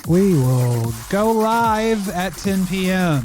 We will go live at 10 p.m.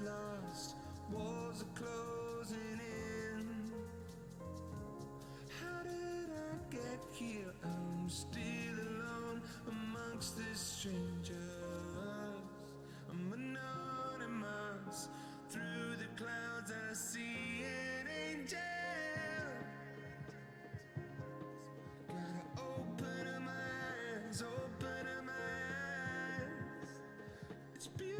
Lost, walls are closing in. How did I get here? I'm still alone amongst the strangers. I'm anonymous. Through the clouds I see an angel. Gotta open my eyes, open my eyes. It's beautiful.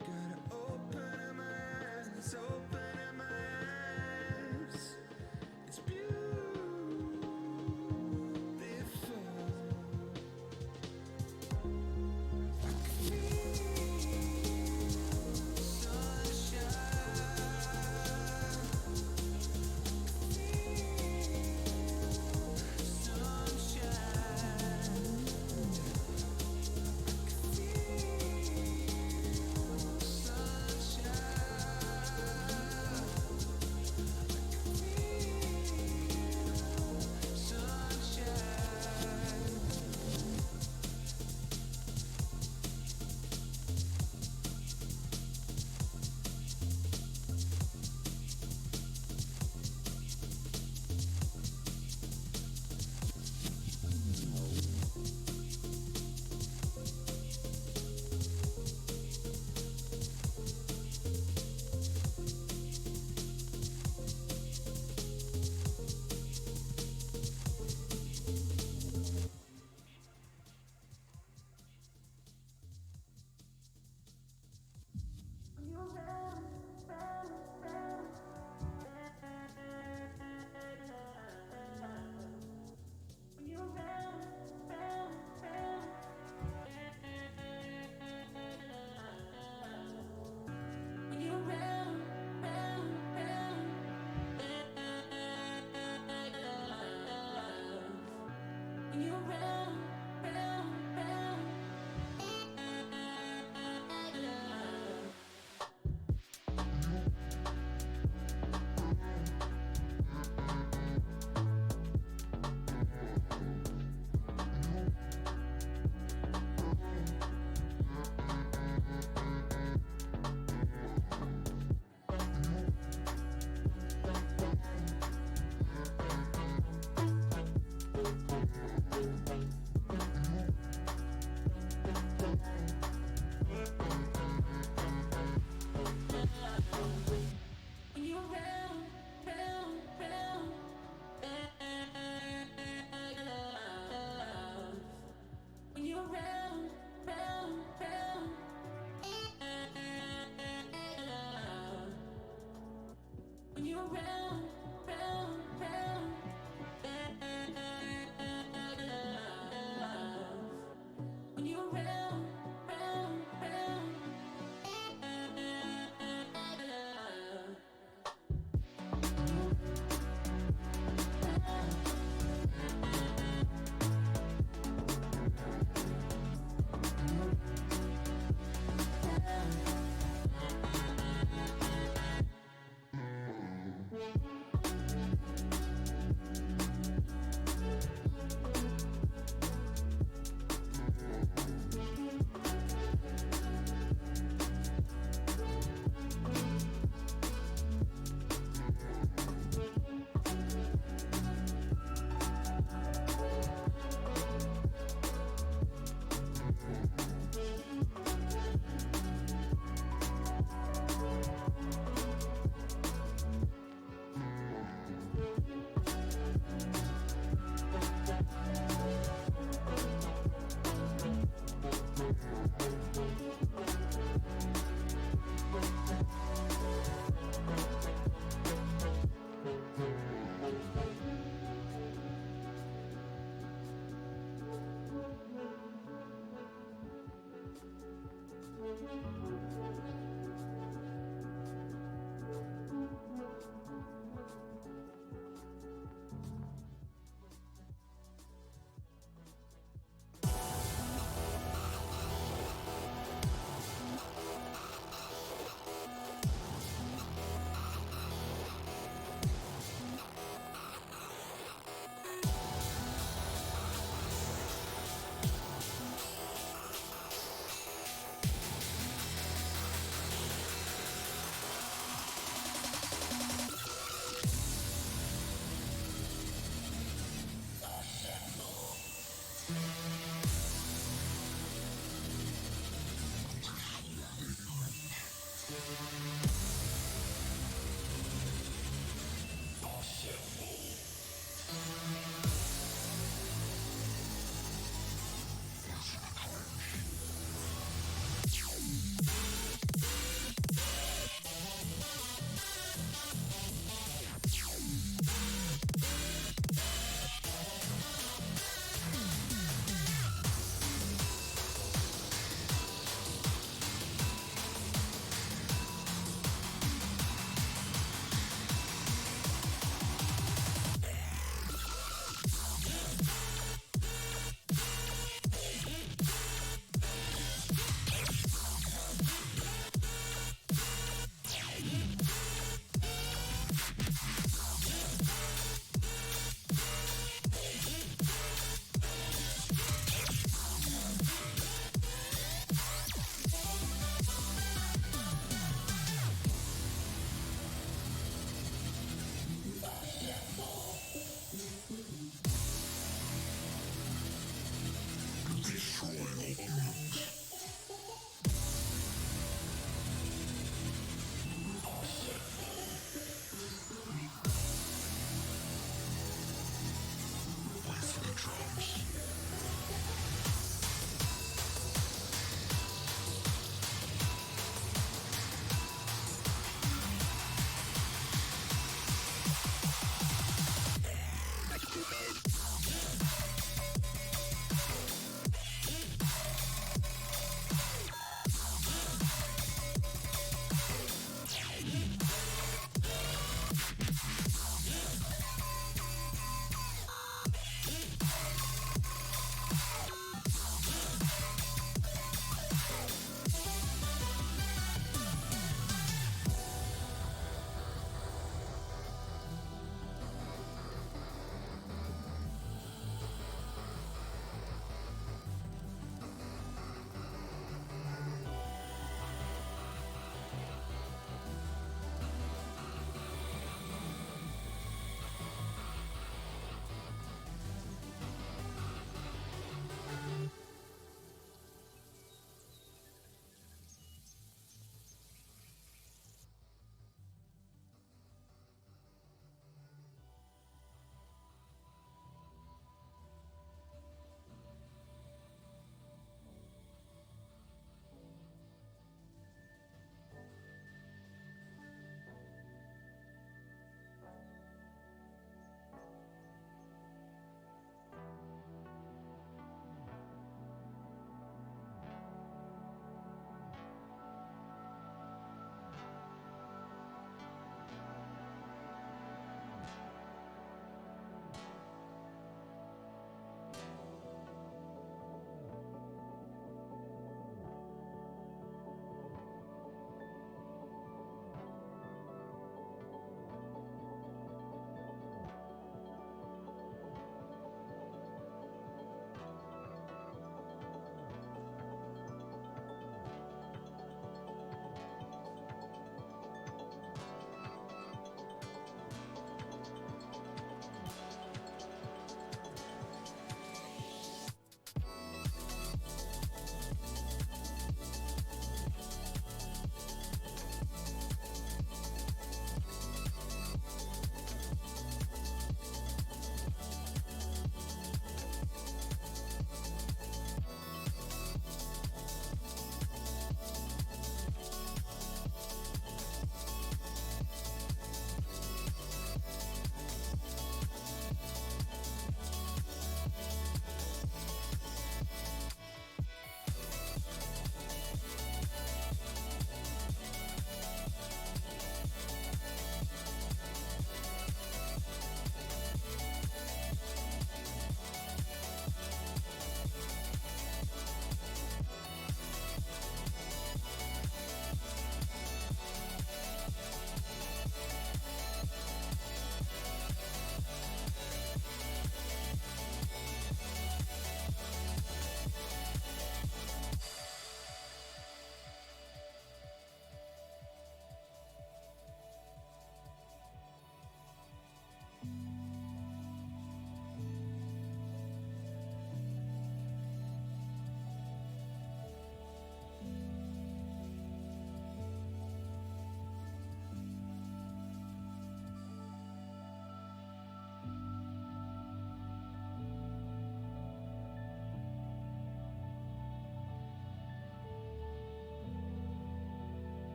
Gotta open my eyes, open my eyes.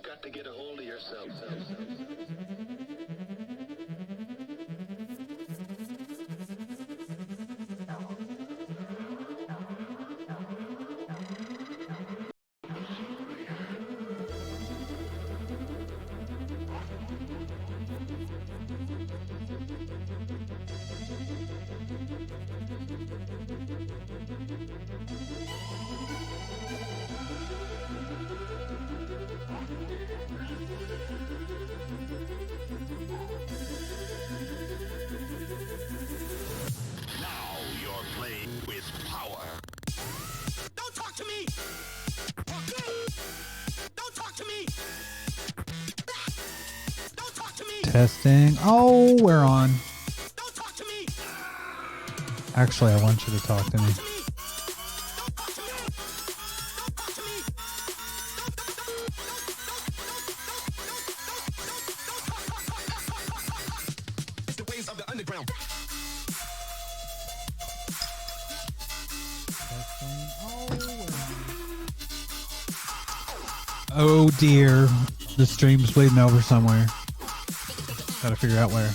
You've got to get a hold of yourself. Now you're playing with power. Don't talk to me! Don't talk to me! Don't talk to me! Testing. Oh, we're on. Don't talk to me! Actually, I want you to talk to me. It's the ways of the underground. Oh dear. The stream's bleeding over somewhere. Gotta figure out where.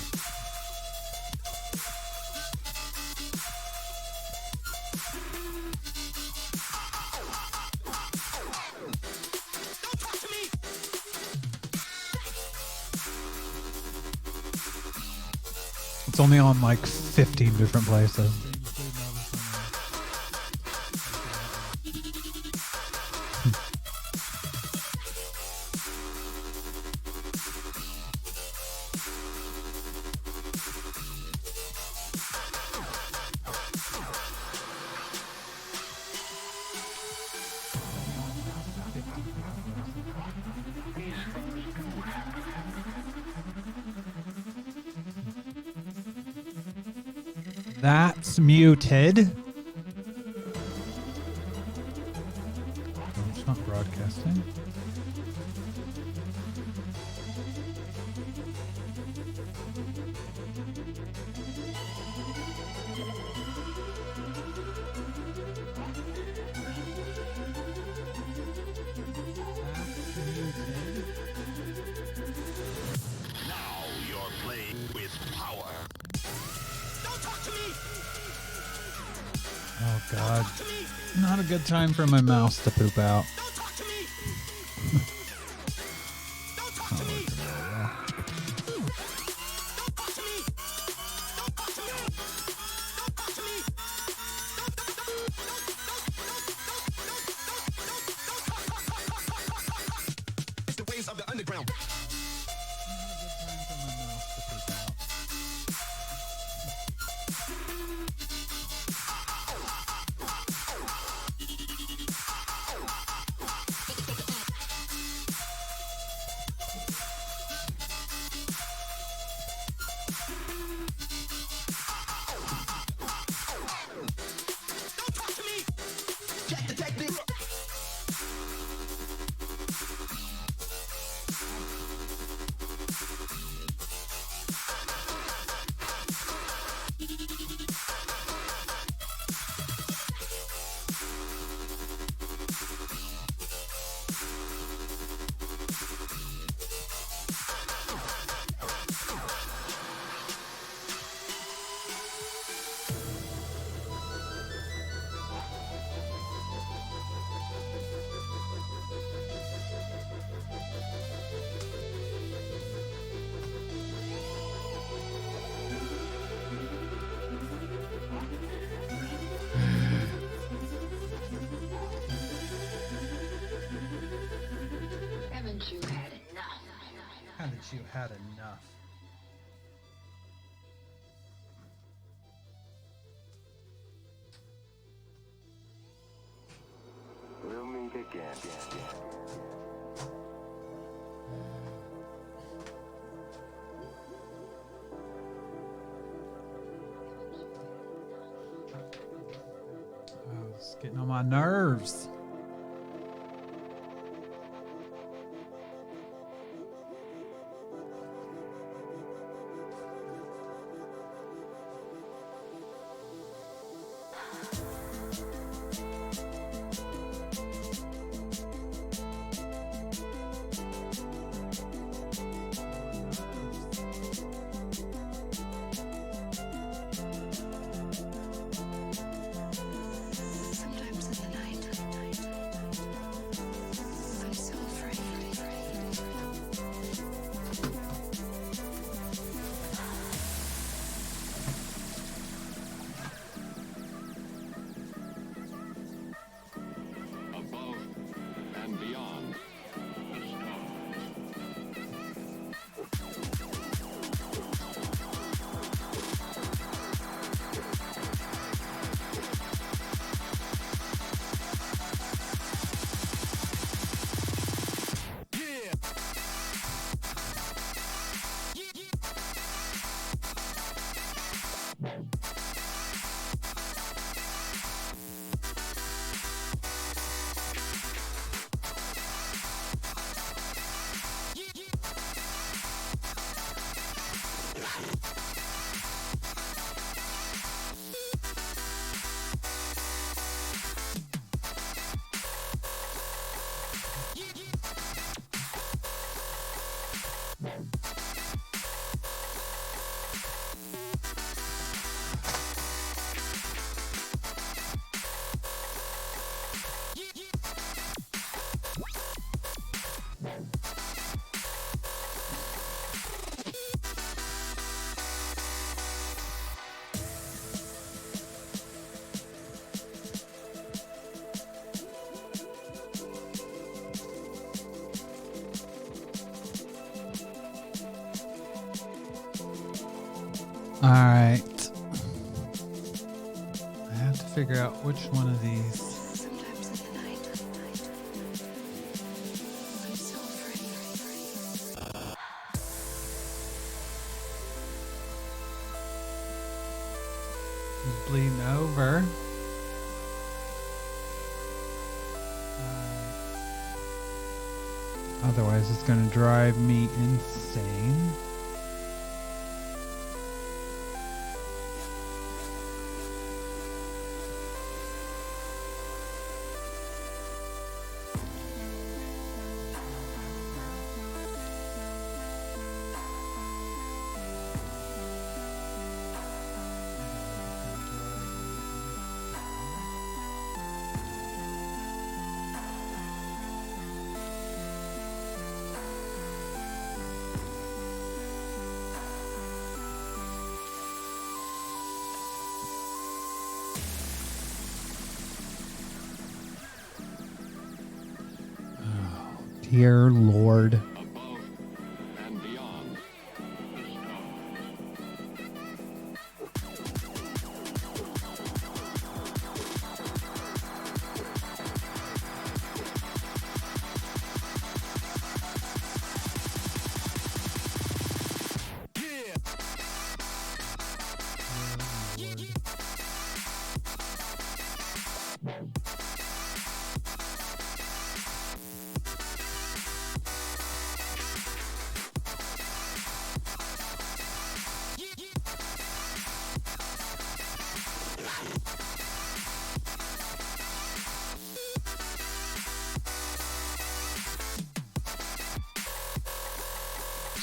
It's only on like 15 different places. That's muted. It's not broadcasting. Now you're playing with power. Don't talk to me! Oh god. Not a good time for my mouse to poop out. Don't talk to me! Don't talk to me! Don't talk to me! Don't talk to me! Don't talk to me! It's the ways of the underground. Don't talk to me! Get the technique! Haven't you had enough? Haven't you had enough? We'll meet again. Oh, it's getting on my nerves. All right. I have to figure out which one of these. Sometimes in the night, I'm so afraid. He's bleeding over. Otherwise, it's going to drive me insane. Dear Lord. Above and beyond.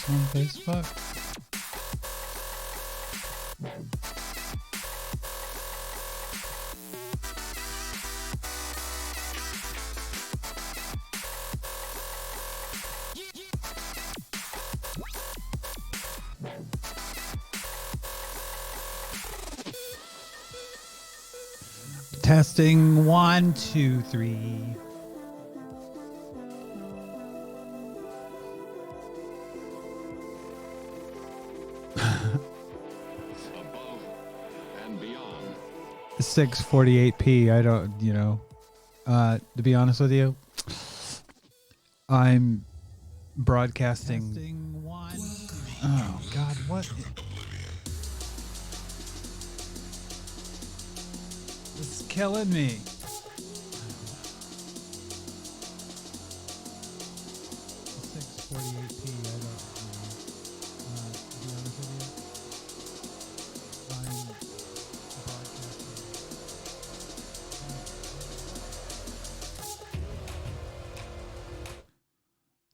On Facebook. Testing 1, 2, 3. Above and beyond. 648p. I don't, to be honest with you, I'm broadcasting. Oh God, what? This is killing me.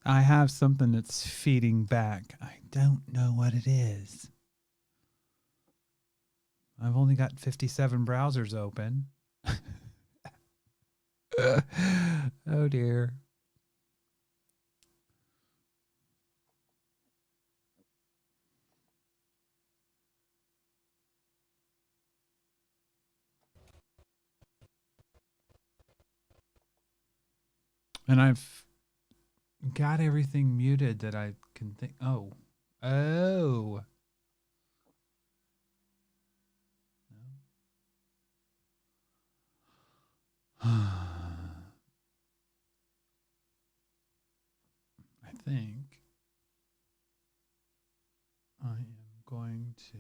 I have something that's feeding back. I don't know what it is. I've only got 57 browsers open. Oh dear. And I've got everything muted that I can think. Oh. Oh. I think I am going to.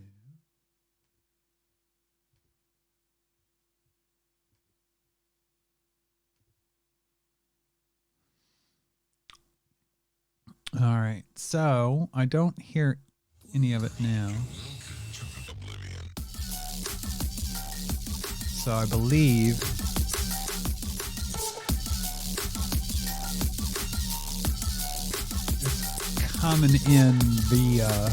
All right, so I don't hear any of it now. So I believe it's coming in via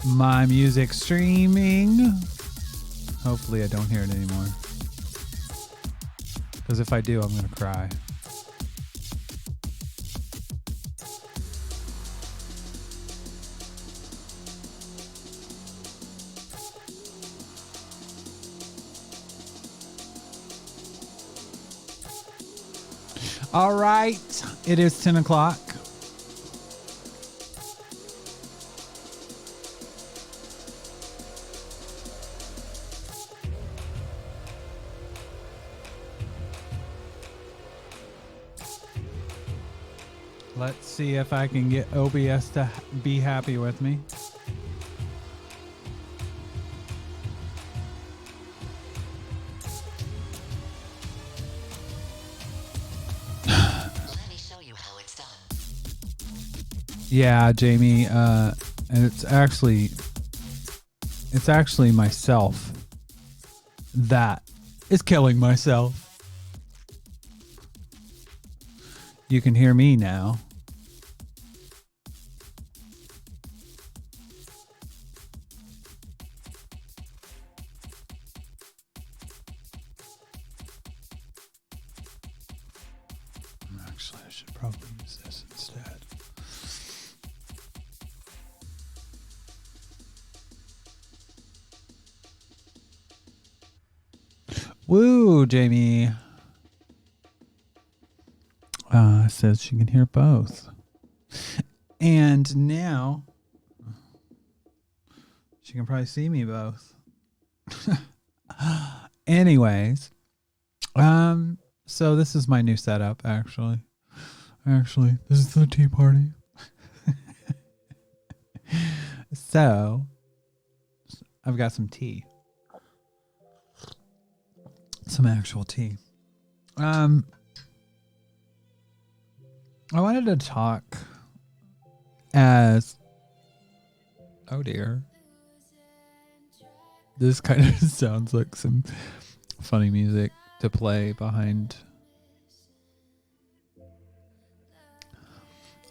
my music streaming. Hopefully I don't hear it anymore. Because if I do, I'm going to cry. All right, it is 10 o'clock. Let's see if I can get OBS to be happy with me. Let me show you how it's done. Yeah, Jamie, and it's actually myself that is killing myself. You can hear me now. Actually, I should probably use this instead. Woo, Jamie. Says she can hear both. And now she can probably see me both. Anyways, so this is my new setup, actually. Actually, this is the tea party. So, I've got some tea. Some actual tea. I wanted to talk as... Oh dear. This kind of sounds like some funny music to play behind.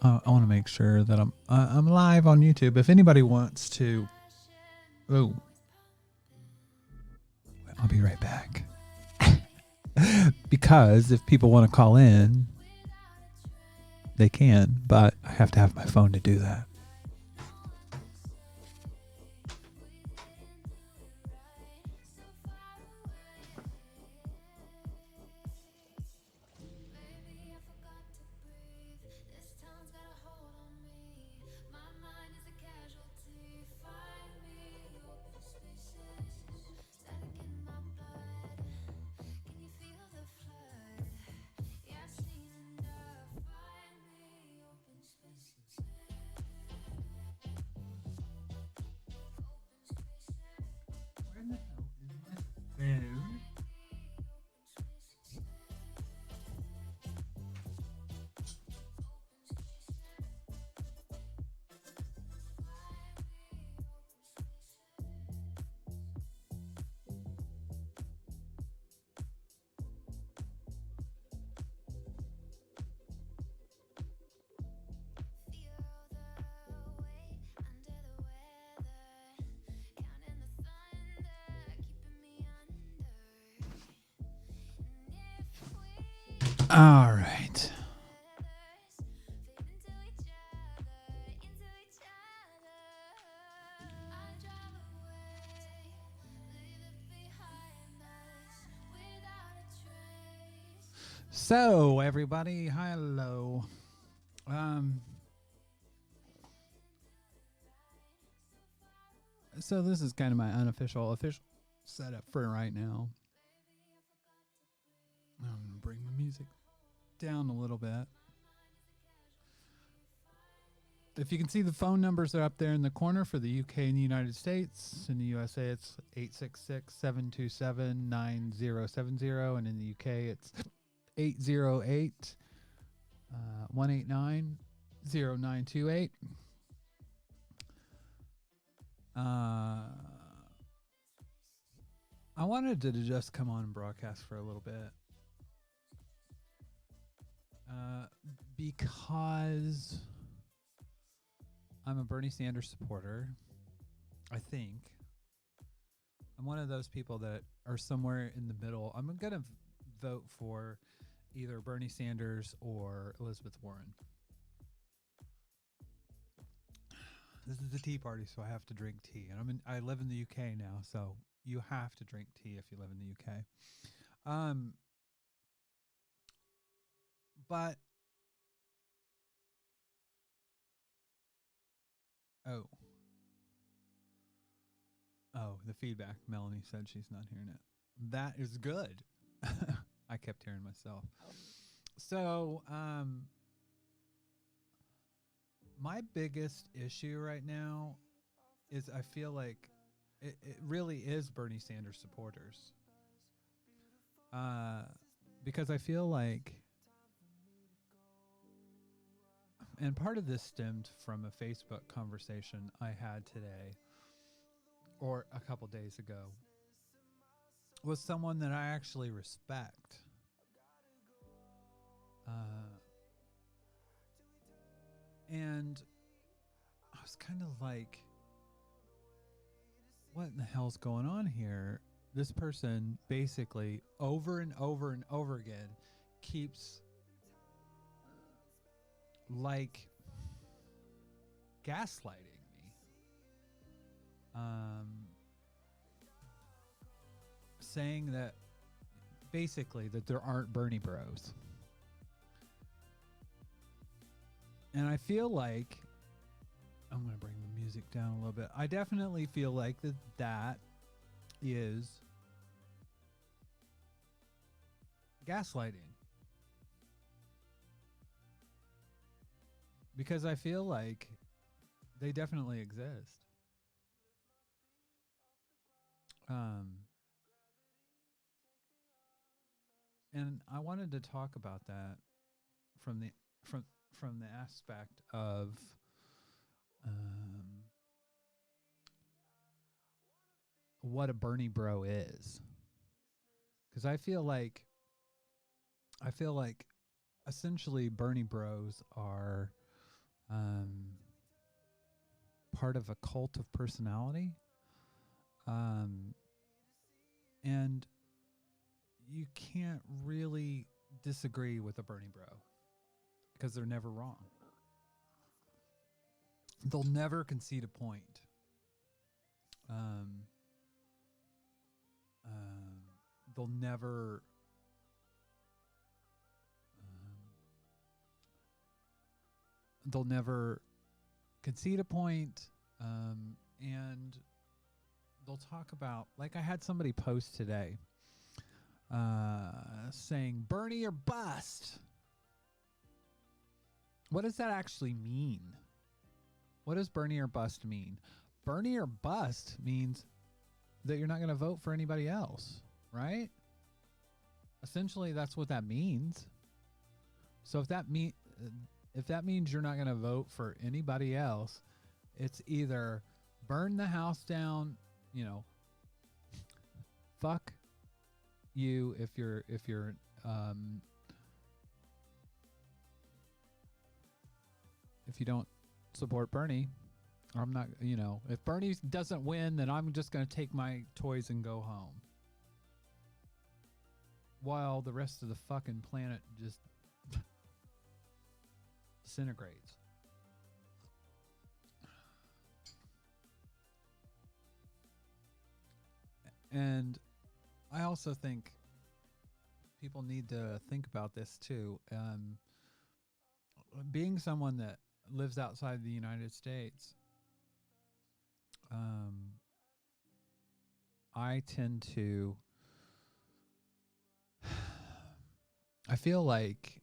I want to make sure that I'm live on YouTube. If anybody wants to... Oh. I'll be right back. Because if people want to call in, they can, but I have to have my phone to do that. All right. So, everybody, hello. So this is kind of my official setup for right now. I'm gonna bring the music down a little bit. If you can see, the phone numbers are up there in the corner for the UK and the United States. In the USA, it's 866-727-9070. And in the UK, it's 808-189-0928. I wanted to just come on and broadcast for a little bit. Because I'm a Bernie Sanders supporter, I think. I'm one of those people that are somewhere in the middle. I'm going to vote for either Bernie Sanders or Elizabeth Warren. This is the tea party, so I have to drink tea. And I live in the UK now, so you have to drink tea if you live in the UK. But Oh, the feedback. Melanie said she's not hearing it. That is good. I kept hearing myself. So, my biggest issue right now is I feel like it really is Bernie Sanders supporters. Because I feel like, and part of this stemmed from a Facebook conversation I had today or a couple days ago with someone that I actually respect. And I was kind of like, what in the hell's going on here? This person basically over and over and over again keeps like gaslighting me. Saying that basically that there aren't Bernie bros. And I feel like, I'm going to bring the music down a little bit. I definitely feel like that is gaslighting. Because I feel like they definitely exist. And I wanted to talk about that from the aspect of what a Bernie bro is. Because I feel like essentially Bernie bros are part of a cult of personality. And you can't really disagree with a Bernie bro because they're never wrong. They'll never concede a point. They'll never concede a point, and they'll talk about, like I had somebody post today saying Bernie or bust. What does that actually mean? What does Bernie or bust mean? Bernie or bust means that you're not going to vote for anybody else, right? Essentially, that's what that means. So if that means you're not going to vote for anybody else, it's either burn the house down, fuck you if you're if you don't support Bernie. I'm not, if Bernie doesn't win, then I'm just going to take my toys and go home. While the rest of the fucking planet just disintegrates. And I also think people need to think about this too. Being someone that lives outside the United States, I tend to, I feel like,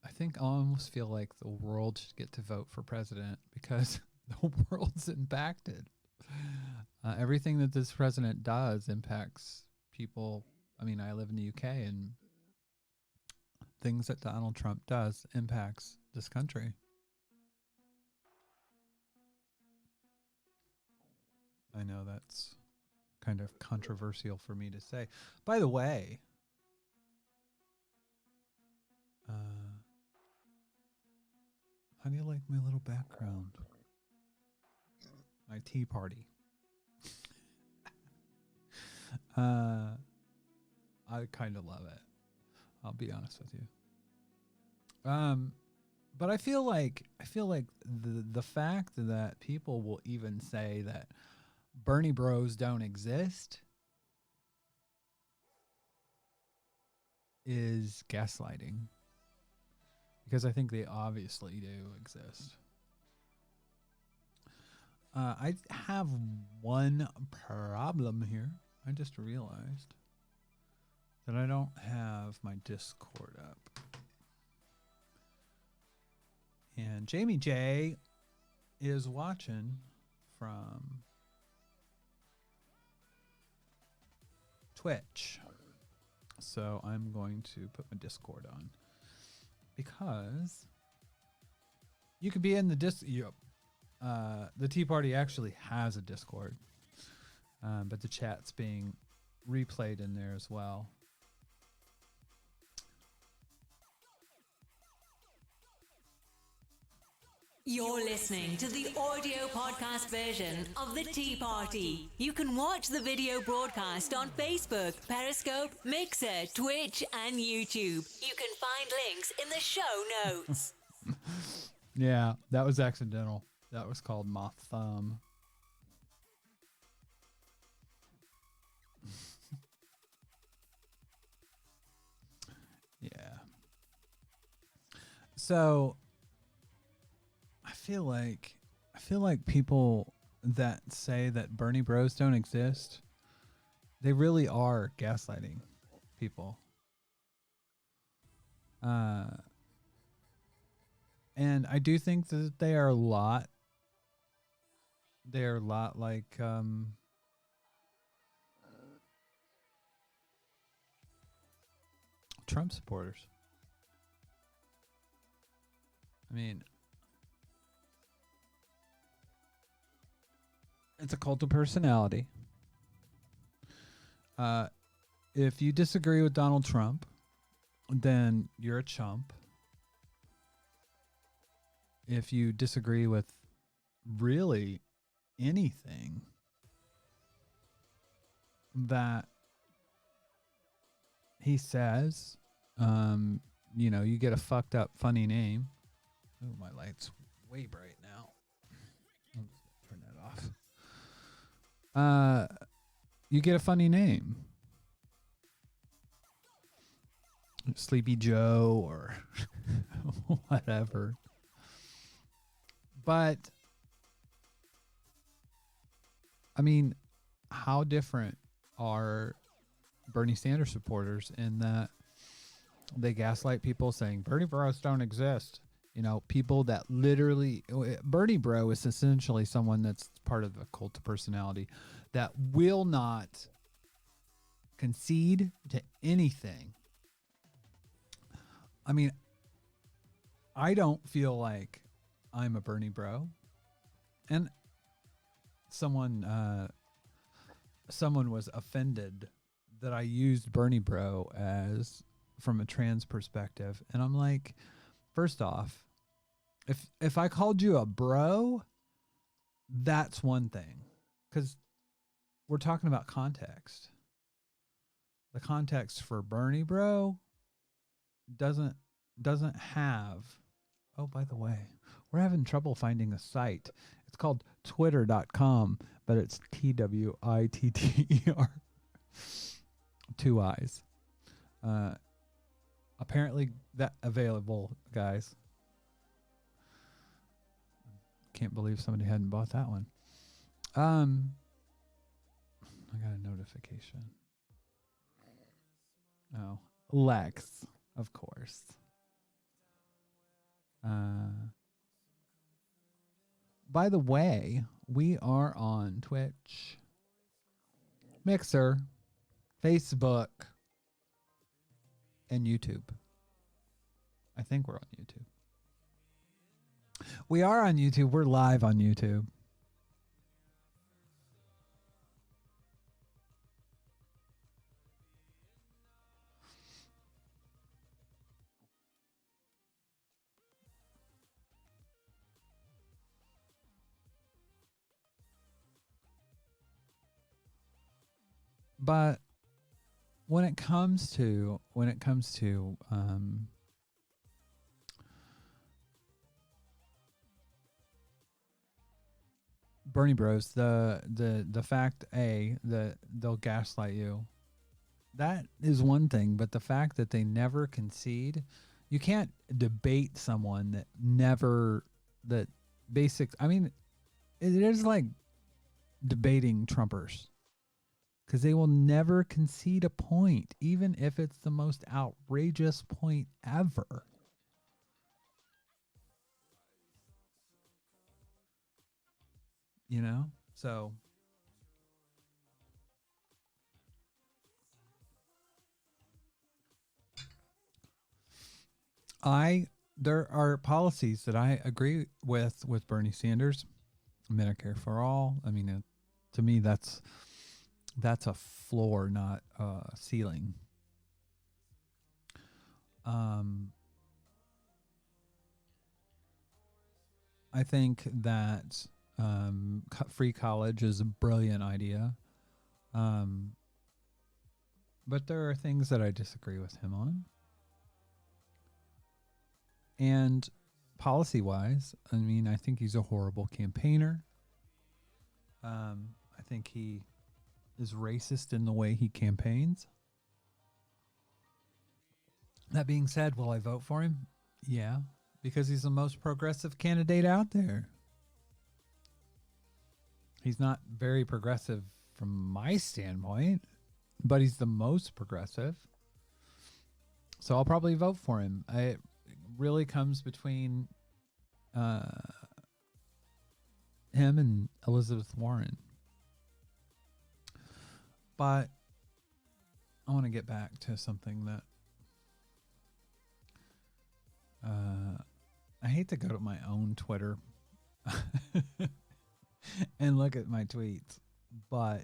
I almost feel like the world should get to vote for president because the world's impacted. Everything that this president does impacts people. I mean, I live in the UK, and things that Donald Trump does impacts this country. I know that's kind of controversial for me to say. By the way, how do you like my little background? My tea party. I kind of love it. I'll be honest with you. But I feel like the fact that people will even say that Bernie bros don't exist is gaslighting. Because I think they obviously do exist. I have one problem here. I just realized that I don't have my Discord up. And Jamie J is watching from Twitch. So I'm going to put my Discord on because you could be in the the Tea Party actually has a Discord, but the chat's being replayed in there as well. You're listening to the audio podcast version of The Tea Party. You can watch the video broadcast on Facebook, Periscope, Mixer, Twitch, and YouTube. You can find links in the show notes. Yeah, that was accidental. That was called my thumb. Yeah. So I feel like people that say that Bernie Bros don't exist, they really are gaslighting people. And I do think that they're a lot like Trump supporters. I mean, it's a cult of personality. If you disagree with Donald Trump, then you're a chump. If you disagree with really anything that he says, you get a fucked up funny name. Oh, my light's way bright now. Oops, turn that off. You get a funny name. Sleepy Joe or whatever. But I mean, how different are Bernie Sanders supporters in that they gaslight people saying Bernie Bros don't exist? People that literally, Bernie Bro is essentially someone that's part of a cult of personality that will not concede to anything. I mean, I don't feel like I'm a Bernie Bro. And someone was offended that I used Bernie Bro as from a trans perspective. And I'm like, first off, if I called you a bro, that's one thing. Because we're talking about context. The context for Bernie Bro doesn't have. Oh, by the way, we're having trouble finding a site. It's called twitter.com, but it's TWITTER. 2 I's. Apparently that available, guys. Can't believe somebody hadn't bought that one. I got a notification. Oh, Lex, of course. By the way, we are on Twitch, Mixer, Facebook, and YouTube. I think we're on YouTube. We are on YouTube. We're live on YouTube. But when it comes to Bernie Bros, the fact that they'll gaslight you, that is one thing. But the fact that they never concede, you can't debate someone that never that basic. I mean, it is like debating Trumpers. Because they will never concede a point, even if it's the most outrageous point ever. you know? So there are policies that I agree with Bernie Sanders. Medicare for all. I mean, to me, that's a floor, not a ceiling. I think that free college is a brilliant idea. But there are things that I disagree with him on. And policy-wise, I mean, I think he's a horrible campaigner. I think he is racist in the way he campaigns. That being said, will I vote for him? Yeah, because he's the most progressive candidate out there. He's not very progressive from my standpoint, but he's the most progressive. So I'll probably vote for him. It really comes between him and Elizabeth Warren. But I want to get back to something that I hate to go to my own Twitter and look at my tweets, but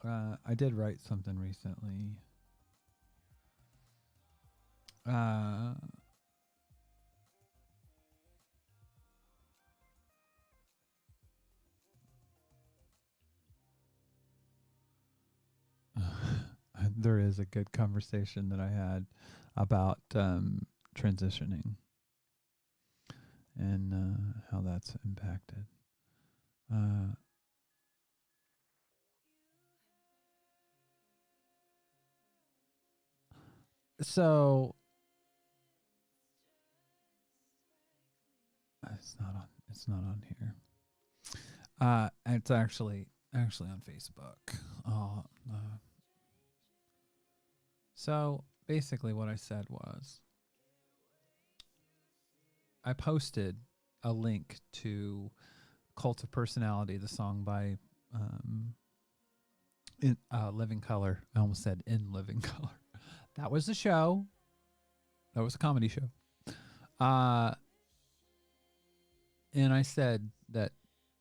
I did write something recently. There is a good conversation that I had about transitioning and how that's impacted. So it's not on here. It's actually on Facebook. So basically what I said was I posted a link to Cult of Personality, the song by in Living Color. I almost said In Living Color. That was a show. That was a comedy show. And I said that,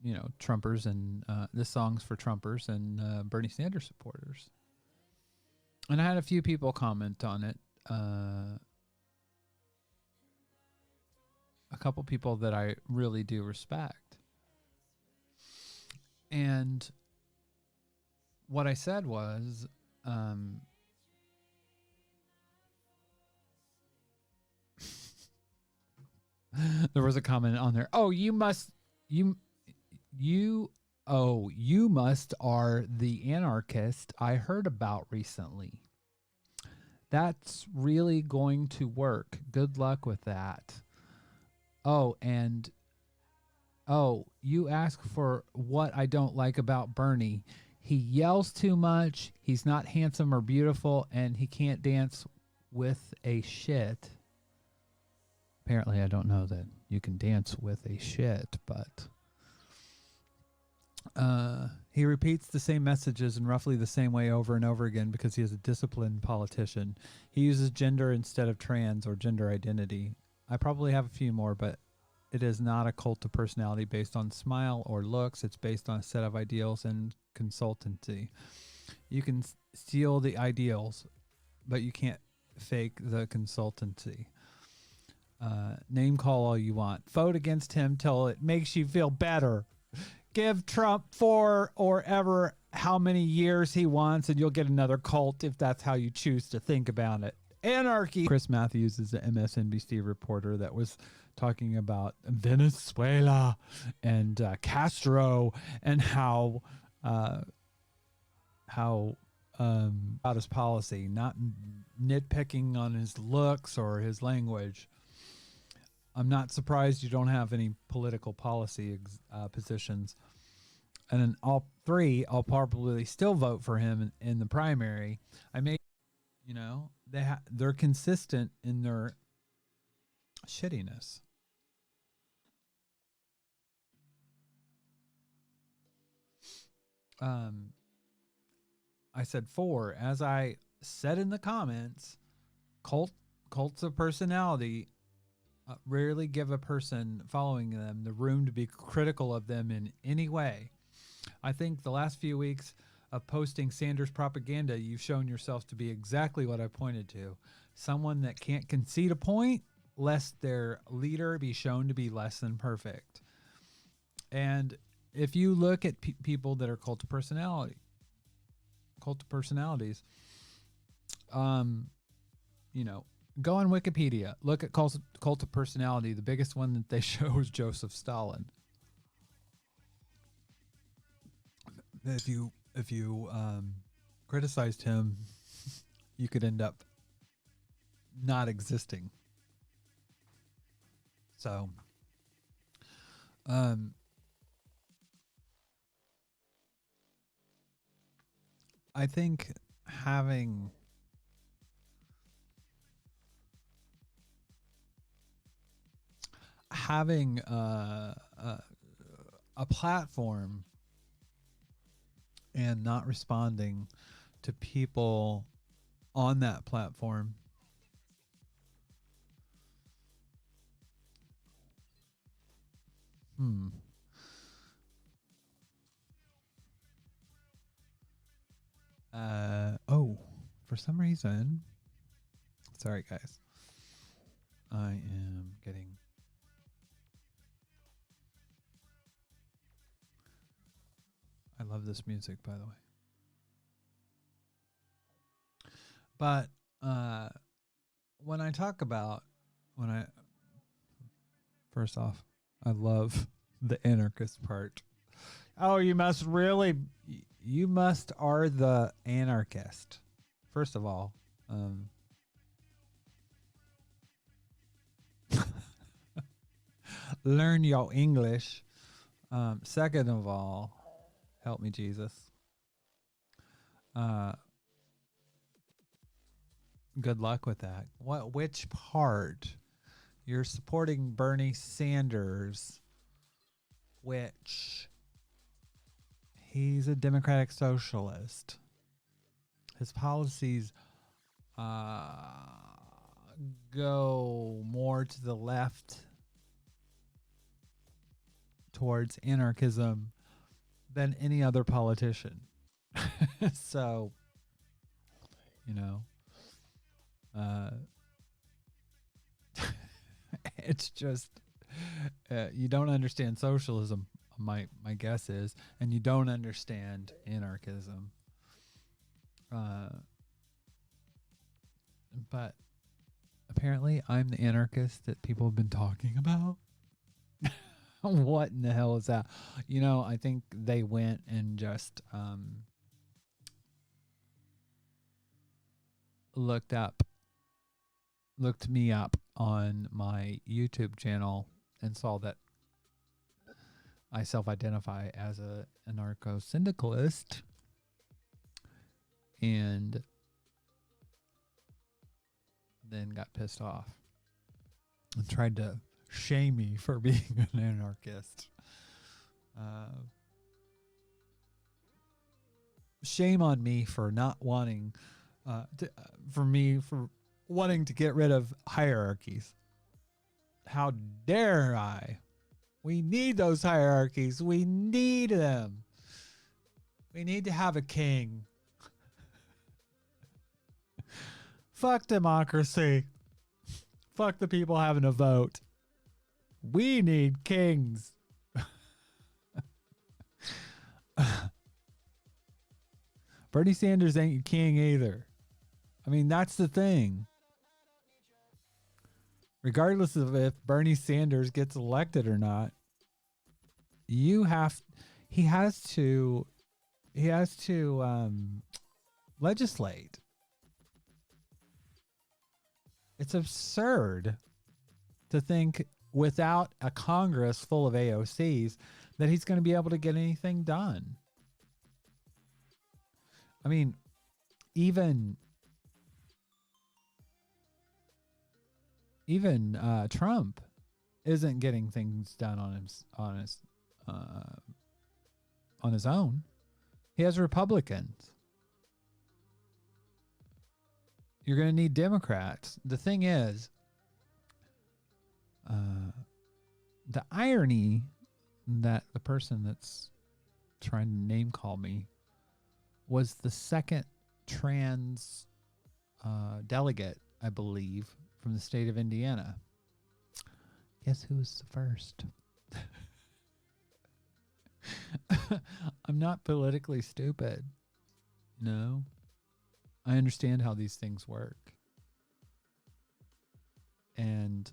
you know, Trumpers and this song's for Trumpers and Bernie Sanders supporters. And I had a few people comment on it. A couple people that I really do respect. And what I said was, there was a comment on there. Oh, you must are the anarchist I heard about recently. That's really going to work. Good luck with that. Oh, and you ask for what I don't like about Bernie. He yells too much. He's not handsome or beautiful, and he can't dance with a shit. Apparently, I don't know that you can dance with a shit, but he repeats the same messages in roughly the same way over and over again because he is a disciplined politician. He uses gender instead of trans or gender identity. I probably have a few more, but it is not a cult of personality based on smile or looks. It's based on a set of ideals and consultancy. You can steal the ideals, but you can't fake the consultancy. Name call all you want. Vote against him till it makes you feel better. Give Trump 4 or ever how many years he wants, and you'll get another cult if that's how you choose to think about it. Anarchy. Chris Matthews is an MSNBC reporter that was talking about Venezuela and Castro and how about his policy, not nitpicking on his looks or his language. I'm not surprised you don't have any political policy positions. And in all three, I'll probably still vote for him in the primary. I may, you know, they're consistent in their shittiness. I said 4. As I said in the comments, cults of personality rarely give a person following them the room to be critical of them in any way. I think the last few weeks of posting Sanders propaganda, you've shown yourself to be exactly what I pointed to. Someone that can't concede a point lest their leader be shown to be less than perfect. And if you look at people that are cult of personalities, you know, go on Wikipedia, look at cult of personality. The biggest one that they show is Joseph Stalin. If you criticized him, you could end up not existing. So, I think having a platform and not responding to people on that platform for some reason, sorry guys, I am getting I love this music, by the way. But when I talk about first off, I love the anarchist part. Oh, you must are the anarchist. First of all, learn your English. Second of all, help me, Jesus. Good luck with that. Which part? You're supporting Bernie Sanders, which he's a democratic socialist. His policies go more to the left towards anarchism than any other politician. So, you know, it's just you don't understand socialism, my guess is, and you don't understand anarchism. But apparently I'm the anarchist that people have been talking about. What in the hell is that? You know, I think they went and just looked me up on my YouTube channel and saw that I self-identify as a anarcho-syndicalist, and then got pissed off and tried to shame me for being an anarchist. Shame on me for not wanting for wanting to get rid of hierarchies. How dare I? We need those hierarchies. We need them. We need to have a king. Fuck democracy. Fuck the people having a vote. We need kings. Bernie Sanders ain't your king either. I mean, that's the thing. Regardless of if Bernie Sanders gets elected or not, he has to legislate. It's absurd to think without a Congress full of AOCs that he's going to be able to get anything done. I mean, even Trump isn't getting things done on his own. He has Republicans. You're going to need Democrats. The thing is, the irony that the person that's trying to name call me was the second trans delegate, I believe, from the state of Indiana. Guess who was the first? I'm not politically stupid. No. I understand how these things work. And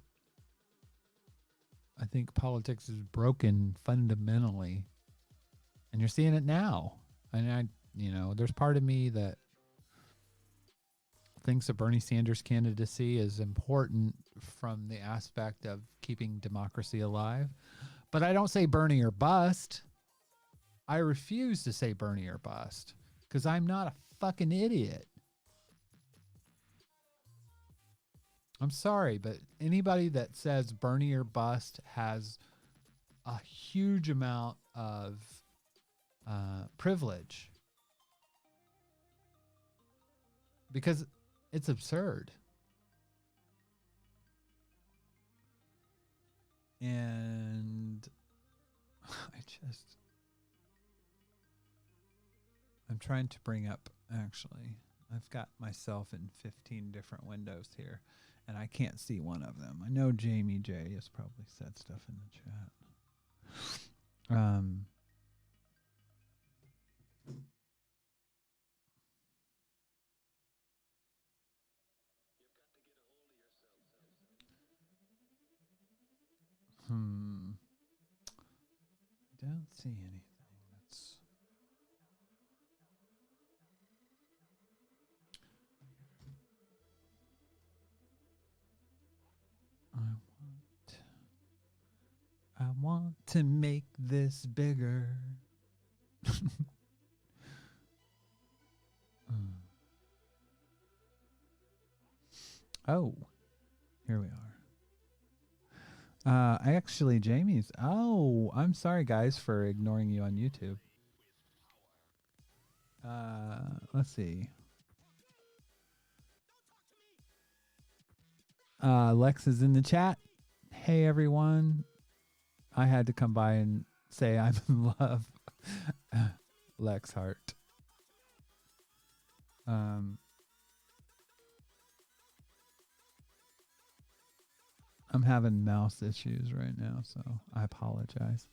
I think politics is broken fundamentally. And you're seeing it now. And there's part of me that thinks that Bernie Sanders' candidacy is important from the aspect of keeping democracy alive. But I don't say Bernie or bust. I refuse to say Bernie or bust because I'm not a fucking idiot. I'm sorry, but anybody that says Bernie or bust has a huge amount of privilege, because it's absurd. And I'm trying to bring up, actually, I've got myself in 15 different windows here, and I can't see one of them. I know Jamie J has probably said stuff in the chat. I don't see anything that's... I want to make this bigger. Oh, here we are. Jamie's. Oh, I'm sorry, guys, for ignoring you on YouTube. Let's see. Lex is in the chat. Hey, everyone. I had to come by and say I'm in love. Lex Hart. I'm having mouse issues right now, so I apologize.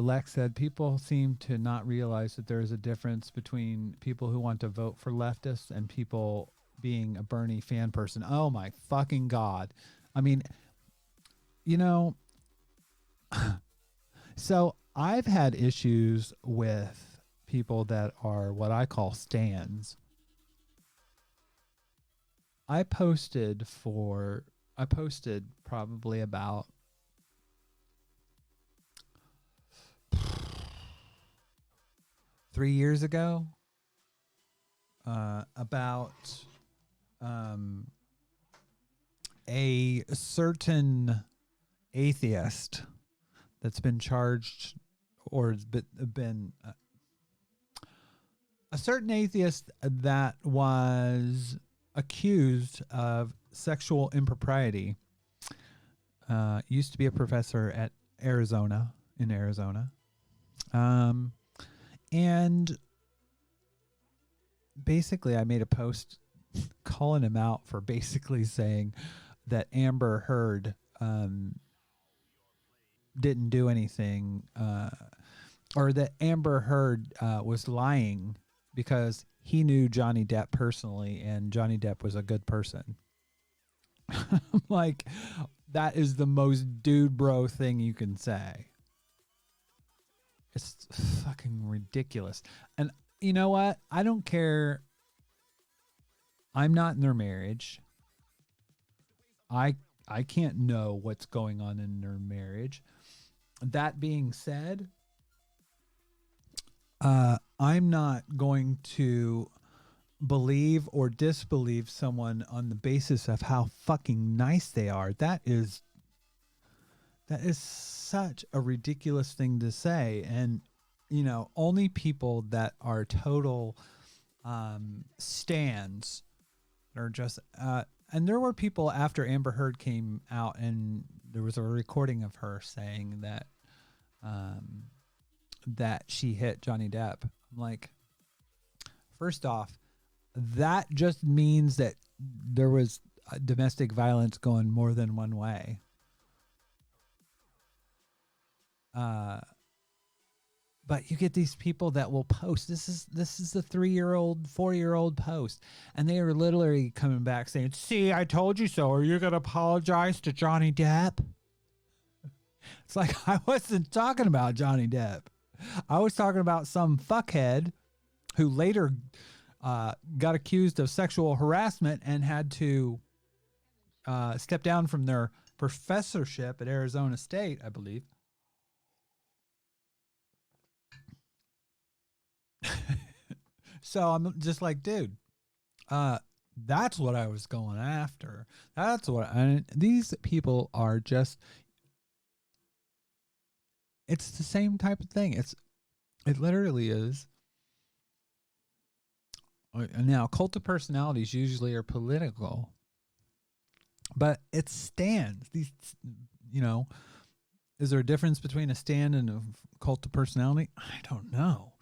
Lex said, people seem to not realize that there is a difference between people who want to vote for leftists and people being a Bernie fan person. Oh my fucking God. I mean, so I've had issues with people that are what I call stans. I posted probably about 3 years ago about a certain atheist that's been charged or has been a certain atheist that was accused of sexual impropriety. Used to be a professor at Arizona. And basically I made a post calling him out for basically saying that Amber Heard didn't do anything, or that Amber Heard was lying because he knew Johnny Depp personally and Johnny Depp was a good person. Like, that is the most dude bro thing you can say. It's fucking ridiculous. And you know what? I don't care. I'm not in their marriage. I can't know what's going on in their marriage. That being said, I'm not going to believe or disbelieve someone on the basis of how fucking nice they are. That is such a ridiculous thing to say. And, you know, only people that are total stands are just, and there were people after Amber Heard came out and there was a recording of her saying that, that she hit Johnny Depp. I'm like, first off, that just means that there was domestic violence going more than one way. But you get these people that will post. This is the 3-year-old, 4-year-old post, and they are literally coming back saying, "See, I told you so. Are you gonna apologize to Johnny Depp?" It's like, I wasn't talking about Johnny Depp. I was talking about some fuckhead who later got accused of sexual harassment and had to step down from their professorship at Arizona State, I believe. So I'm just like, dude, that's what I was going after. These people are just, it's the same type of thing. It literally is. Now, cult of personalities usually are political, but it stands. These, you know, is there a difference between a stand and a cult of personality? I don't know.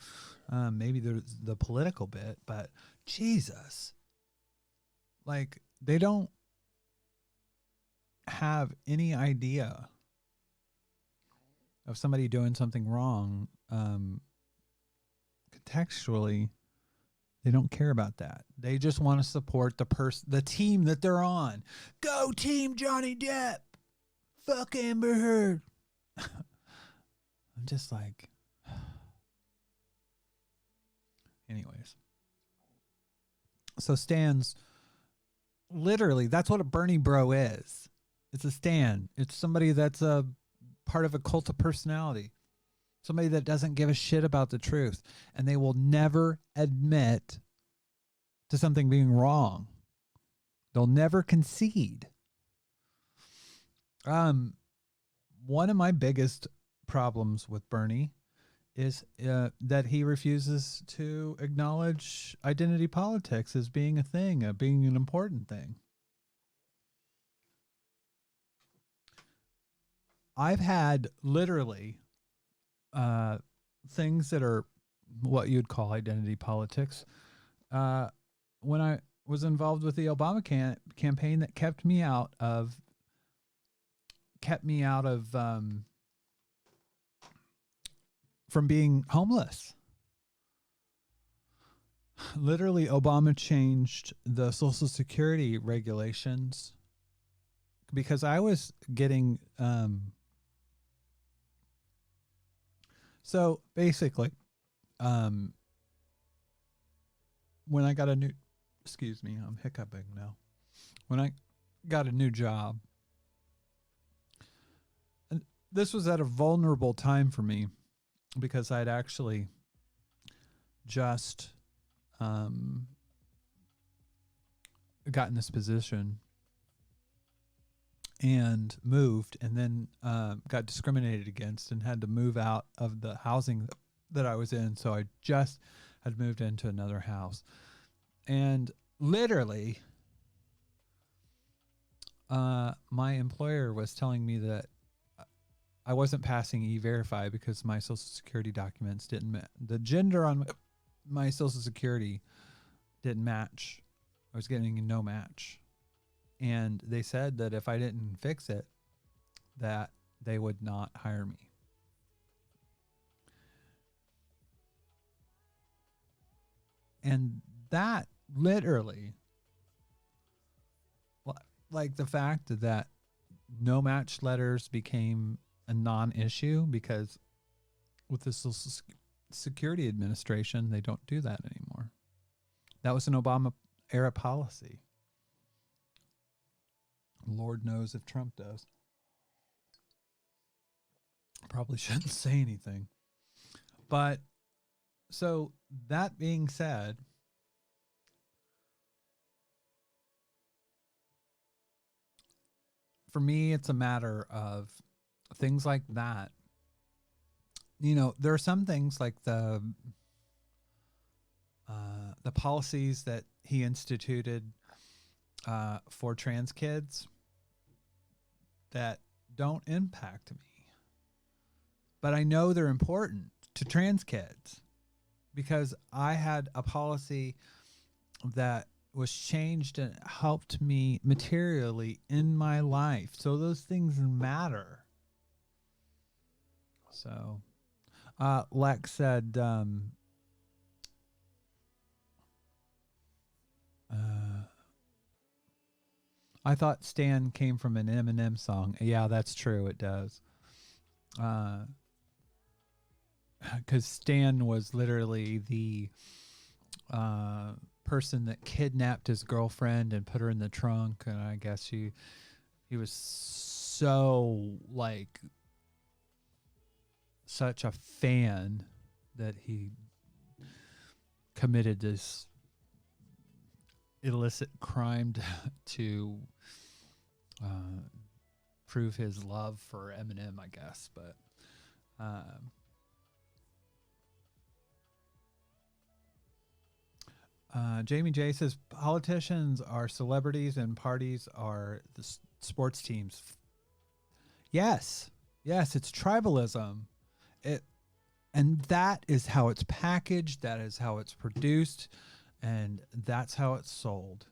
Maybe there's the political bit, but Jesus, like, they don't have any idea of somebody doing something wrong. Contextually, they don't care about that. They just want to support the team that they're on. Go team Johnny Depp. Fuck Amber Heard. I'm just like, anyways. So stands, literally, that's what a Bernie bro is. It's a stand. It's somebody that's a part of a cult of personality. Somebody that doesn't give a shit about the truth. And they will never admit to something being wrong. They'll never concede. One of my biggest problems with Bernie is that he refuses to acknowledge identity politics as being a thing, being an important thing. I've had literally things that are what you'd call identity politics. When I was involved with the Obama campaign, that kept me out of from being homeless. Literally, Obama changed the Social Security regulations because I was getting so basically, when I got I'm hiccuping now. When I got a new job, and this was at a vulnerable time for me because I'd actually just gotten this position and moved, and then got discriminated against and had to move out of the housing that I was in. So I just had moved into another house, and literally my employer was telling me that I wasn't passing E-Verify because my Social Security documents didn't the gender on my Social Security didn't match. I was getting no match. And they said that if I didn't fix it, that they would not hire me. And that literally, like the fact that no match letters became a non-issue because with the Social Security Administration, they don't do that anymore. That was an Obama era policy. Lord knows if Trump does. Probably shouldn't say anything. But So that being said, for me, it's a matter of things like that. You know, there are some things like the policies that he instituted for trans kids that don't impact me, but I know they're important to trans kids because I had a policy that was changed and helped me materially in my life. So those things matter. So, Lex said, I thought Stan came from an Eminem song. Yeah, that's true. It does. Because Stan was literally the person that kidnapped his girlfriend and put her in the trunk, and I guess he was so like such a fan that he committed this illicit crime to prove his love for Eminem, I guess. But Jamie J says politicians are celebrities and parties are the sports teams. Yes, it's tribalism. And that is how it's packaged. That is how it's produced. And that's how it's sold.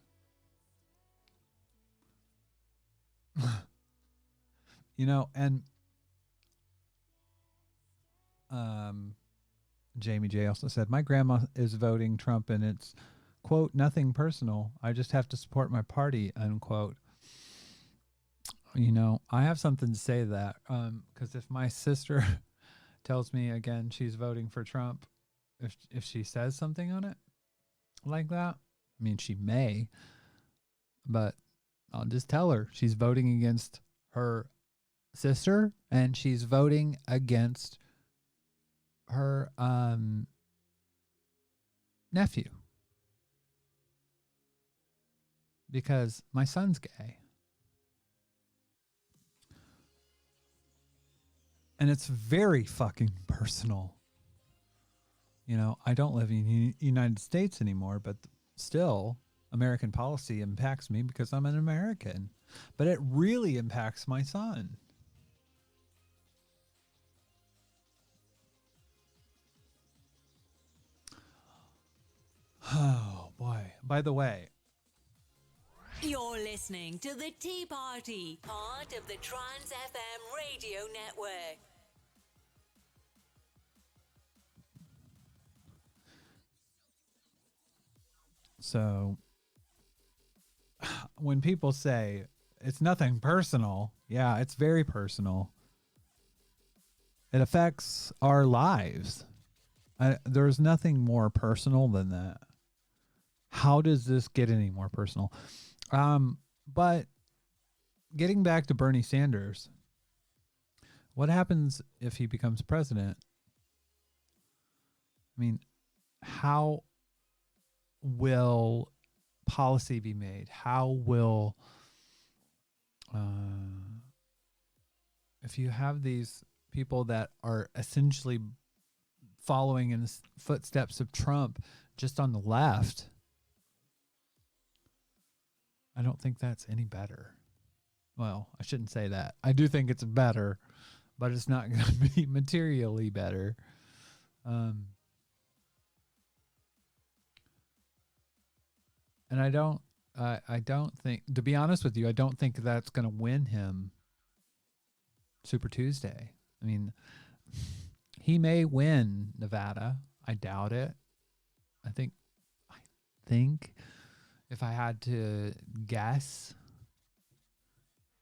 You know, and Jamie J also said, my grandma is voting Trump and it's, quote, nothing personal. I just have to support my party, unquote. You know, I have something to say to that. Because if my sister tells me again she's voting for Trump, if she says something on it like that, I mean, she may, but I'll just tell her she's voting against her sister and she's voting against her nephew because my son's gay. And it's very fucking personal. You know, I don't live in the United States anymore, but still, American policy impacts me because I'm an American. But it really impacts my son. Oh, boy. By the way, You're listening to the Tea Party, part of the Trans FM radio network. so when people say it's nothing personal, yeah, it's very personal. It affects our lives. There's nothing more personal than that. How does this get any more personal? But getting back to Bernie Sanders, what happens if he becomes president? I mean, how will policy be made? How will, if you have these people that are essentially following in the footsteps of Trump just on the left, I don't think that's any better. Well, I shouldn't say that. I do think it's better, but it's not going to be materially better. And I don't think, to be honest with you, I don't think that's going to win him Super Tuesday. I mean, he may win Nevada. I doubt it. I think if I had to guess,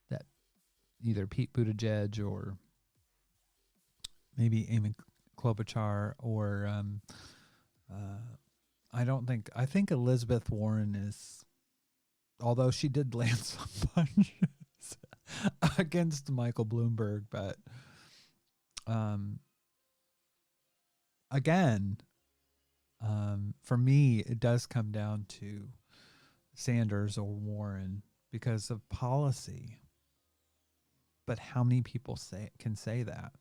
that either Pete Buttigieg or maybe Amy Klobuchar or I think Elizabeth Warren is, although she did land some punches against Michael Bloomberg, but again, For me, it does come down to Sanders or Warren because of policy. But how many people can say that?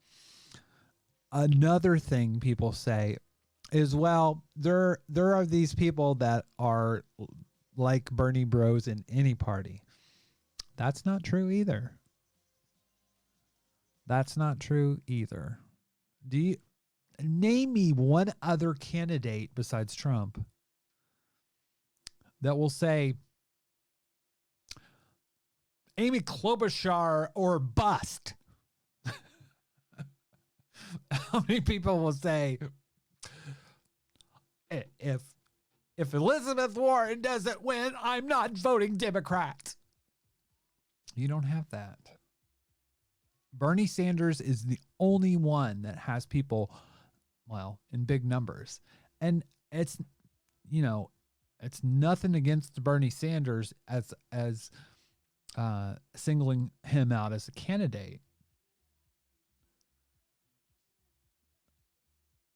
Another thing people say is, well, there are these people that are like Bernie Bros in any party. That's not true either. That's not true either. Do you name me one other candidate besides Trump that will say Amy Klobuchar or bust? How many people will say if Elizabeth Warren doesn't win, I'm not voting Democrat? You don't have that. Bernie Sanders is the only one that has people, well, in big numbers. And it's, it's nothing against Bernie Sanders as singling him out as a candidate.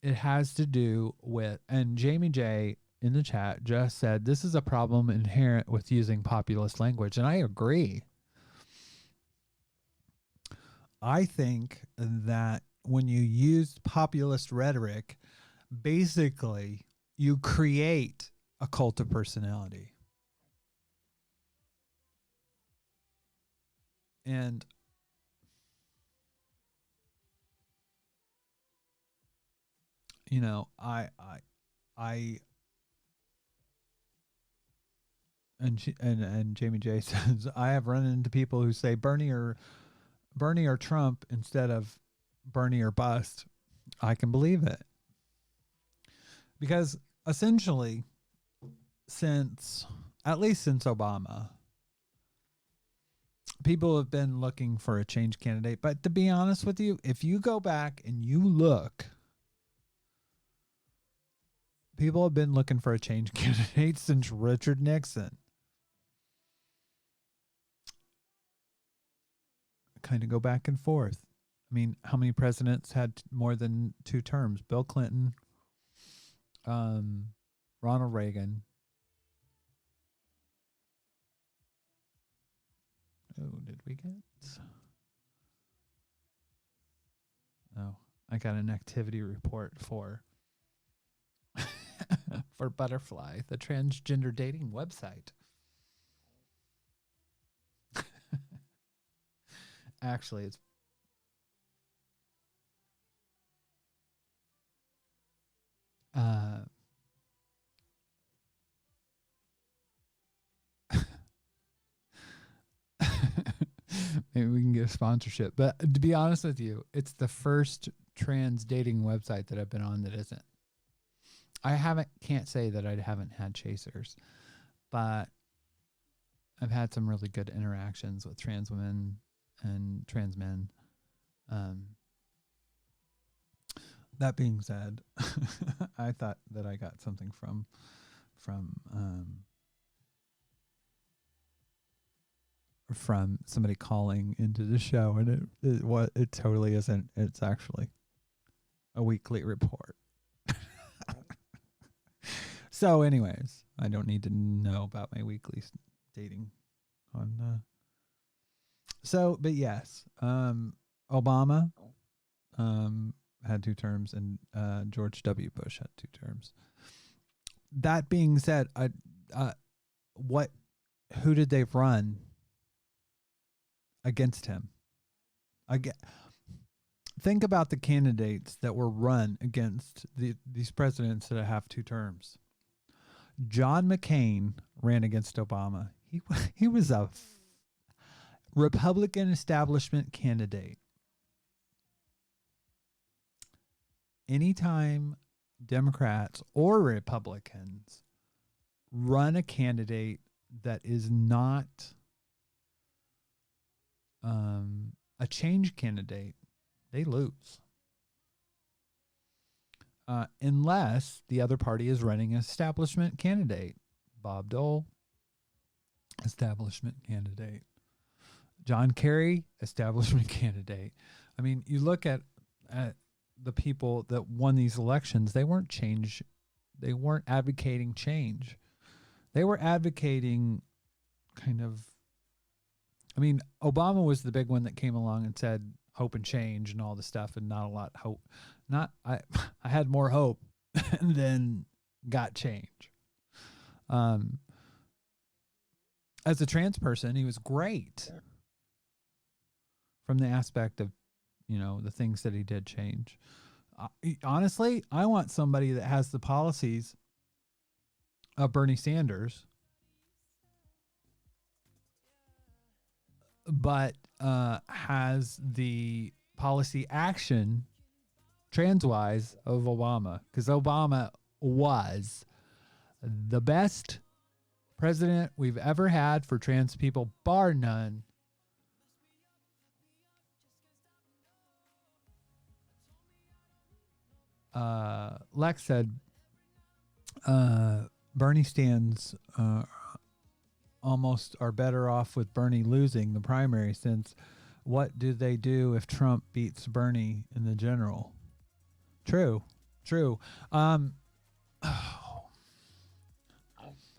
It has to do with, and Jamie J in the chat just said, this is a problem inherent with using populist language. And I agree. I think that when you use populist rhetoric, basically you create a cult of personality. And and Jamie J says, I have run into people who say Bernie or Trump instead of Bernie or bust. I can believe it. Because essentially, at least since Obama, people have been looking for a change candidate. But to be honest with you, if you go back and you look, people have been looking for a change candidate since Richard Nixon. Kind of go back and forth. I mean, how many presidents had more than 2 terms? Bill Clinton, Ronald Reagan. Oh, did we get? Oh, I got an activity report for for Butterfly, the transgender dating website. Actually, it's maybe we can get a sponsorship. But to be honest with you, it's the first trans dating website that I've been on that isn't. Can't say that I haven't had chasers, but I've had some really good interactions with trans women and trans men. That being said, I thought that I got something from somebody calling into the show, and it totally isn't. It's actually a weekly report. So anyways, I don't need to know about my weekly dating on but yes, Obama had 2 terms, and George W. Bush had 2 terms. That being said, who did they run against him? Think about the candidates that were run against these presidents that have 2 terms. John McCain ran against Obama. He was a Republican establishment candidate. Anytime Democrats or Republicans run a candidate that is not a change candidate, they lose. Unless the other party is running an establishment candidate. Bob Dole, establishment candidate. John Kerry, establishment candidate. I mean, you look at the people that won these elections, they weren't change They weren't advocating change. They were advocating kind of, I mean, Obama was the big one that came along and said hope and change and all the stuff, and not a lot hope. I had more hope and then got change. As a trans person, he was great from the aspect of, the things that he did change. Honestly, I want somebody that has the policies of Bernie Sanders, but has the policy action trans-wise of Obama, because Obama was the best president we've ever had for trans people, bar none. Lex said Bernie stands almost are better off with Bernie losing the primary, since what do they do if Trump beats Bernie in the general? True.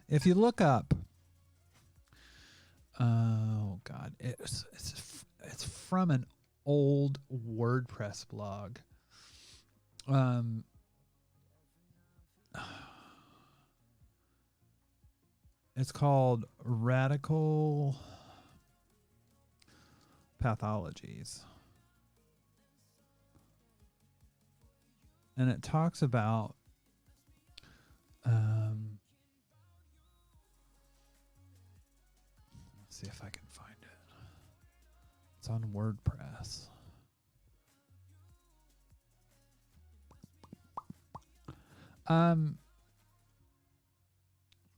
If you look up, oh God, it's from an old WordPress blog. It's called Radical Pathologies. And it talks about let's see if I can find it. It's on WordPress.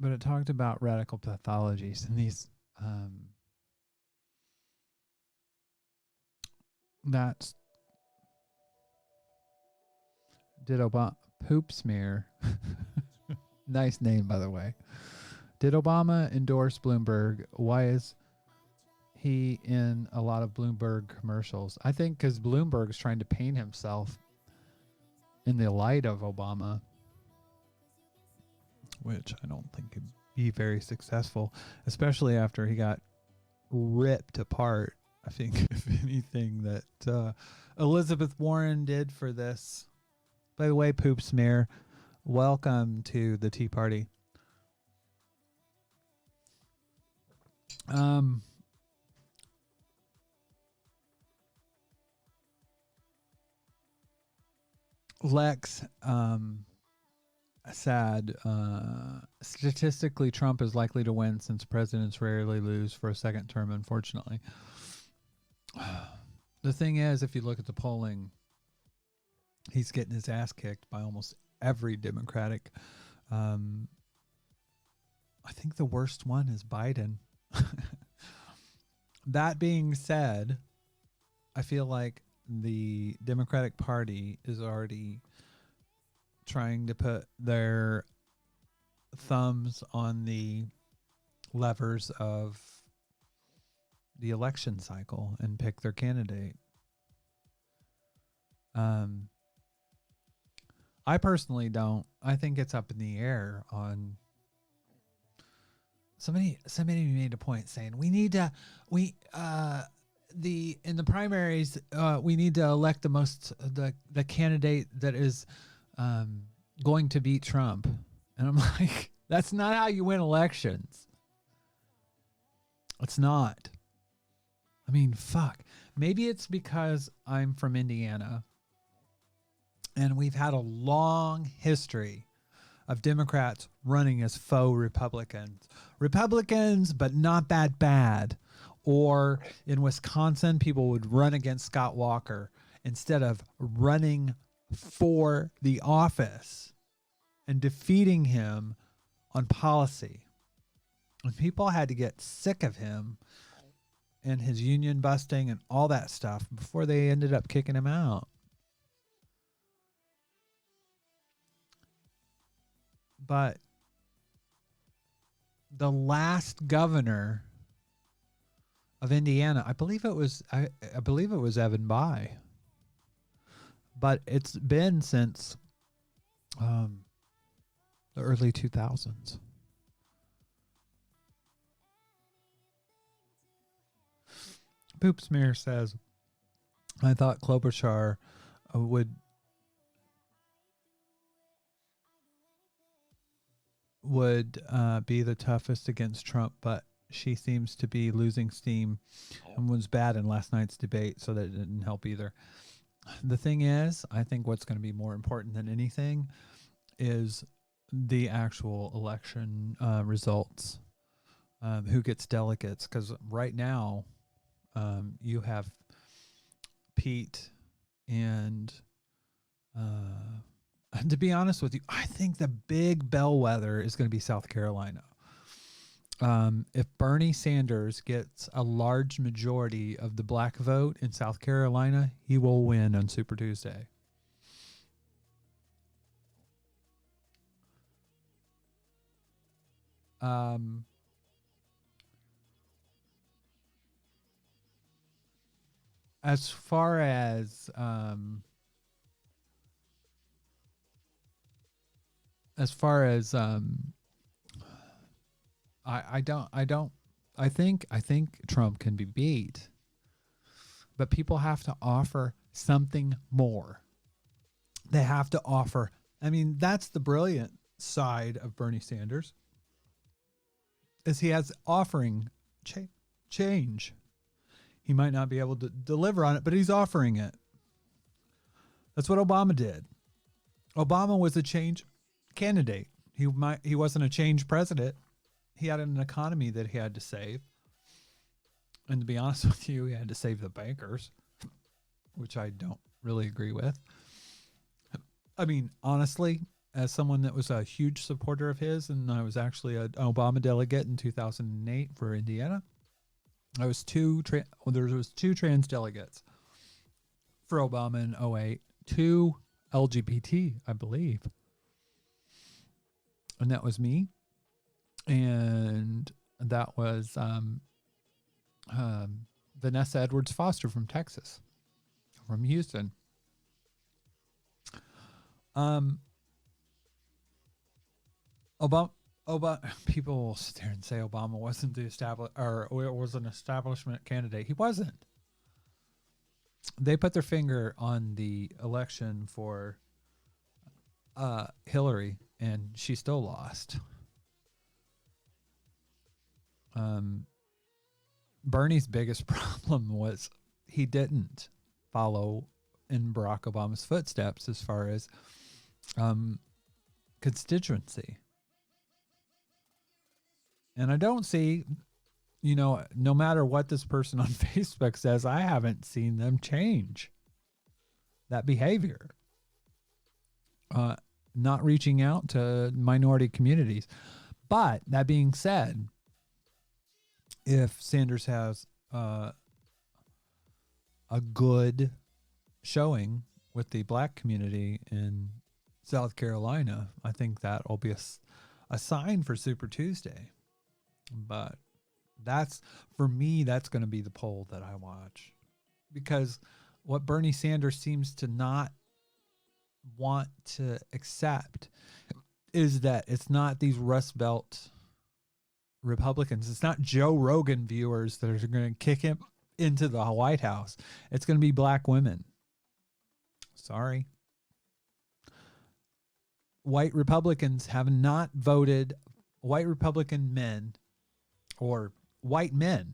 But it talked about radical pathologies, and these that's did Obama poop smear. Nice name, by the way. Did Obama endorse Bloomberg? Why is he in a lot of Bloomberg commercials? I think because Bloomberg is trying to paint himself in the light of Obama, which I don't think could be very successful, especially after he got ripped apart. I think if anything that Elizabeth Warren did for this. By the way, poop smear, welcome to the Tea Party. Lex said, statistically, Trump is likely to win since presidents rarely lose for a second term, unfortunately. The thing is, if you look at the polling, he's getting his ass kicked by almost every Democratic. I think the worst one is Biden. That being said, I feel like the Democratic Party is already trying to put their thumbs on the levers of the election cycle and pick their candidate. I personally don't. I think it's up in the air on. Somebody made a point saying in the primaries we need to elect the candidate that is going to beat Trump. And I'm like, that's not how you win elections. It's not. I mean, fuck. Maybe it's because I'm from Indiana and we've had a long history of Democrats running as faux Republicans, but not that bad. Or in Wisconsin, people would run against Scott Walker instead of running for the office and defeating him on policy. And people had to get sick of him and his union busting and all that stuff before they ended up kicking him out. But the last governor of Indiana, I believe it was Evan Bayh. But it's been since the early 2000s. Poop Smear says, I thought Klobuchar would be the toughest against Trump, but she seems to be losing steam and was bad in last night's debate, so that didn't help either. The thing is, I think what's going to be more important than anything is the actual election results, who gets delegates, because right now you have Pete and to be honest with you, I think the big bellwether is going to be South Carolina. If Bernie Sanders gets a large majority of the black vote in South Carolina, he will win on Super Tuesday. As far as I think Trump can be beat, but people have to offer something more. They have to offer. I mean, that's the brilliant side of Bernie Sanders, is he has offering change. He might not be able to deliver on it, but he's offering it. That's what Obama did. Obama was a change candidate. He wasn't a change president. He had an economy that he had to save. And to be honest with you, he had to save the bankers, which I don't really agree with. I mean, honestly, as someone that was a huge supporter of his, and I was actually an Obama delegate in 2008 for Indiana, there was two trans delegates for Obama in 2008, 2 LGBT, I believe. And that was me. And that was Vanessa Edwards Foster from Texas, from Houston. Obama, people will sit there and say Obama wasn't was an establishment candidate. He wasn't. They put their finger on the election for Hillary, and she still lost. Bernie's biggest problem was he didn't follow in Barack Obama's footsteps as far as constituency. And I don't see, no matter what this person on Facebook says, I haven't seen them change that behavior. Not reaching out to minority communities. But that being said, if Sanders has a good showing with the black community in South Carolina, I think that will be a sign for Super Tuesday. But for me, that's going to be the poll that I watch, because what Bernie Sanders seems to not want to accept is that it's not these Rust Belt Republicans. It's not Joe Rogan viewers that are going to kick him into the White House. It's going to be black women. Sorry. White Republicans have not voted. White Republican men or white men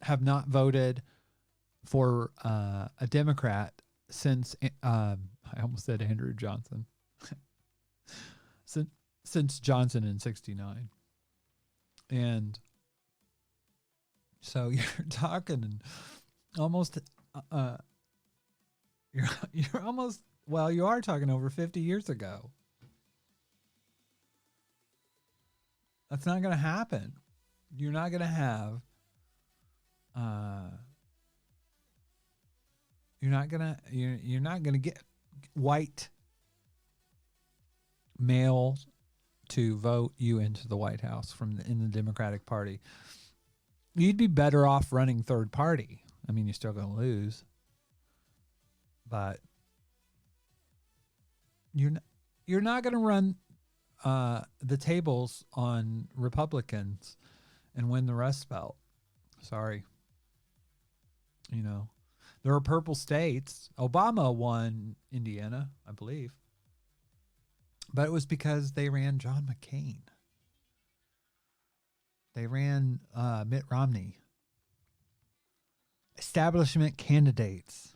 have not voted for a Democrat since I almost said Andrew Johnson. since Johnson in 1969. And so you're talking almost you're almost, well, you are talking over 50 years ago. That's not going to happen. You're not going to have you're not going to get white males to vote you into the White House in the Democratic Party. You'd be better off running third party. I mean, you're still going to lose, but you're not going to run the tables on Republicans and win the Rust Belt. Sorry. You know, there are purple states. Obama won Indiana, I believe. But it was because they ran John McCain. They ran Mitt Romney. Establishment candidates.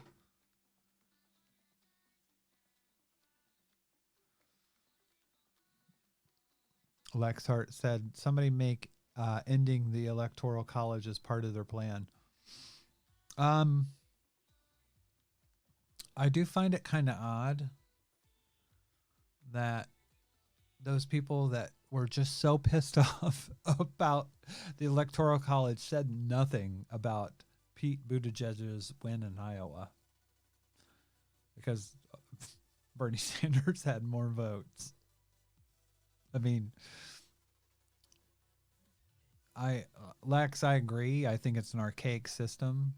Lex Hart said, somebody make ending the Electoral College as part of their plan. I do find it kind of odd that those people that were just so pissed off about the Electoral College said nothing about Pete Buttigieg's win in Iowa, because Bernie Sanders had more votes. I mean, Lex, I agree. I think it's an archaic system.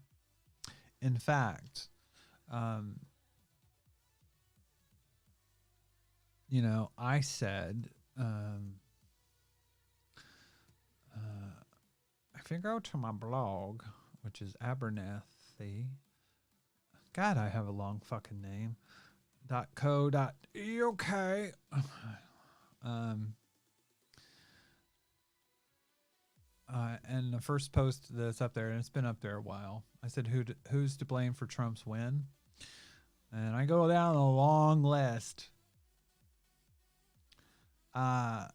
In fact, you know, I said, if you go to my blog, which is Abernathy, God, I have a long fucking name, .co.uk. And the first post that's up there, and it's been up there a while, I said, who's to blame for Trump's win? And I go down a long list. And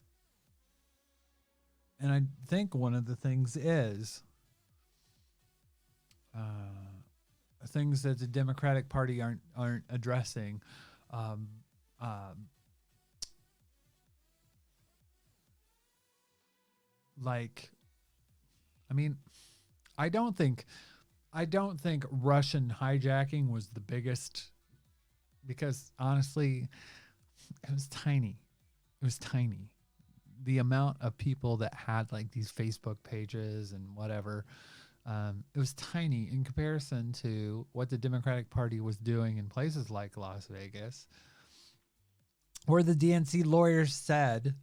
I think one of the things is things that the Democratic Party aren't addressing. Like, I mean, I don't think Russian hijacking was the biggest, because honestly, it was tiny. It was tiny. The amount of people that had like these Facebook pages and whatever, it was tiny in comparison to what the Democratic Party was doing in places like Las Vegas, where the DNC lawyers said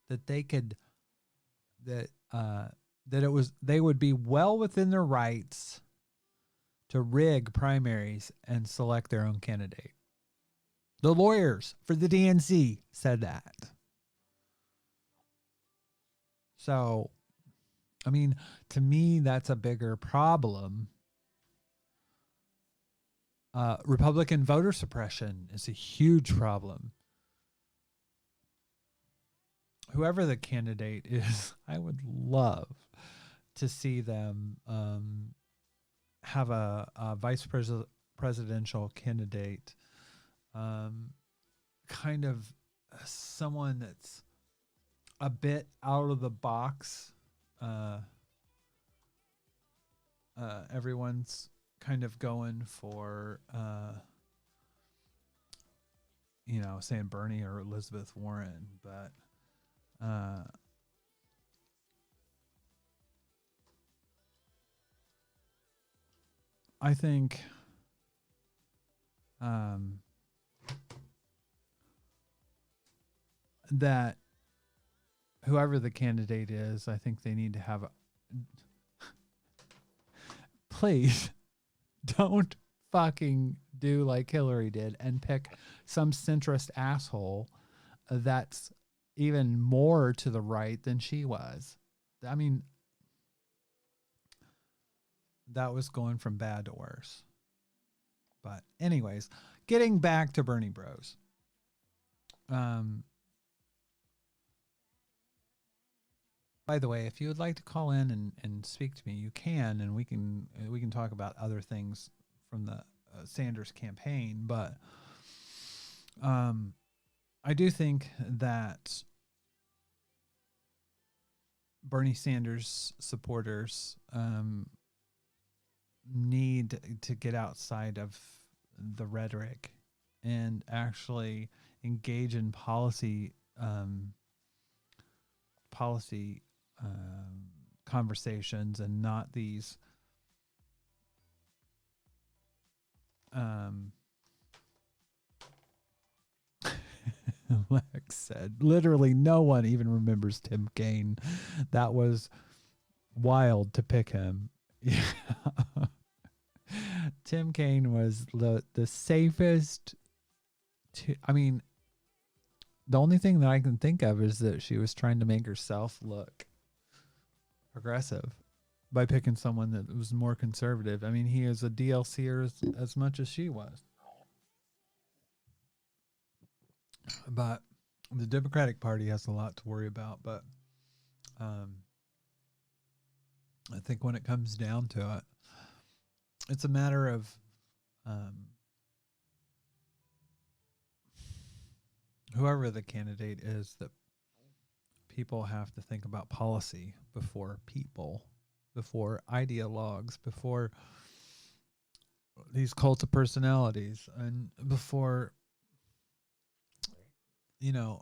that they could, that they would be well within their rights to rig primaries and select their own candidate. The lawyers for the DNC said that. So, I mean, to me, that's a bigger problem. Republican voter suppression is a huge problem. Whoever the candidate is, I would love to see them have a vice presidential candidate, kind of someone that's a bit out of the box. Everyone's kind of going for, saying Bernie or Elizabeth Warren, but I think that whoever the candidate is, I think they need to have please don't fucking do like Hillary did and pick some centrist asshole that's even more to the right than she was. I mean, that was going from bad to worse. But anyways, getting back to Bernie Bros. By the way, if you would like to call in and speak to me, you can, and we can talk about other things from the Sanders campaign. But I do think that Bernie Sanders supporters need to get outside of the rhetoric and actually engage in policy conversations, and not these Lex said. Literally, no one even remembers Tim Kaine. That was wild to pick him. Yeah. Tim Kaine was the safest. I mean, the only thing that I can think of is that she was trying to make herself look progressive by picking someone that was more conservative. I mean, he is a DLCer as much as she was. But the Democratic Party has a lot to worry about. But I think when it comes down to it, it's a matter of whoever the candidate is, that people have to think about policy before people, before ideologues, before these cult of personalities, and before, you know,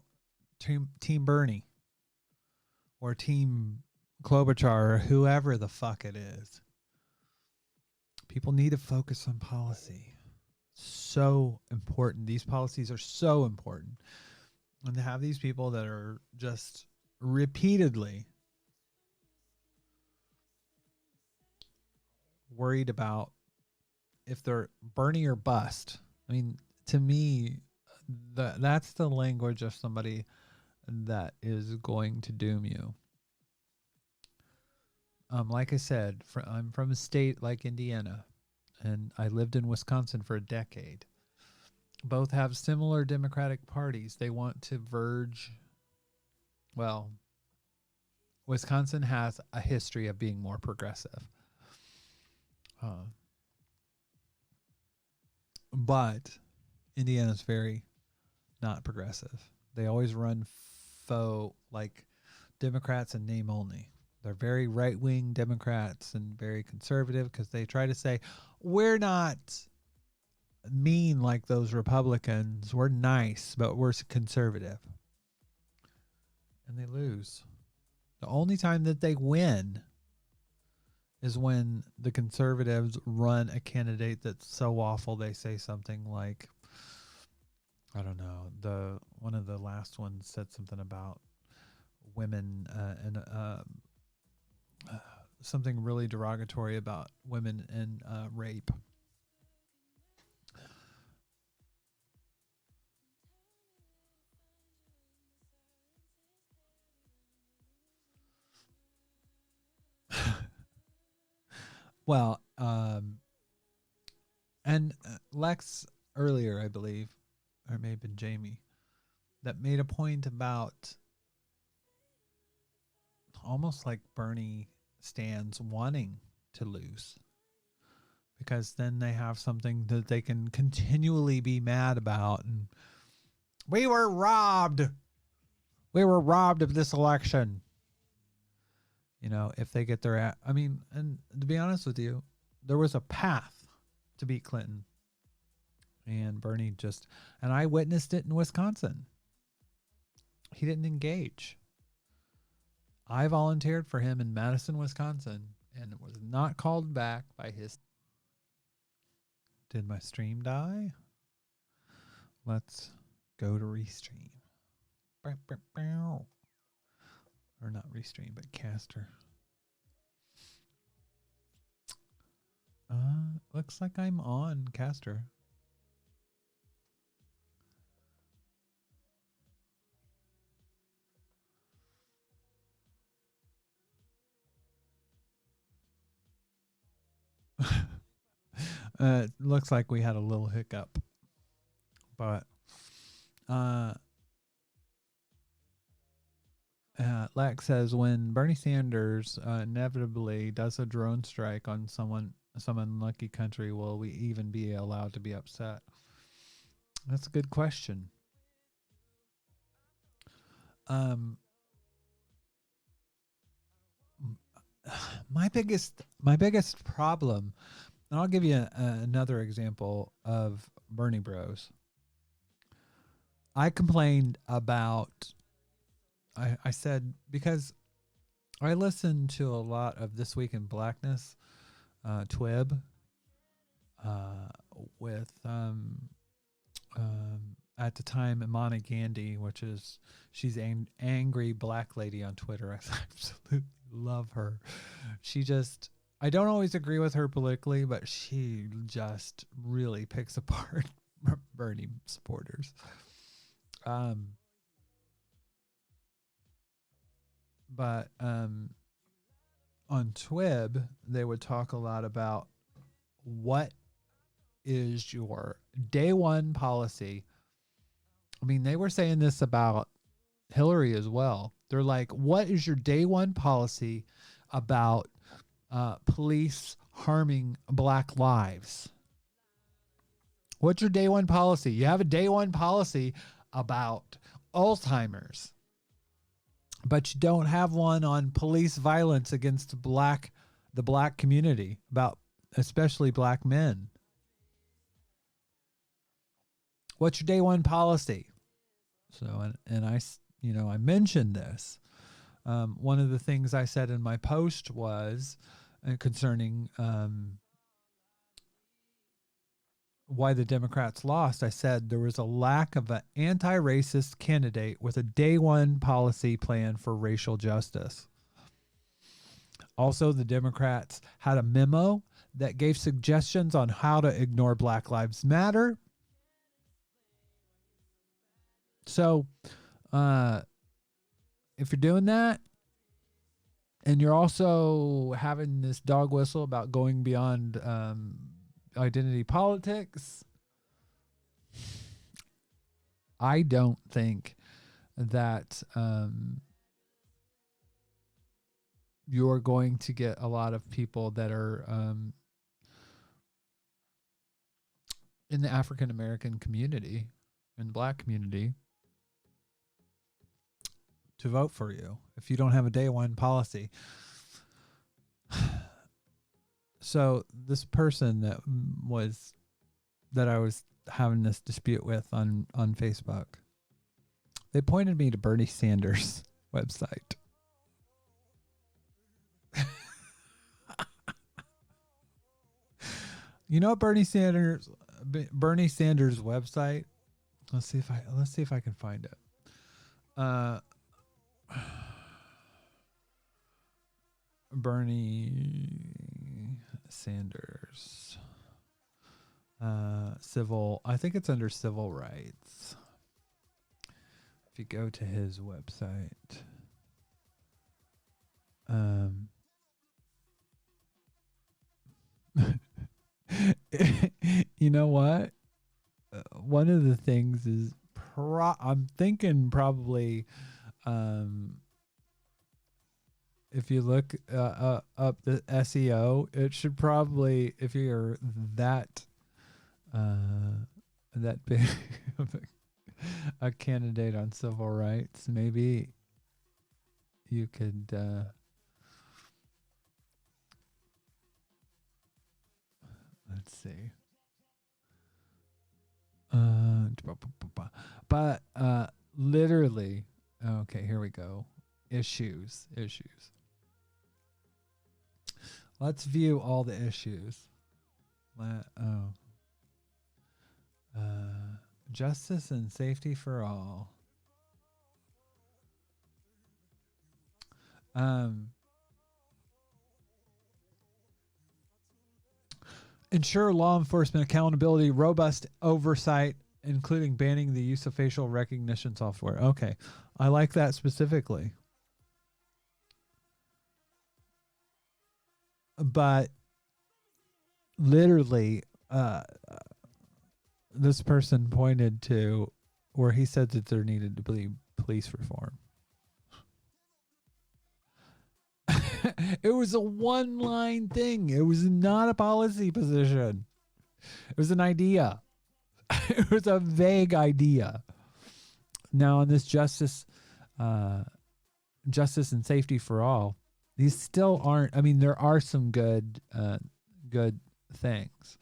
Team Bernie or Team Klobuchar or whoever the fuck it is. People need to focus on policy. So important. These policies are so important. And to have these people that are just repeatedly worried about if they're Bernie or bust. I mean, to me, that's the language of somebody that is going to doom you. Like I said, I'm from a state like Indiana, and I lived in Wisconsin for a decade. Both have similar Democratic parties. They want to verge. Well, Wisconsin has a history of being more progressive. But Indiana's very not progressive. They always run faux, like Democrats in name only. They're very right-wing Democrats and very conservative because they try to say, we're not mean like those Republicans. We're nice, but we're conservative. And they lose. The only time that they win is when the conservatives run a candidate that's so awful they say something like, I don't know, one of the last ones said something about women and something really derogatory about women and rape. Well, and Lex earlier, I believe, or it may have been Jamie, that made a point about almost like Bernie stands wanting to lose, because then they have something that they can continually be mad about. And we were robbed. We were robbed of this election. You know, if they get their I mean, and to be honest with you, there was a path to beat Clinton. And Bernie and I witnessed it in Wisconsin. He didn't engage. I volunteered for him in Madison, Wisconsin, and it was not called back by his. Did my stream die? Let's go to restream. Or not restream, but caster. Looks like I'm on caster. It looks like we had a little hiccup, but Lex says, when Bernie Sanders inevitably does a drone strike on some unlucky country, will we even be allowed to be upset? That's a good question. My biggest problem, and I'll give you another example of Bernie Bros. I complained about. I said, because I listened to a lot of This Week in Blackness, TWIB, with at the time, Imani Gandhi, she's an angry black lady on Twitter. I absolutely love her. I don't always agree with her politically, but she just really picks apart Bernie supporters. But on Twib, they would talk a lot about what is your day one policy. I mean, they were saying this about Hillary as well. They're like, what is your day one policy about police harming black lives? What's your day one policy? You have a day one policy about Alzheimer's, but you don't have one on police violence against the black community, about especially black men. What's your day one policy? So, and I mentioned this. One of the things I said in my post was concerning why the Democrats lost. I said there was a lack of an anti-racist candidate with a day one policy plan for racial justice. Also, the Democrats had a memo that gave suggestions on how to ignore Black Lives Matter. So, if you're doing that, and you're also having this dog whistle about going beyond identity politics, I don't think that you're going to get a lot of people that are in the African American community, in the black community, to vote for you if you don't have a day one policy. So this person that I was having this dispute with on Facebook, they pointed me to Bernie Sanders' website. You know what Bernie Sanders' website? Let's see if I can find it. Bernie Sanders, I think it's under civil rights. If you go to his website, you know what? One of the things is I'm thinking probably, if you look up the SEO, it should probably, if you're that big of a candidate on civil rights, maybe you could let's see. But literally, okay, here we go. Issues. Let's view all the issues. Justice and safety for all. Ensure law enforcement accountability, robust oversight, including banning the use of facial recognition software. Okay, I like that specifically. But literally, this person pointed to where he said that there needed to be police reform. It was a one-line thing. It was not a policy position. It was an idea. It was a vague idea. Now, on this justice and safety for all, these still aren't. I mean, there are some good things.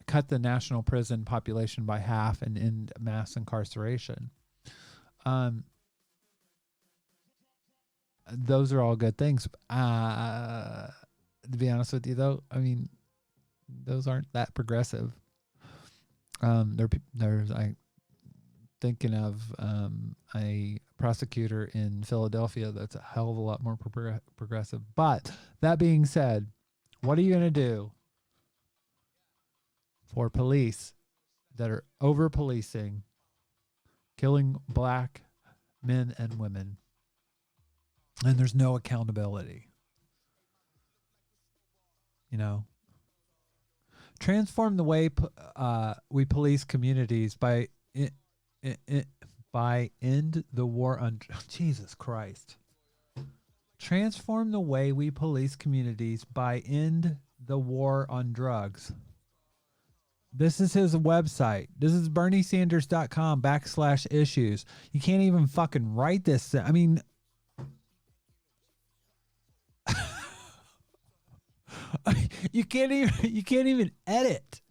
Cut the national prison population by half and end mass incarceration. Those are all good things. To be honest with you, though, I mean, those aren't that progressive. There's I thinking of a prosecutor in Philadelphia that's a hell of a lot more progressive. But that being said, what are you going to do for police that are over policing, killing black men and women, and there's no accountability? You know, transform the way we police communities by end the war on Jesus Christ. Transform the way we police communities by end the war on drugs. This is his website. This is BernieSanders.com/issues. You can't even fucking write this. I mean, you can't even edit.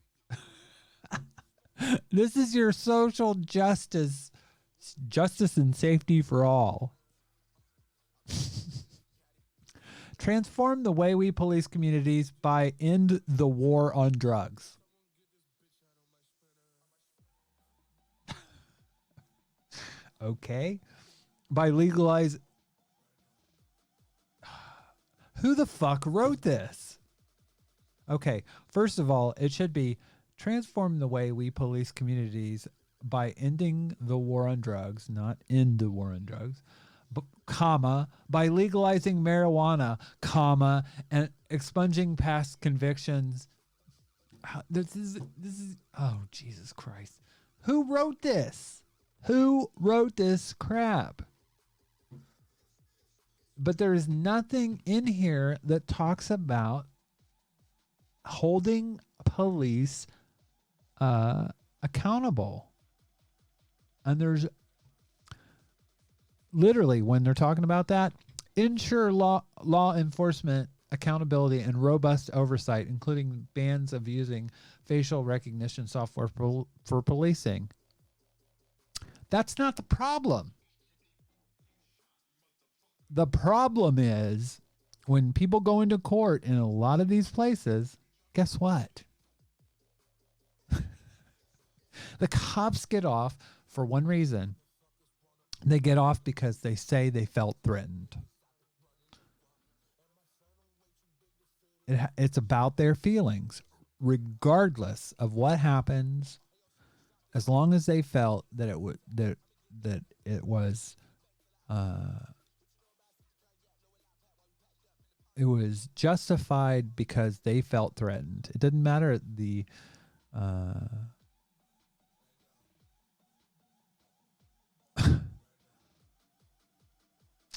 This is your social justice and safety for all. Transform the way we police communities by end the war on drugs. Okay. By legalize. Who the fuck wrote this? Okay. First of all, it should be transform the way we police communities by ending the war on drugs, not end the war on drugs, comma, by legalizing marijuana, comma, and expunging past convictions. This is, oh, Jesus Christ. Who wrote this? Who wrote this crap? But there is nothing in here that talks about holding police accountable. And there's literally, when they're talking about that, ensure law enforcement accountability and robust oversight, including bans of using facial recognition software for policing. That's not the problem. The problem is when people go into court in a lot of these places, guess what? The cops get off for one reason. They get off because they say they felt threatened. It's about their feelings, regardless of what happens. As long as they felt that it would that it was justified because they felt threatened. It didn't matter the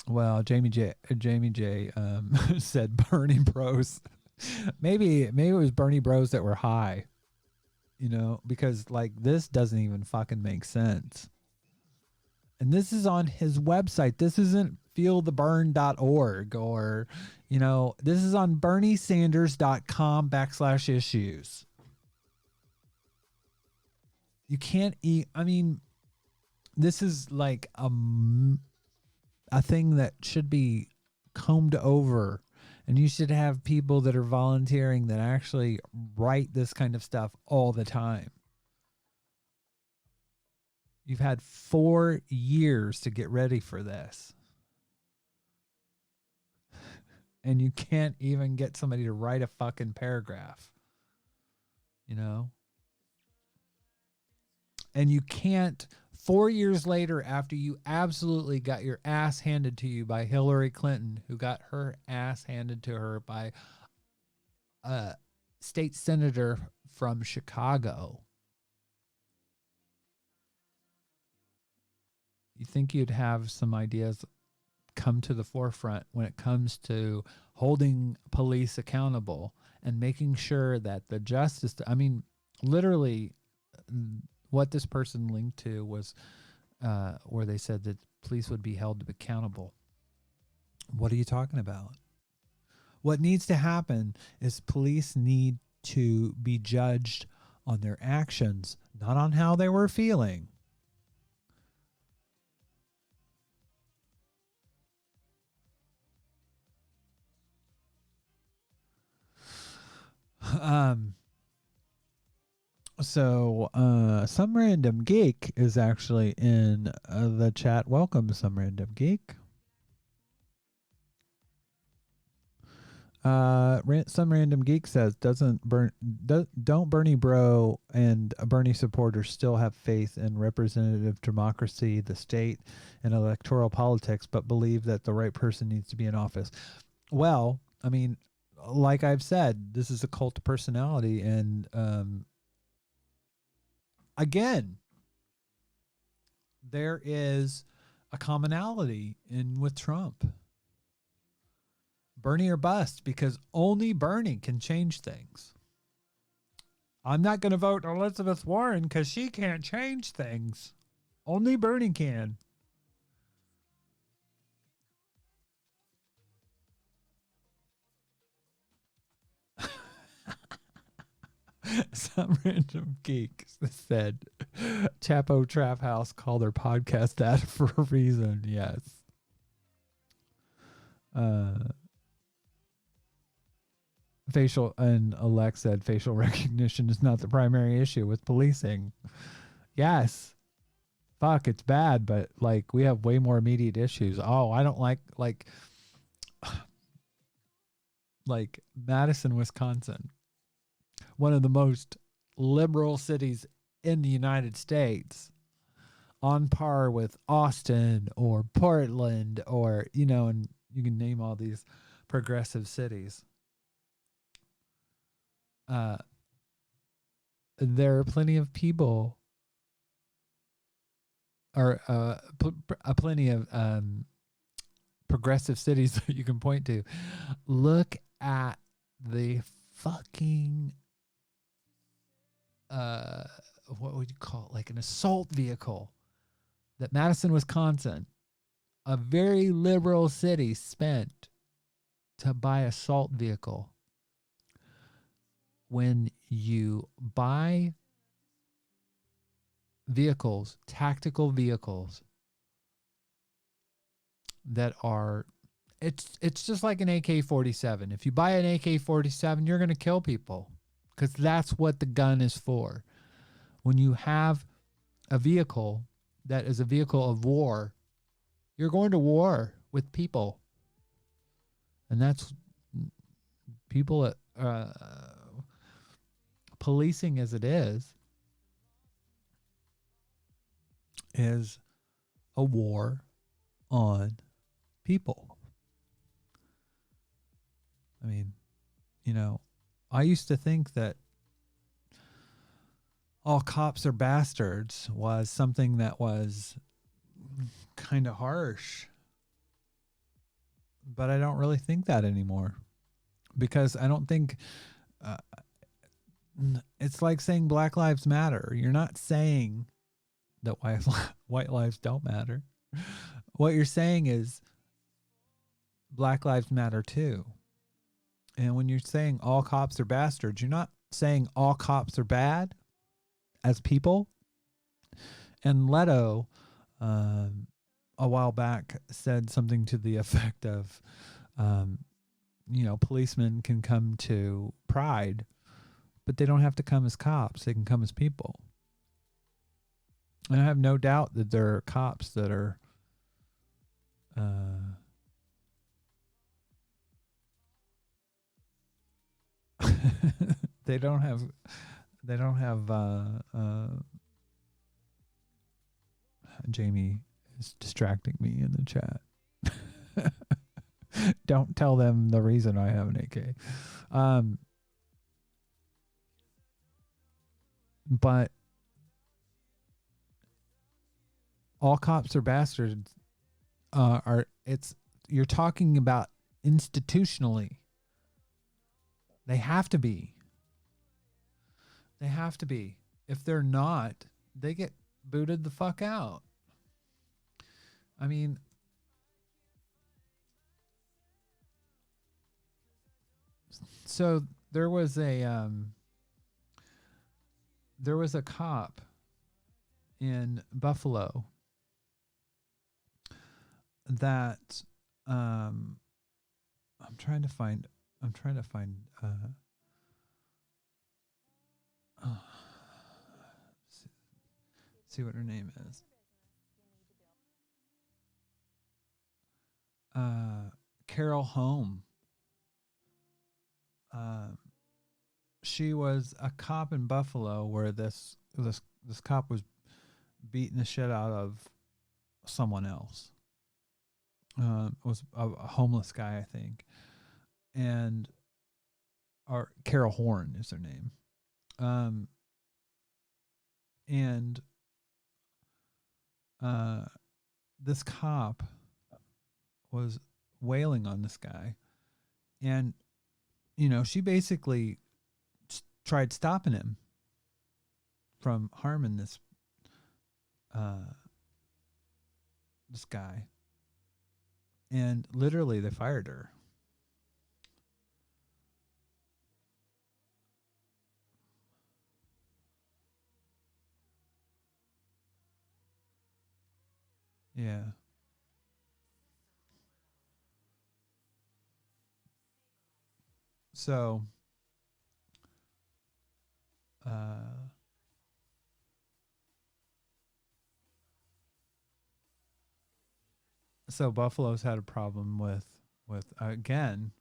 well, Jamie J said Bernie Bros. Maybe it was Bernie Bros that were high. You know, because like this doesn't even fucking make sense. And this is on his website. This isn't feeltheburn.org or, you know, this is on BernieSanders.com/issues. You can't eat. I mean, this is like a thing that should be combed over. And you should have people that are volunteering that actually write this kind of stuff all the time. You've had 4 years to get ready for this. And you can't even get somebody to write a fucking paragraph. You know? And you can't, 4 years later, after you absolutely got your ass handed to you by Hillary Clinton, who got her ass handed to her by a state senator from Chicago, you think you'd have some ideas come to the forefront when it comes to holding police accountable and making sure that the justice, I mean, literally, what this person linked to was where they said that police would be held accountable. What are you talking about? What needs to happen is police need to be judged on their actions, not on how they were feeling. So, some random geek is actually in the chat. Welcome, some random geek. Some random geek says, don't Bernie bro and Bernie supporters still have faith in representative democracy, the state, and electoral politics, but believe that the right person needs to be in office? Well, I mean, like I've said, this is a cult of personality, and again, there is a commonality in with Trump. Bernie or bust, because only Bernie can change things. I'm not going to vote Elizabeth Warren because she can't change things. Only Bernie can. Some random geek said Chapo Trap House called their podcast that for a reason. Yes. Facial, and Alex said facial recognition is not the primary issue with policing. Yes. Fuck, it's bad, but like we have way more immediate issues. Oh, I don't like Madison, Wisconsin, one of the most liberal cities in the United States, on par with Austin or Portland or, and you can name all these progressive cities. There are plenty of people, or plenty of progressive cities that you can point to. Look at the fucking what would you call it? Like an assault vehicle that Madison, Wisconsin, a very liberal city, spent to buy assault vehicle. When you buy vehicles, tactical vehicles that are, it's just like an AK-47. If you buy an AK-47, you're going to kill people because that's what the gun is for. When you have a vehicle that is a vehicle of war, you're going to war with people. And that's people, policing as it is a war on people. I mean, I used to think that all cops are bastards was something that was kind of harsh. But I don't really think that anymore, because I don't think it's like saying Black Lives Matter. You're not saying that white lives don't matter. What you're saying is Black Lives Matter too. And when you're saying all cops are bastards, you're not saying all cops are bad as people. And Leto, a while back, said something to the effect of, policemen can come to Pride, but they don't have to come as cops. They can come as people. And I have no doubt that there are cops that are they don't have Jamie is distracting me in the chat. Don't tell them the reason I have an AK. But all cops are bastards. You're talking about institutionally. They have to be. They have to be. If they're not, they get booted the fuck out. I mean, so there was a cop in Buffalo that I'm trying to find see what her name is. Carol Home. She was a cop in Buffalo where this cop was beating the shit out of someone else. It was a homeless guy, I think. Or Carol Horn is her name. This cop was wailing on this guy, and she basically tried stopping him from harming this guy, and literally they fired her. Yeah. So, Buffalo's had a problem with again,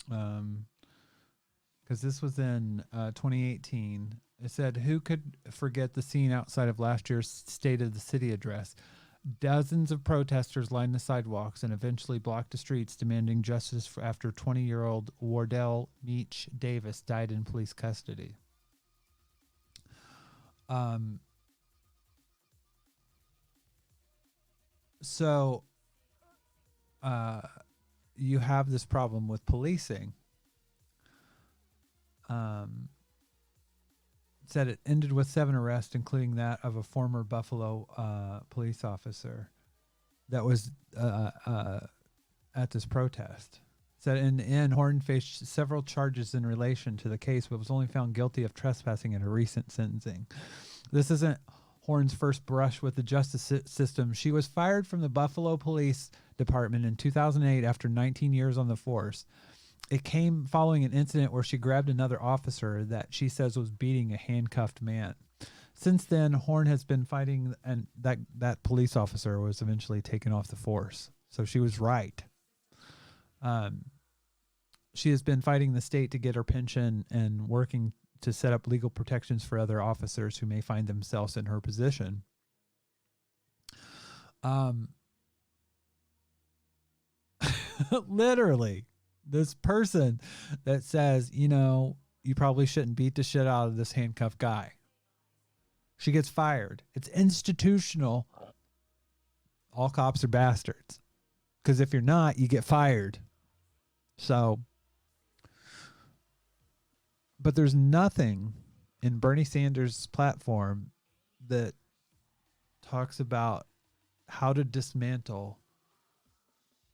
because this was in 2018. It said, "Who could forget the scene outside of last year's State of the City address? Dozens of protesters lined the sidewalks and eventually blocked the streets, demanding justice after 20-year-old Wardell Meach Davis died in police custody." So you have this problem with policing. Said it ended with 7 arrests, including that of a former Buffalo police officer that was at this protest. Said in the end, Horn faced several charges in relation to the case, but was only found guilty of trespassing in a recent sentencing. This isn't Horn's first brush with the justice system. She was fired from the Buffalo Police Department in 2008 after 19 years on the force. It came following an incident where she grabbed another officer that she says was beating a handcuffed man. Since then, Horn has been fighting, and that police officer was eventually taken off the force. So she was right. She has been fighting the state to get her pension and working to set up legal protections for other officers who may find themselves in her position. Literally. This person that says, you probably shouldn't beat the shit out of this handcuffed guy. She gets fired. It's institutional. All cops are bastards. Because if you're not, you get fired. So, but there's nothing in Bernie Sanders' platform that talks about how to dismantle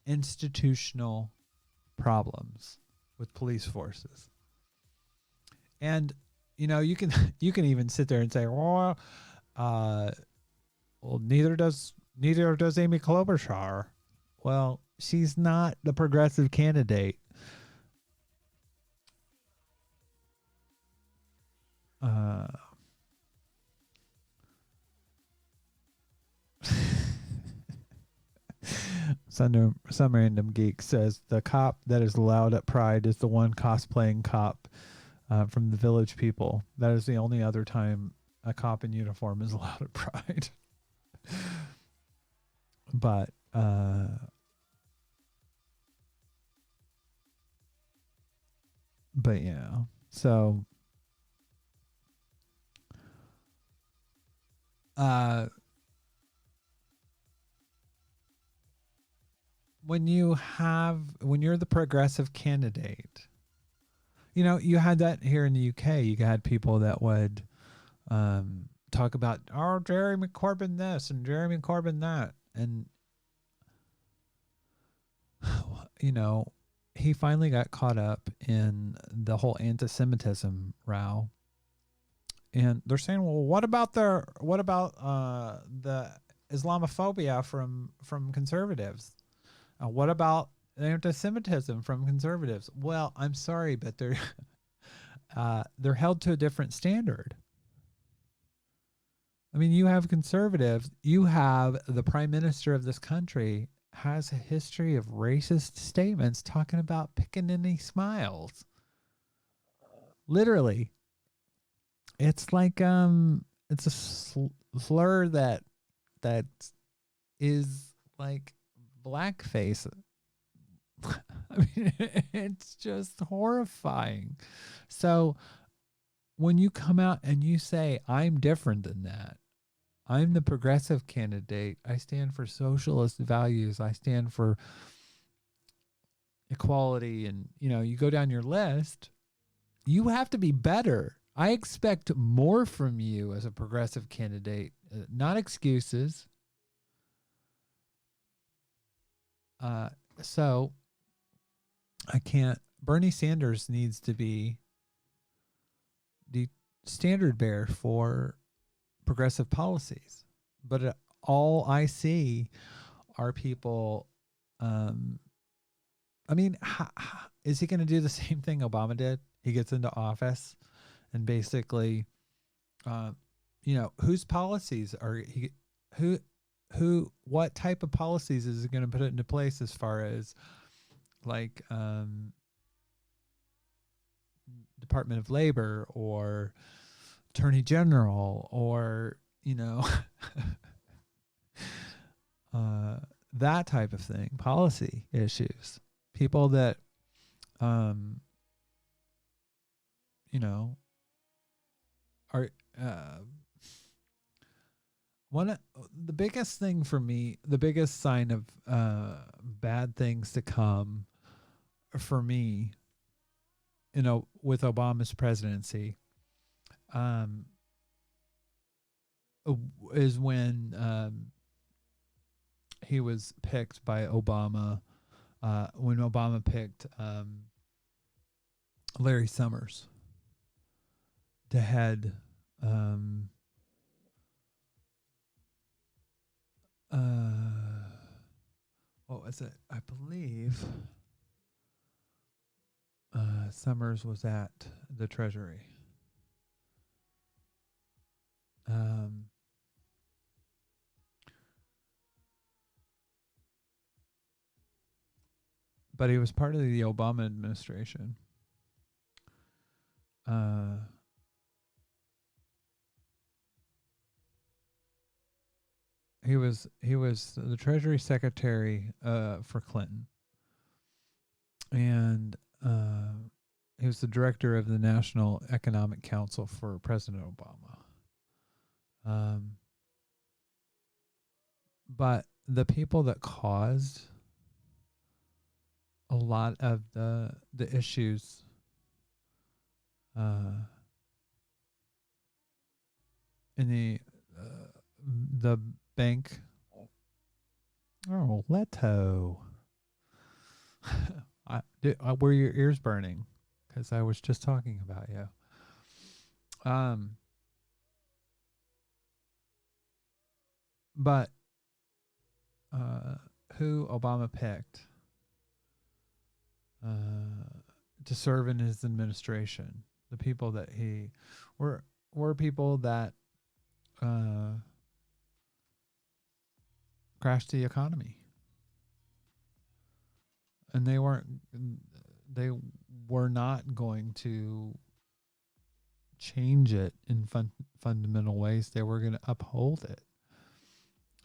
institutional problems with police forces. And you can even sit there and say, well, neither does Amy Klobuchar. Well, she's not the progressive candidate. Some random geek says the cop that is loud at Pride is the one cosplaying cop from the Village People. That is the only other time a cop in uniform is loud at Pride. But yeah. So when you're the progressive candidate, you had that here in the UK. You had people that would talk about, oh, Jeremy Corbyn this and Jeremy Corbyn that. And, he finally got caught up in the whole anti-Semitism row. And they're saying, well, what about the Islamophobia from conservatives? What about anti-Semitism from conservatives? Well, I'm sorry, but they're held to a different standard. I mean, you have conservatives. You have the prime minister of this country has a history of racist statements talking about pickaninny smiles. Literally, it's like it's a slur that is like blackface. I mean, it's just horrifying. So when you come out and you say, I'm different than that, I'm the progressive candidate, I stand for socialist values, I stand for equality, and, you know, you go down your list, you have to be better. I expect more from you as a progressive candidate, not excuses. So I can't. Bernie Sanders needs to be the standard bearer for progressive policies. But all I see are people. I mean, is he going to do the same thing Obama did? He gets into office and basically, you know, whose policies are he? What type of policies is he going to put into place as far as like Department of Labor or Attorney General or, you know, that type of thing, policy issues, people that, you know, are the biggest thing for me, the biggest sign of bad things to come for me, you know, with Obama's presidency, is when he was picked by Obama, when Obama picked Larry Summers to head what was it? I believe Summers was at the Treasury. But he was part of the Obama administration. He was the Treasury Secretary for Clinton, and he was the director of the National Economic Council for President Obama. But the people that caused a lot of the issues in the bank. Oh, Leto. Were your ears burning? Because I was just talking about you. But who Obama picked to serve in his administration, the people that he were people that crashed the economy, and they were not going to change it in fundamental ways. They were going to uphold it.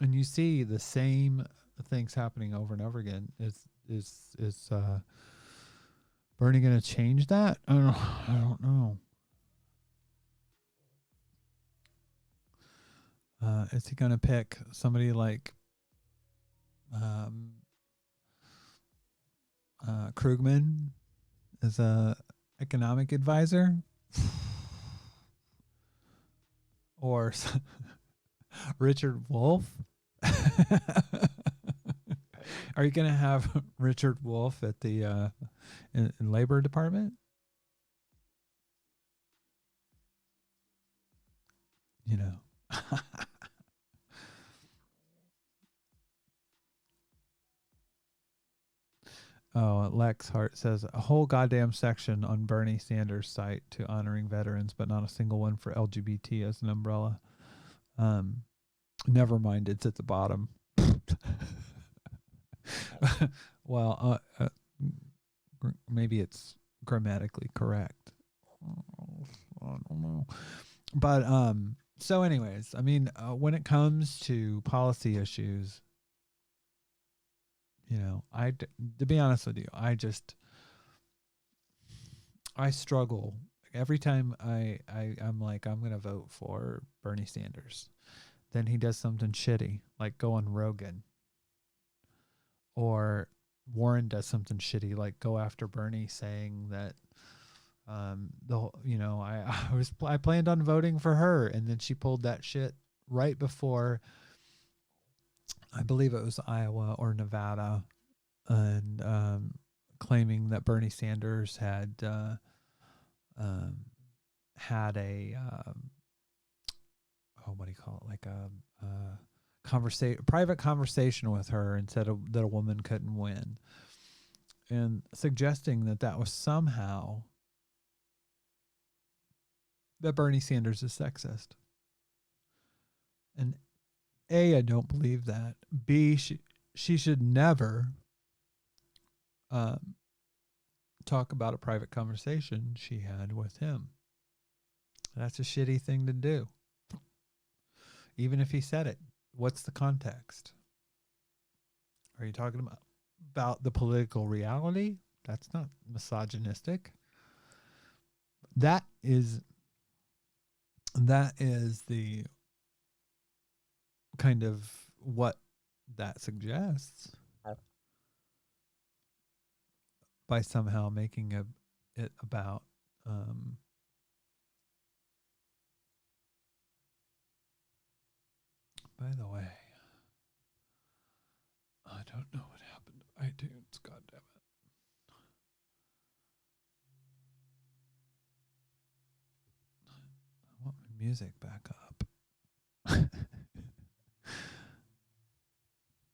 And you see the same things happening over and over again. Is Bernie going to change that? I don't know. Is he going to pick somebody like Krugman as a economic advisor, or Richard Wolff? Are you going to have Richard Wolff at the in Labor Department? You know. Oh, Lex Hart says a whole goddamn section on Bernie Sanders' site to honoring veterans, but not a single one for LGBT as an umbrella. Never mind, it's at the bottom. Well, maybe it's grammatically correct. I don't know. But so anyways, I mean, when it comes to policy issues, you know, to be honest with you, I struggle every time I'm like, I'm going to vote for Bernie Sanders. Then he does something shitty, like go on Rogan. Or Warren does something shitty, like go after Bernie, saying that I planned on voting for her, and then she pulled that shit right before, I believe it was Iowa or Nevada, and claiming that Bernie Sanders had had a what do you call it, like a private conversation with her, and said that a woman couldn't win, and suggesting that was somehow that Bernie Sanders is sexist. And A, I don't believe that. B, she should never talk about a private conversation she had with him. That's a shitty thing to do. Even if he said it, what's the context? Are you talking about the political reality? That's not misogynistic. That is the kind of what that suggests, by somehow making it about by the way, I don't know what happened to iTunes, god damn it. I want my music back up.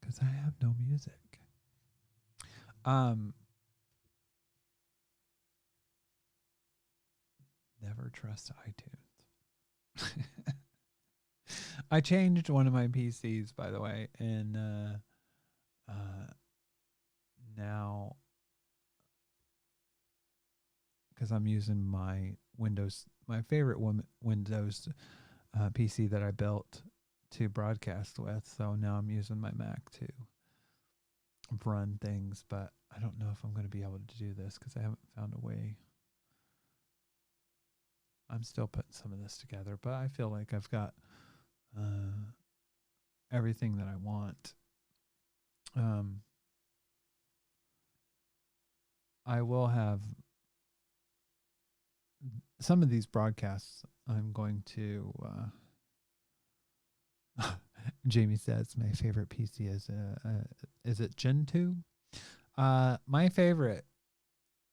Because I have no music. Never trust iTunes. I changed one of my PCs, by the way, and now, because I'm using my favorite Windows PC that I built to broadcast with, so now I'm using my Mac to run things, but I don't know if I'm going to be able to do this because I haven't found a way. I'm still putting some of this together, but I feel like I've got everything that I want. I will have some of these broadcasts. I'm going to Jamie says my favorite PC is it Gen 2? My favorite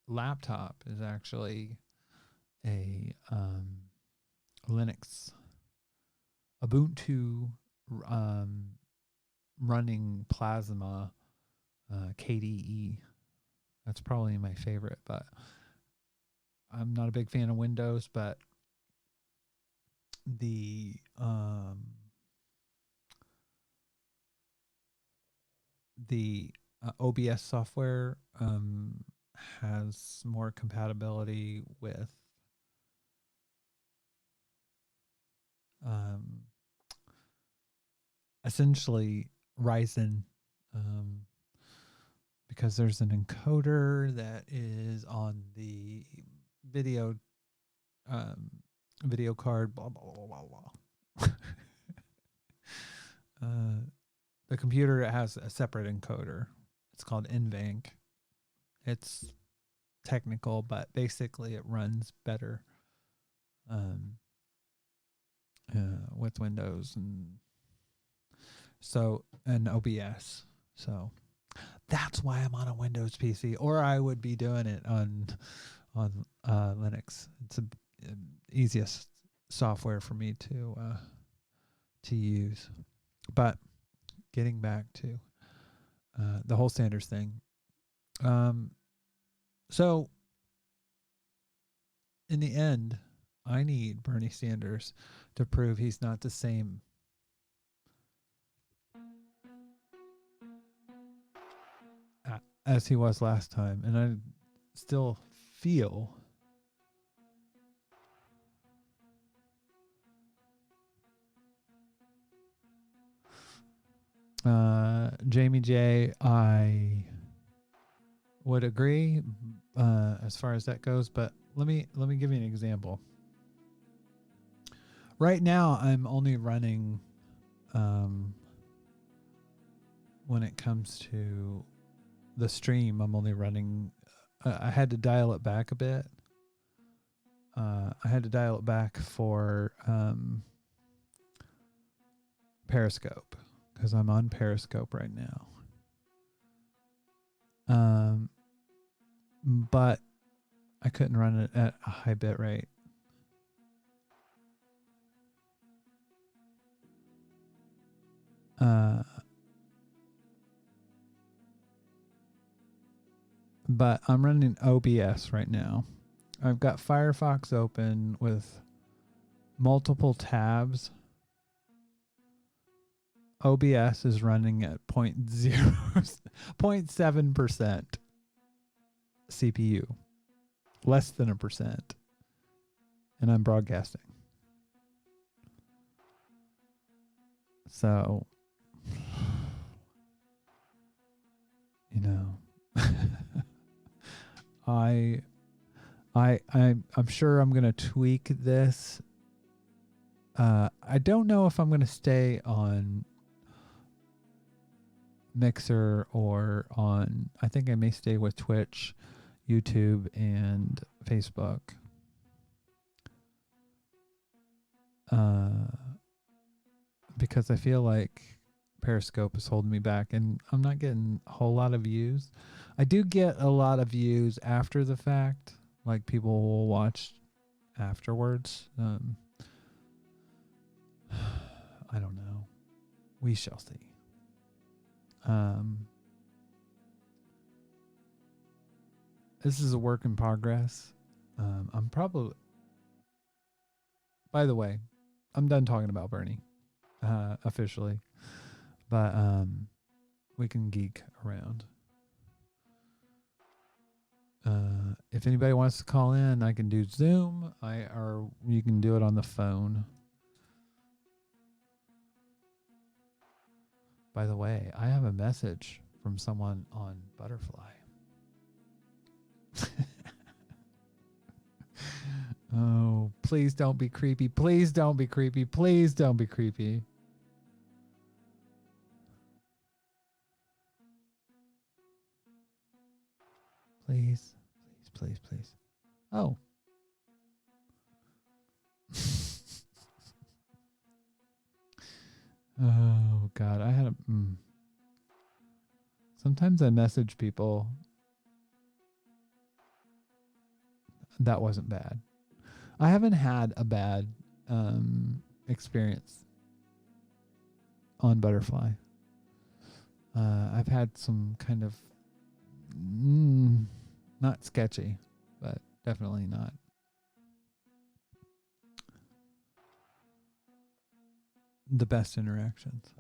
laptop is actually a Linux Ubuntu running Plasma KDE. That's probably my favorite, but I'm not a big fan of Windows, but the OBS software has more compatibility with essentially Ryzen, because there's an encoder that is on the video card, blah blah blah blah blah. The computer has a separate encoder. It's called NVENC. It's technical, but basically it runs better with Windows and OBS. So that's why I'm on a Windows PC, or I would be doing it on Linux. It's the easiest software for me to use. But getting back to the whole Sanders thing. So in the end, I need Bernie Sanders to prove he's not the same as he was last time, and I still feel Jamie J, I would agree as far as that goes, but let me give you an example. Right now I'm only running when it comes to the stream, I'm only running I had to dial it back a bit. I had to dial it back for Periscope because I'm on Periscope right now. But I couldn't run it at a high bit rate. But I'm running OBS right now. I've got Firefox open with multiple tabs. OBS is running at 0.7% CPU, less than 1%, and I'm broadcasting. So, you know, I'm sure I'm gonna tweak this. I don't know if I'm gonna stay on Mixer or on. I think I may stay with Twitch, YouTube, and Facebook. Because I feel like Periscope is holding me back, and I'm not getting a whole lot of views. I do get a lot of views after the fact, like people will watch afterwards. I don't know. We shall see. This is a work in progress. I'm probably. By the way, I'm done talking about Bernie, officially, but we can geek around. If anybody wants to call in, I can do Zoom. Or you can do it on the phone. By the way, I have a message from someone on Butterfly. Oh, please don't be creepy. Please don't be creepy. Please don't be creepy. Please, please, please, please. Oh. Oh, God. I had a... Sometimes I message people. That wasn't bad. I haven't had a bad experience on Butterfly. I've had some kind of not sketchy, but definitely not. The best interactions.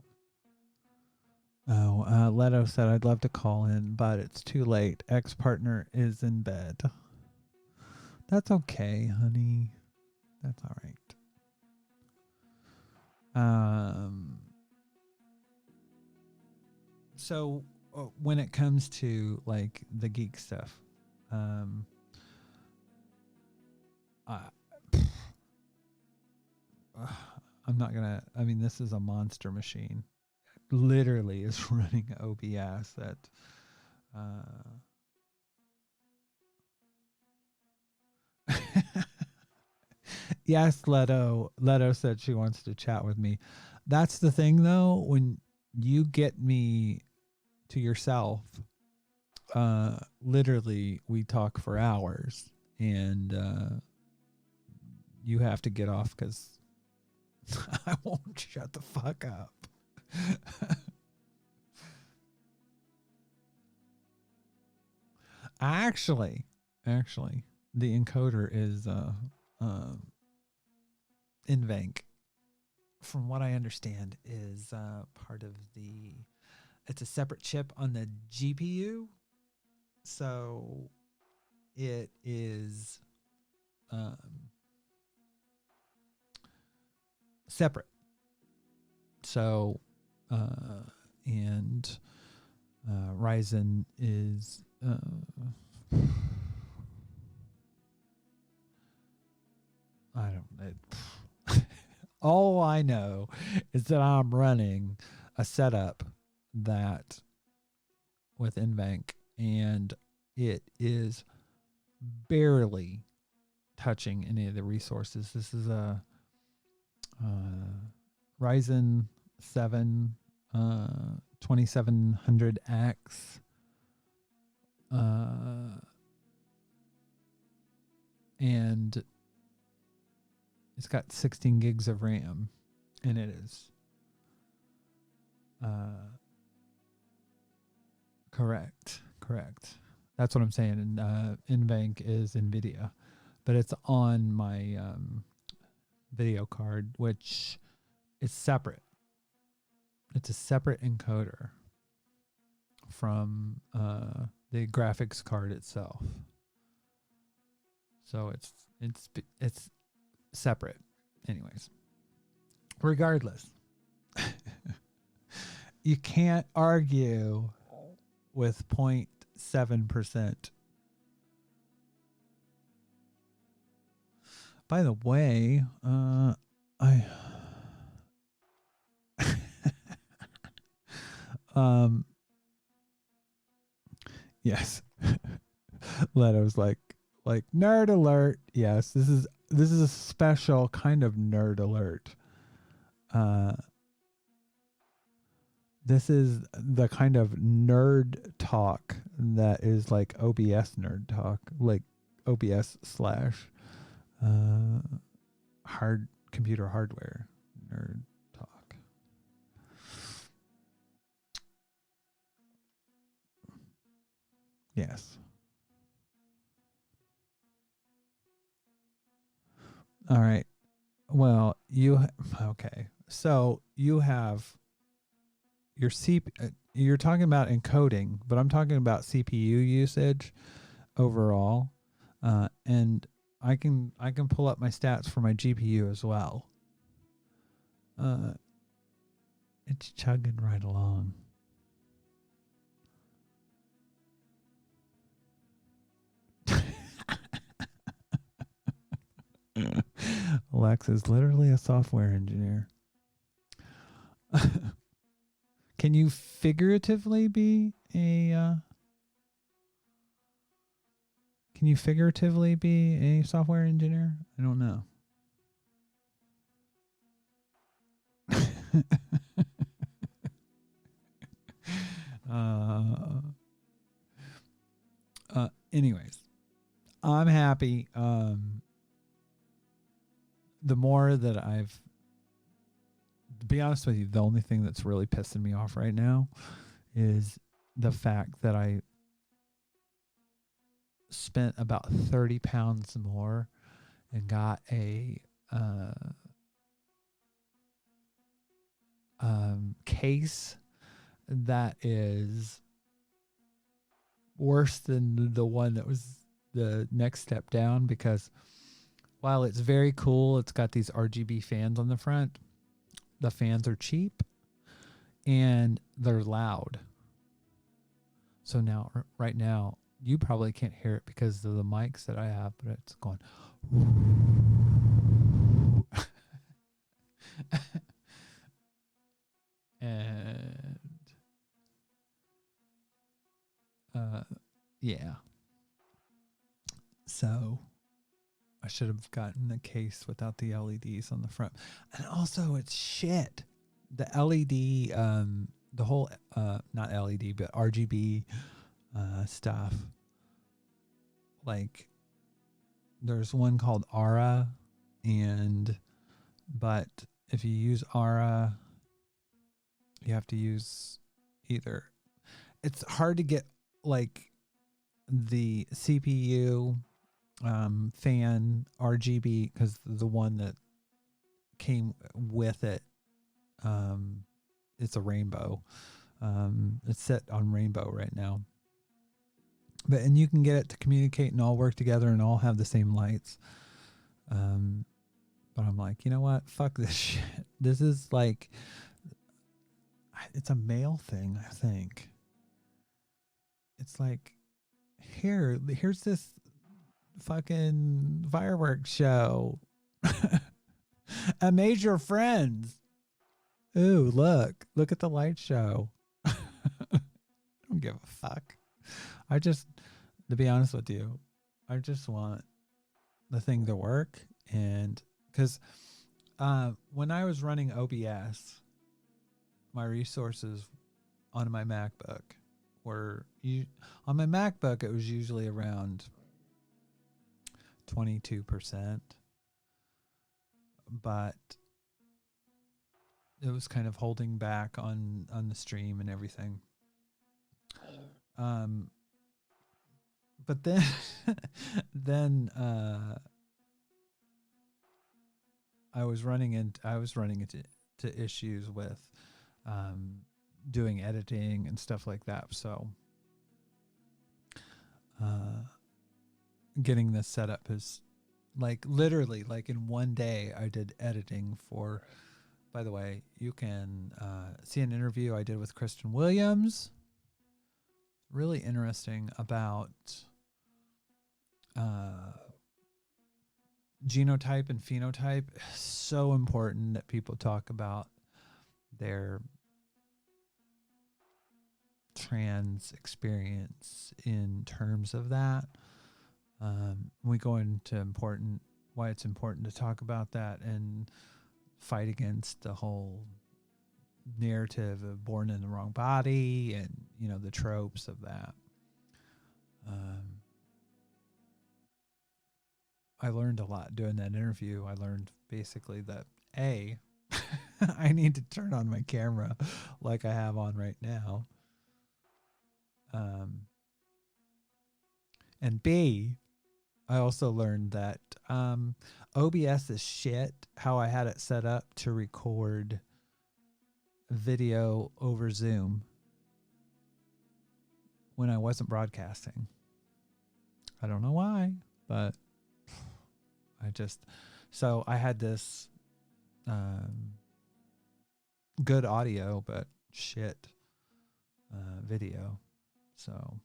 Oh, Leto said, I'd love to call in, but it's too late. Ex-partner is in bed. That's okay, honey. That's all right. So when it comes to like the geek stuff, I'm not gonna. I mean, this is a monster machine. It literally is running OBS at. Yes, Leto. Leto said she wants to chat with me. That's the thing, though. When you get me to yourself, literally, we talk for hours, and you have to get off because I won't shut the fuck up. Actually, the encoder is NVENC, from what I understand, is part of the. It's a separate chip on the GPU, So it is separate. So and Ryzen is I don't. All I know is that I'm running a setup that with NVENC, and it is barely touching any of the resources. This is a Ryzen 7 2700X. And it's got 16 gigs of RAM, and it is correct. That's what I'm saying. And NVENC is NVIDIA, but it's on my video card, which is separate. It's a separate encoder from the graphics card itself. So it's separate. Anyways, regardless, you can't argue with 0.7%. By the way, yes. Leto's like nerd alert. Yes, this is a special kind of nerd alert. This is the kind of nerd talk that is like OBS nerd talk, like OBS / hard computer hardware nerd talk. Yes. All right. Well, okay. So you have your you're talking about encoding, but I'm talking about CPU usage overall. And I can pull up my stats for my GPU as well. It's chugging right along. Lex is literally a software engineer. Can you figuratively be a software engineer? I don't know. Anyways, I'm happy. The more that to be honest with you, the only thing that's really pissing me off right now is the fact that I spent about 30 pounds more and got a case that is worse than the one that was the next step down, because while it's very cool, it's got these RGB fans on the front. The fans are cheap and they're loud. So now, right now, you probably can't hear it because of the mics that I have, but it's going. And yeah. So I should have gotten the case without the LEDs on the front. And also it's shit. The LED, the whole, not LED, but RGB stuff. Like there's one called Aura, but if you use Aura, you have to use either. It's hard to get like the CPU fan RGB, because the one that came with it, it's a rainbow. It's set on rainbow right now. and you can get it to communicate and all work together and all have the same lights. But I'm like, you know what? Fuck this shit. This is like, it's a male thing, I think. It's like, here's this fucking fireworks show. I made your friends. Ooh, look at the light show. I don't give a fuck. To be honest with you, I just want the thing to work. And because when I was running OBS, my resources on my MacBook were, on my MacBook, it was usually around 22%, but it was kind of holding back on the stream and everything. But then I was running into issues with doing editing and stuff like that. So getting this set up is like literally like in one day I did editing for, by the way, you can see an interview I did with Kristen Williams. Really interesting about genotype and phenotype. So important that people talk about their trans experience in terms of that. We go into why it's important to talk about that and fight against the whole narrative of born in the wrong body and, you know, the tropes of that. I learned a lot doing that interview. I learned basically that I need to turn on my camera like I have on right now. And B, I also learned that OBS is shit, how I had it set up to record video over Zoom when I wasn't broadcasting. I don't know why, but so I had this good audio, but shit video. So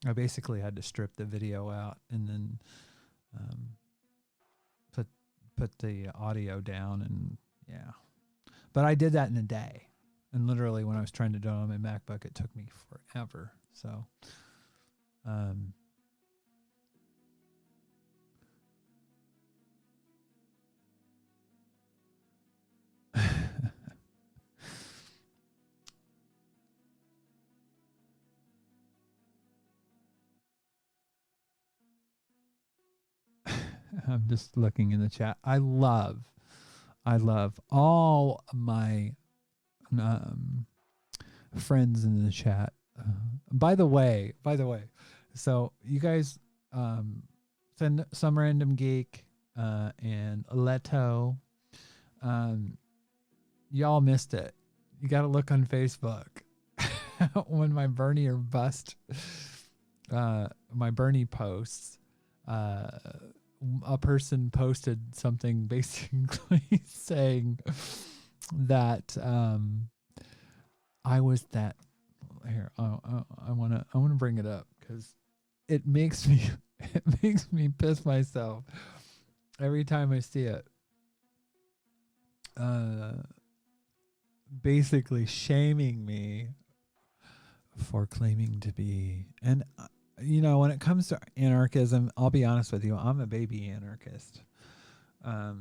I basically had to strip the video out and then put the audio down, and yeah. But I did that in a day. And literally when I was trying to do it on my MacBook, it took me forever. So I'm just looking in the chat. I love all my friends in the chat. By the way, so you guys send some random geek and Leto. Y'all missed it. You got to look on Facebook when my Bernie or bust, my Bernie posts. A person posted something basically saying that I was that. Here, I wanna bring it up because it makes me piss myself every time I see it. Basically shaming me for claiming to be, and you know, when it comes to anarchism, I'll be honest with you, I'm a baby anarchist. Let's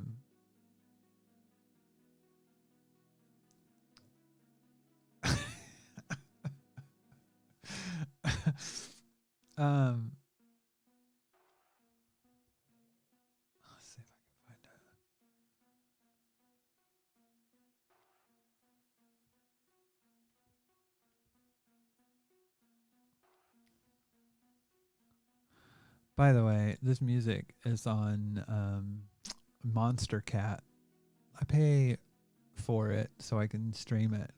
see if I can find it. By the way, this music is on Monster Cat. I pay for it so I can stream it,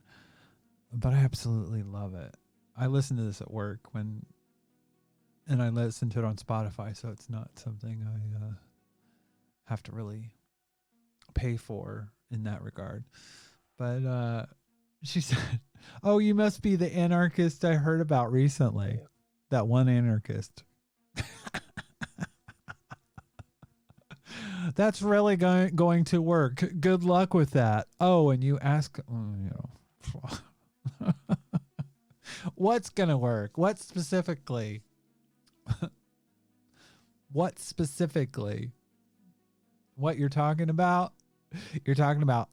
but I absolutely love it. I listen to this at work when and I listen to it on Spotify, so it's not something I have to really pay for in that regard. But she said, "Oh, you must be the anarchist I heard about recently. That one anarchist." That's really going to work. Good luck with that. Oh, and you ask, what's going to work? What specifically? What specifically? What you're talking about? You're talking about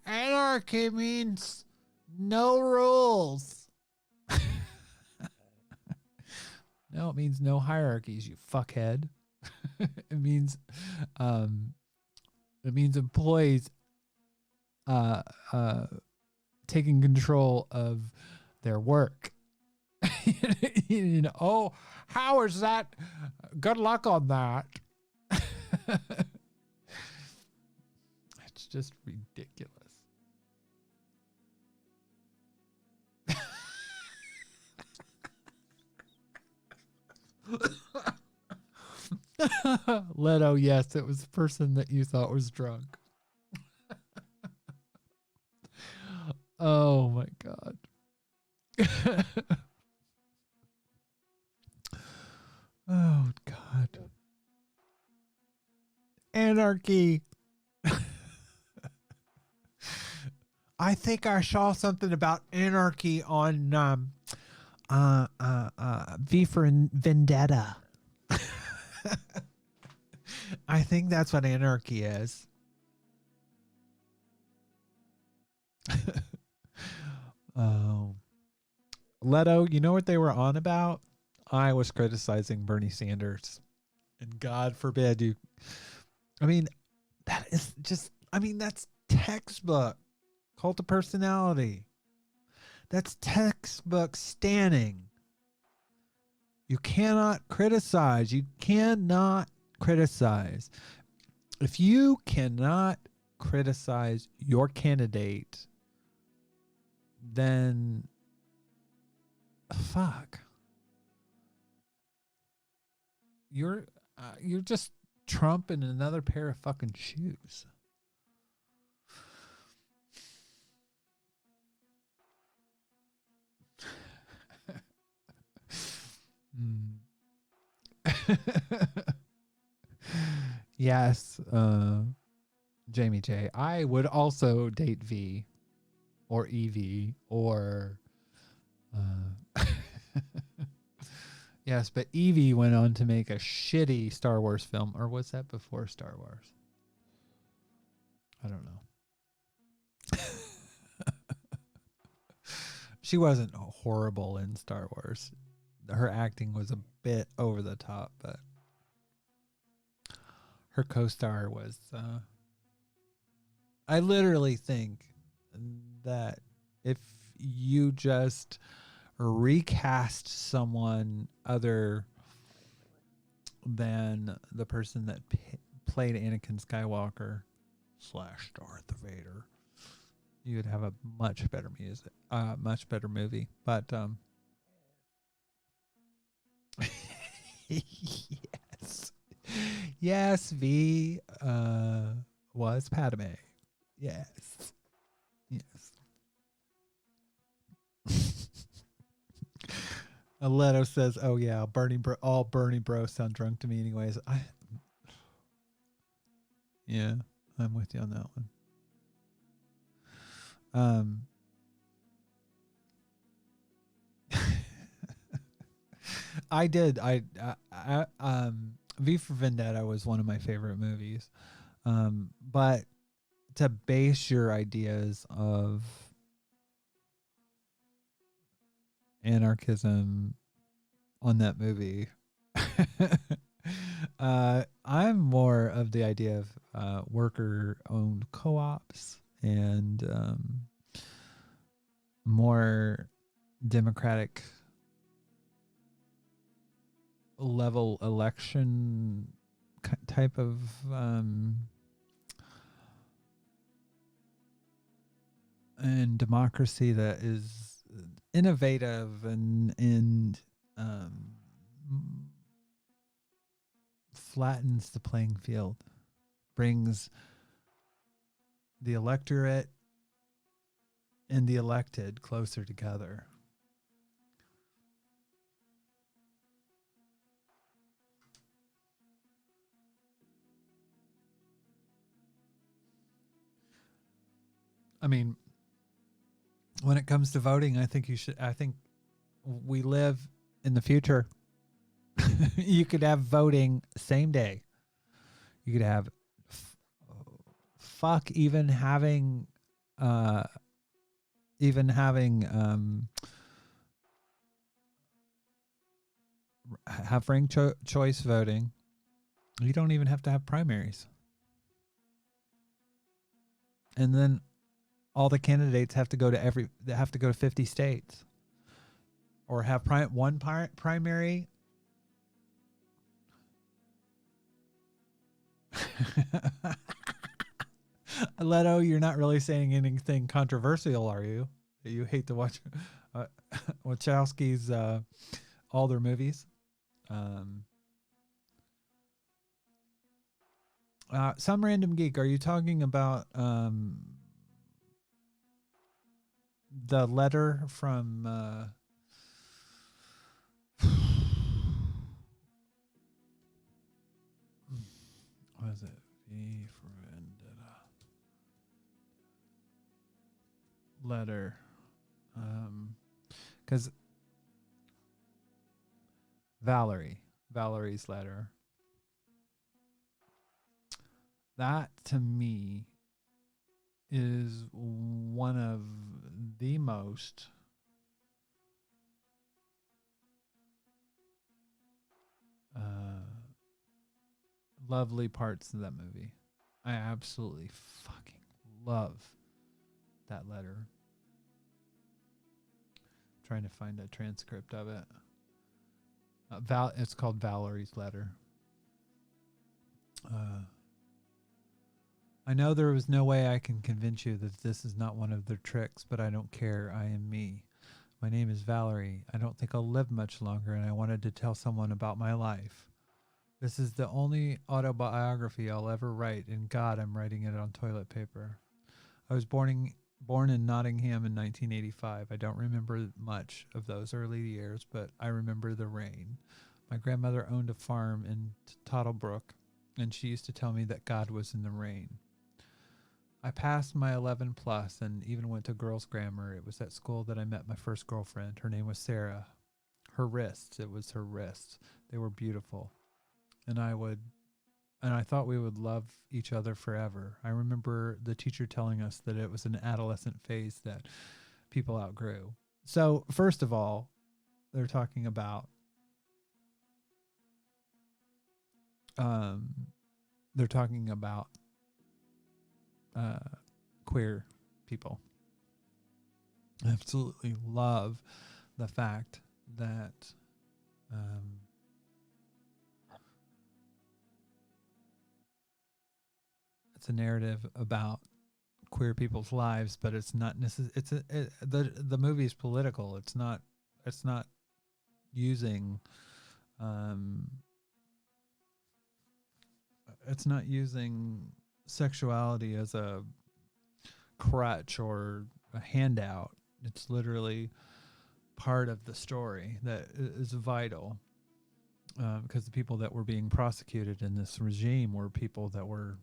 anarchy means no rules. No, it means no hierarchies, you fuckhead. It means employees taking control of their work. Oh, how is that? Good luck on that. It's just ridiculous. Leto, yes, it was the person that you thought was drunk. Oh my God. Oh God. Anarchy. I think I saw something about anarchy on V for Vendetta. I think that's what anarchy is. Oh, Leto, you know what they were on about? I was criticizing Bernie Sanders, and God forbid you. I mean, that is just. I mean, that's textbook cult of personality. That's textbook standing. You cannot criticize. You cannot criticize. If you cannot criticize your candidate, then fuck. You're just Trump in another pair of fucking shoes. Yes, Jamie J. I would also date V or Evie or yes, but Evie went on to make a shitty Star Wars film, or was that before Star Wars? I don't know. She wasn't horrible in Star Wars. Her acting was a bit over the top, but her co-star was I literally think that if you just recast someone other than the person that played Anakin Skywalker / Darth Vader, you would have a much better much better movie. But yes, V was Padme. Yes. Leto says, "Oh yeah, all Bernie bros sound drunk to me, anyways." Yeah, I'm with you on that one. I did. V for Vendetta was one of my favorite movies. But to base your ideas of anarchism on that movie, I'm more of the idea of worker-owned co-ops and more democratic level election type of and democracy that is innovative and flattens the playing field, brings the electorate and the elected closer together. I mean, when it comes to voting, I think we live in the future. You could have voting same day. You could have fuck even having have ranked choice voting. You don't even have to have primaries. And then all the candidates have to go to 50 states, or have one primary. Leto, you're not really saying anything controversial, are you? You hate to watch Wachowski's all their movies. Some random geek. Are you talking about the letter from what is it? V for Vendetta. Letter. Because Valerie's letter. That to me is one of the most lovely parts of that movie. I absolutely fucking love that letter. I'm trying to find a transcript of it. It's called Valerie's letter. I know there was no way I can convince you that this is not one of their tricks, but I don't care. I am me. My name is Valerie. I don't think I'll live much longer, and I wanted to tell someone about my life. This is the only autobiography I'll ever write, and God, I'm writing it on toilet paper. I was born in Nottingham in 1985. I don't remember much of those early years, but I remember the rain. My grandmother owned a farm in Tottlebrook, and she used to tell me that God was in the rain. I passed my 11 plus and even went to girls' grammar. It was at school that I met my first girlfriend. Her name was Sarah. It was her wrists. They were beautiful. And I thought we would love each other forever. I remember the teacher telling us that it was an adolescent phase that people outgrew. So, first of all, they're talking about queer people. I absolutely love the fact that it's a narrative about queer people's lives, but it's not the movie is political. It's not using sexuality as a crutch or a handout. It's literally part of the story that is vital, because the people that were being prosecuted in this regime were people that were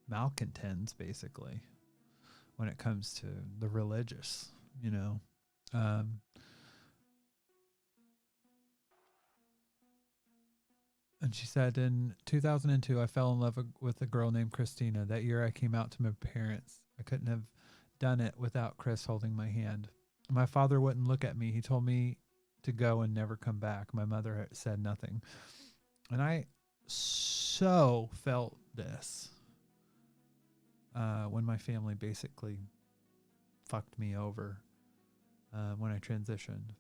malcontents, basically, when it comes to the religious, And she said, in 2002, I fell in love with a girl named Christina. That year I came out to my parents. I couldn't have done it without Chris holding my hand. My father wouldn't look at me. He told me to go and never come back. My mother said nothing. And I so felt this when my family basically fucked me over when I transitioned.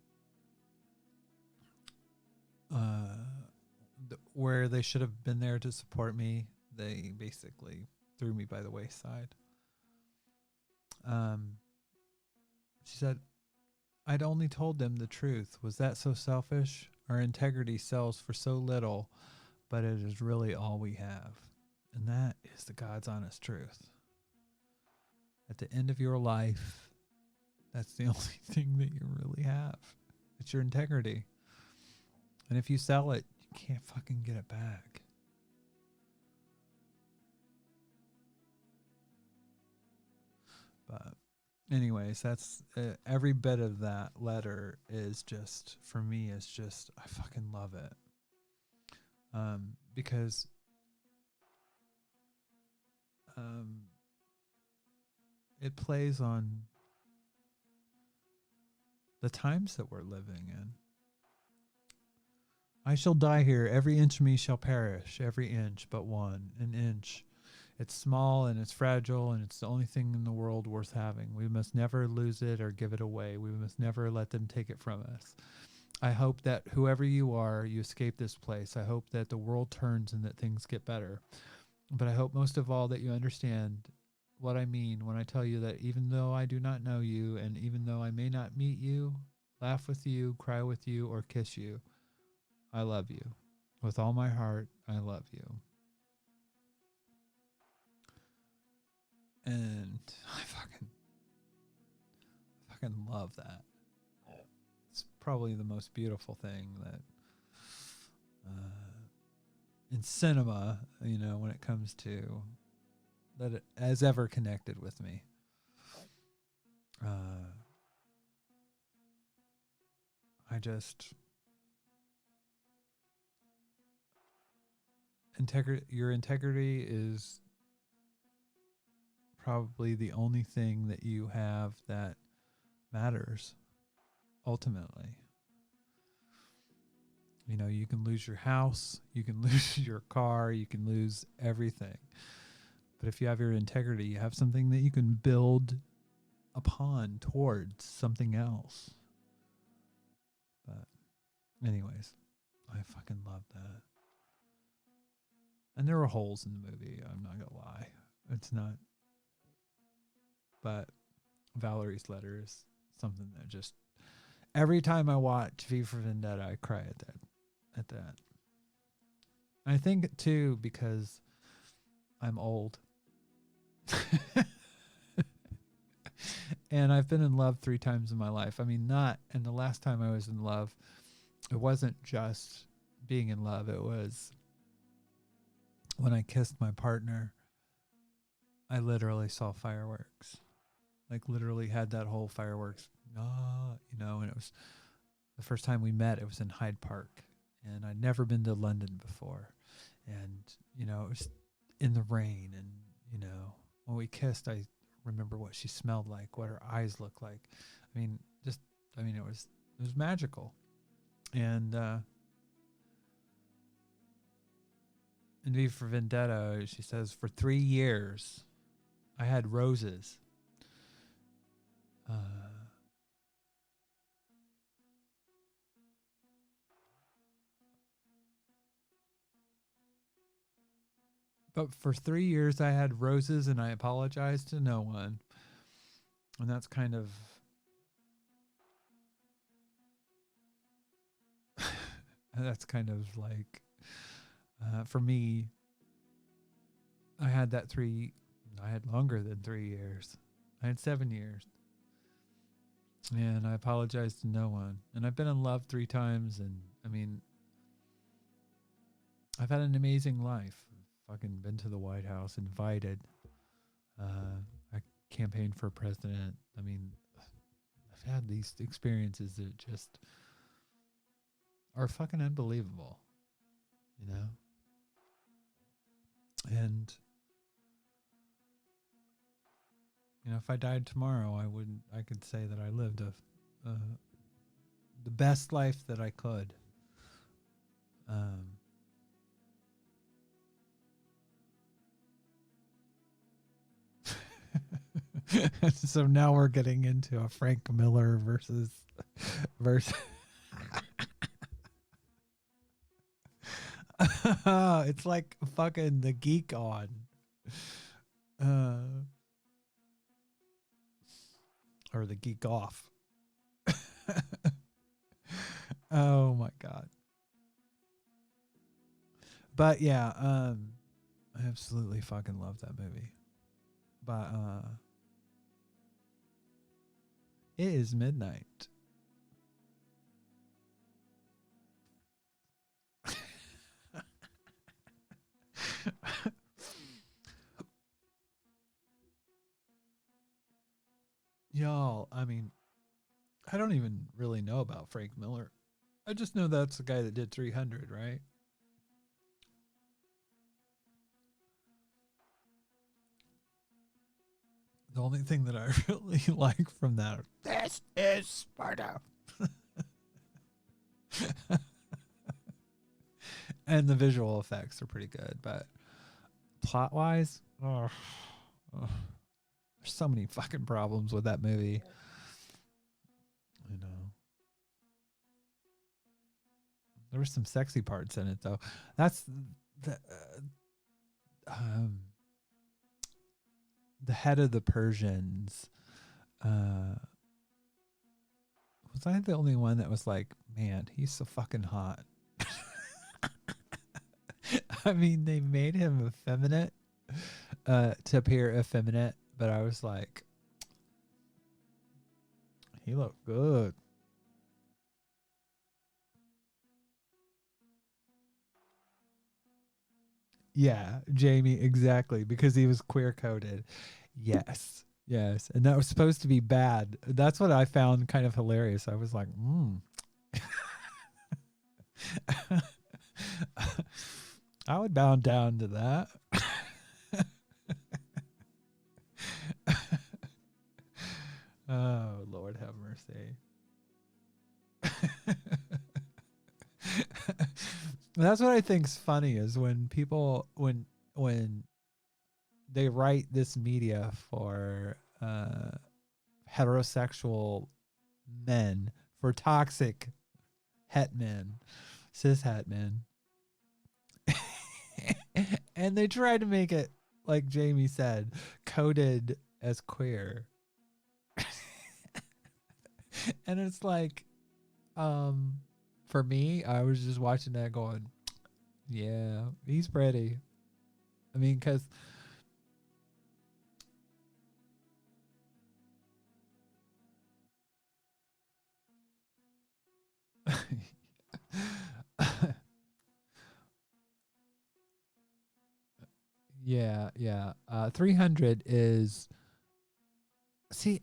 Where they should have been there to support me, they basically threw me by the wayside. She said, I'd only told them the truth. Was that so selfish? Our integrity sells for so little, but it is really all we have. And that is the God's honest truth. At the end of your life, that's the only thing that you really have. It's your integrity. And if you sell it, you can't fucking get it back. But anyways, that's every bit of that letter is just, for me, is just, I fucking love it. Because it plays on the times that we're living in. I shall die here. Every inch of me shall perish. Every inch but one. An inch. It's small and it's fragile and it's the only thing in the world worth having. We must never lose it or give it away. We must never let them take it from us. I hope that whoever you are, you escape this place. I hope that the world turns and that things get better. But I hope most of all that you understand what I mean when I tell you that even though I do not know you, and even though I may not meet you, laugh with you, cry with you, or kiss you, I love you. With all my heart, I love you. And I fucking love that. It's probably the most beautiful thing that in cinema, you know, when it comes to that it has ever connected with me. Your integrity is probably the only thing that you have that matters ultimately. You know, you can lose your house, you can lose your car, you can lose everything. But if you have your integrity, you have something that you can build upon towards something else. But anyways, I fucking love that. And there were holes in the movie, I'm not gonna lie. It's not. But Valerie's letter is something that just, every time I watch V for Vendetta, I cry at that. I think too, because I'm old. And I've been in love 3 times in my life. I mean, and the last time I was in love, it wasn't just being in love. It was when I kissed my partner, I literally saw fireworks. Like literally had that whole fireworks, you know, and it was the first time we met, it was in Hyde Park. And I'd never been to London before. And, you know, it was in the rain. And, you know, when we kissed, I remember what she smelled like, what her eyes looked like. I mean, it was magical. And in V for Vendetta, she says, for 3 years, I had roses. But for 3 years I had roses and I apologized to no one. And that's kind of like, for me, I had longer than 3 years. I had 7 years. And I apologized to no one. And I've been in love 3 times. And I mean, I've had an amazing life. Fucking been to the White House, invited. I campaigned for president. I mean, I've had these experiences that just are fucking unbelievable, you know? And, you know, if I died tomorrow, I could say that I lived the best life that I could. So now we're getting into a Frank Miller versus it's like fucking the Geek On. Or the Geek Off. Oh my God. But yeah, I absolutely fucking love that movie. But it is midnight. Y'all, I mean, I don't even really know about Frank Miller. I just know that's the guy that did 300, right? The only thing that I really like from that, this is Sparta. And the visual effects are pretty good, but plot wise, there's so many fucking problems with that movie. You know, there were some sexy parts in it though. That's the head of the Persians. Was I the only one that was like, man, he's so fucking hot? I mean, they made him effeminate to appear effeminate, but I was like, he looked good. Yeah, Jamie, exactly, because he was queer coded. Yes, yes, and that was supposed to be bad. That's what I found kind of hilarious. I was like, I would bow down to that. Oh, Lord have mercy. That's what I think's funny is when people when they write this media for heterosexual men, for toxic het men, cis het men. And they try to make it, like Jamie said, coded as queer. And it's like, for me, I was just watching that going, yeah, he's pretty. I mean, because yeah, yeah. 300 is, see,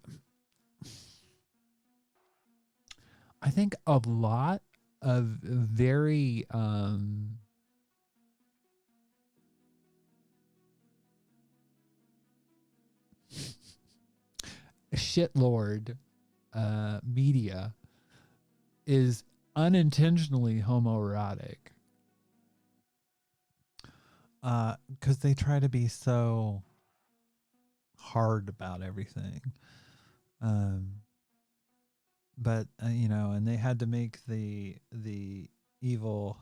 I think a lot of very shitlord media is unintentionally homoerotic. Because they try to be so hard about everything. But you know, and they had to make the evil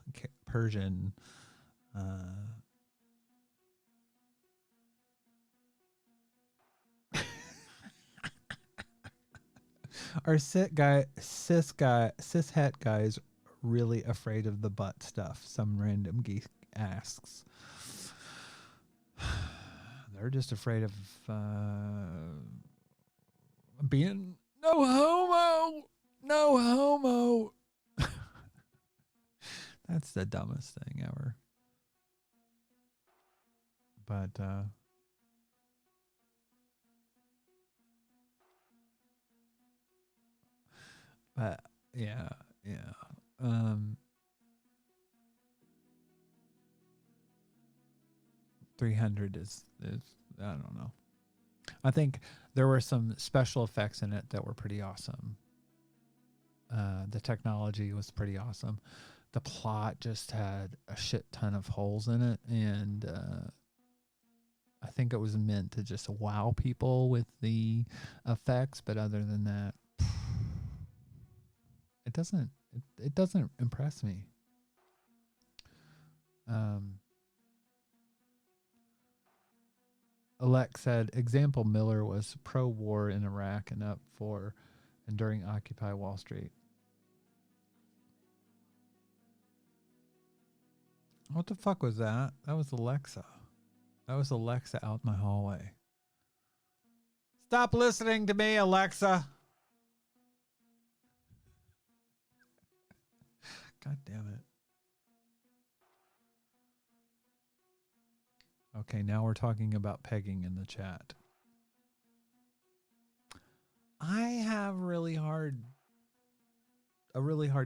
Persian our cis het guys really afraid of the butt stuff? Some random geek asks. They're just afraid of being no homo. That's the dumbest thing ever. But yeah. 300 is I don't know. I think there were some special effects in it that were pretty awesome. The technology was pretty awesome. The plot just had a shit ton of holes in it, and I think it was meant to just wow people with the effects, but other than that, it doesn't impress me. Alex said, example, Miller was pro-war in Iraq and up for and during Occupy Wall Street. What the fuck was that? That was Alexa. That was Alexa out in my hallway. Stop listening to me, Alexa. God damn it. Okay, now we're talking about pegging in the chat. I have a really hard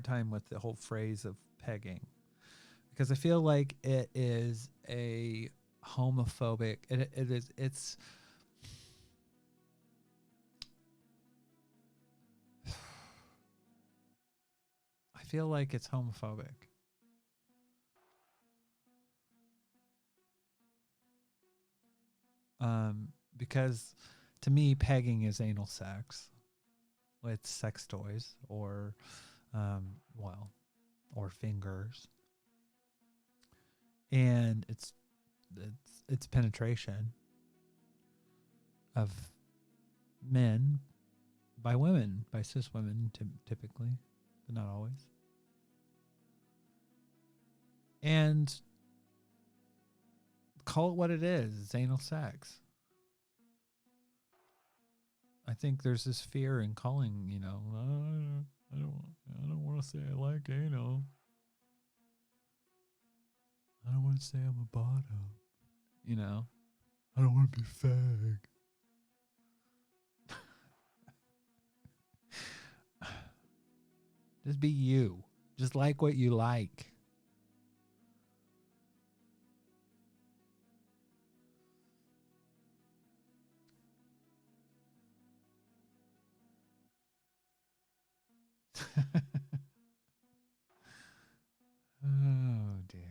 time with the whole phrase of pegging, because I feel like it is a homophobic. It's I feel like it's homophobic. Because to me, pegging is anal sex with sex toys or, or fingers, and it's penetration of men by women, by cis women, typically, but not always. And call it what it is. It's anal sex. I think there's this fear in calling, I don't want to say I like anal. I don't want to say I'm a bottom. I don't want to be fag. Just be you. Just like what you like. Oh dear.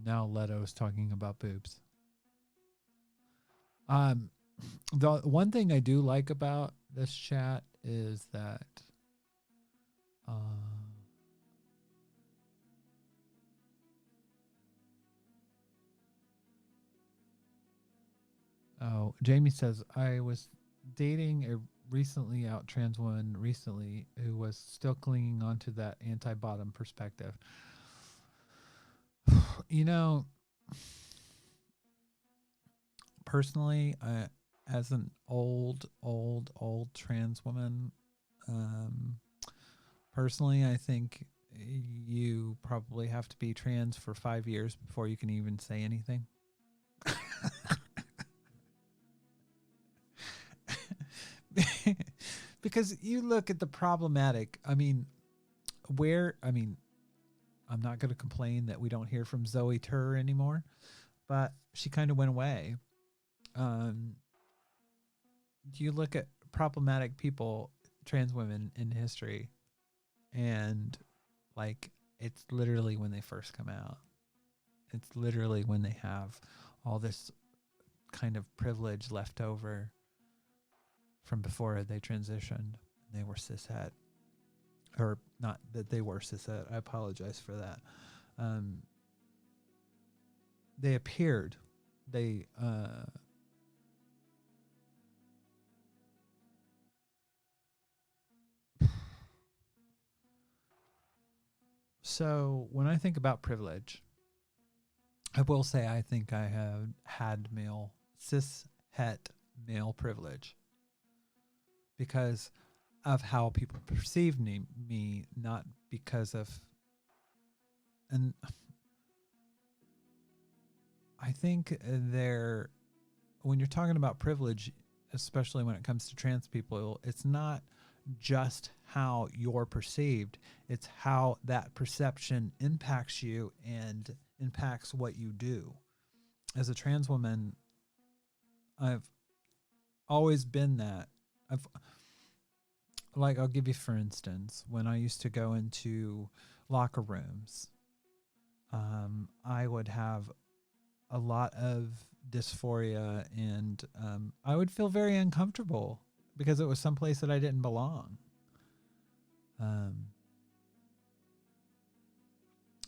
Now Leto's talking about boobs. The one thing I do like about this chat is that Jamie says, I was dating a recently out trans woman who was still clinging onto that anti-bottom perspective. Personally, as an old trans woman, personally, I think you probably have to be trans for 5 years before you can even say anything. Because you look at the problematic. I'm not going to complain that we don't hear from Zoe Tur anymore, but she kind of went away. You look at problematic people, trans women in history, and it's literally when they first come out. It's literally when they have all this kind of privilege left over from before they transitioned and they were cishet. Or not that they were cishet. I apologize for that. They appeared. So when I think about privilege, I will say I think I have had cishet male privilege because of how people perceive me, not because of, and I think when you're talking about privilege, especially when it comes to trans people, it's not just how you're perceived, it's how that perception impacts you and impacts what you do. As a trans woman, I've always been that. I'll give you, for instance, when I used to go into locker rooms, I would have a lot of dysphoria and I would feel very uncomfortable because it was someplace that I didn't belong.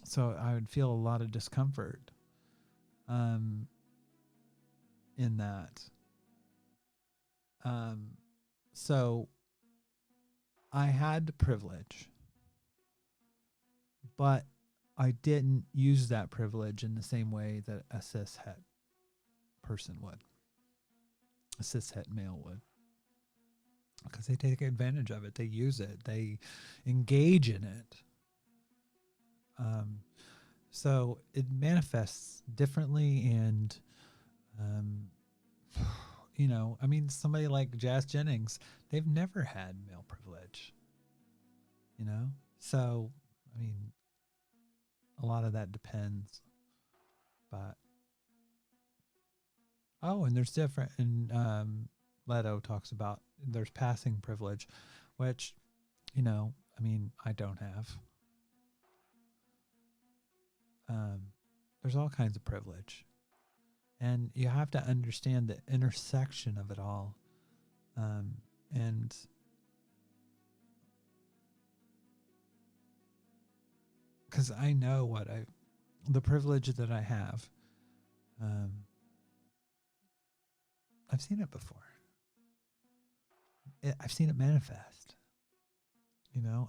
So I would feel a lot of discomfort in that. So I had the privilege, but I didn't use that privilege in the same way that a cishet person would, a cishet male would. Because they take advantage of it. They use it. They engage in it. So it manifests differently. And, you know, I mean, somebody like Jazz Jennings, they've never had male privilege, you know? So, I mean, a lot of that depends. But, oh, and there's different, and Leto talks about there's passing privilege, which, you know, I mean, I don't have. There's all kinds of privilege. And you have to understand the intersection of it all. And because I know the privilege that I have, I've seen it before. I've seen it manifest. You know,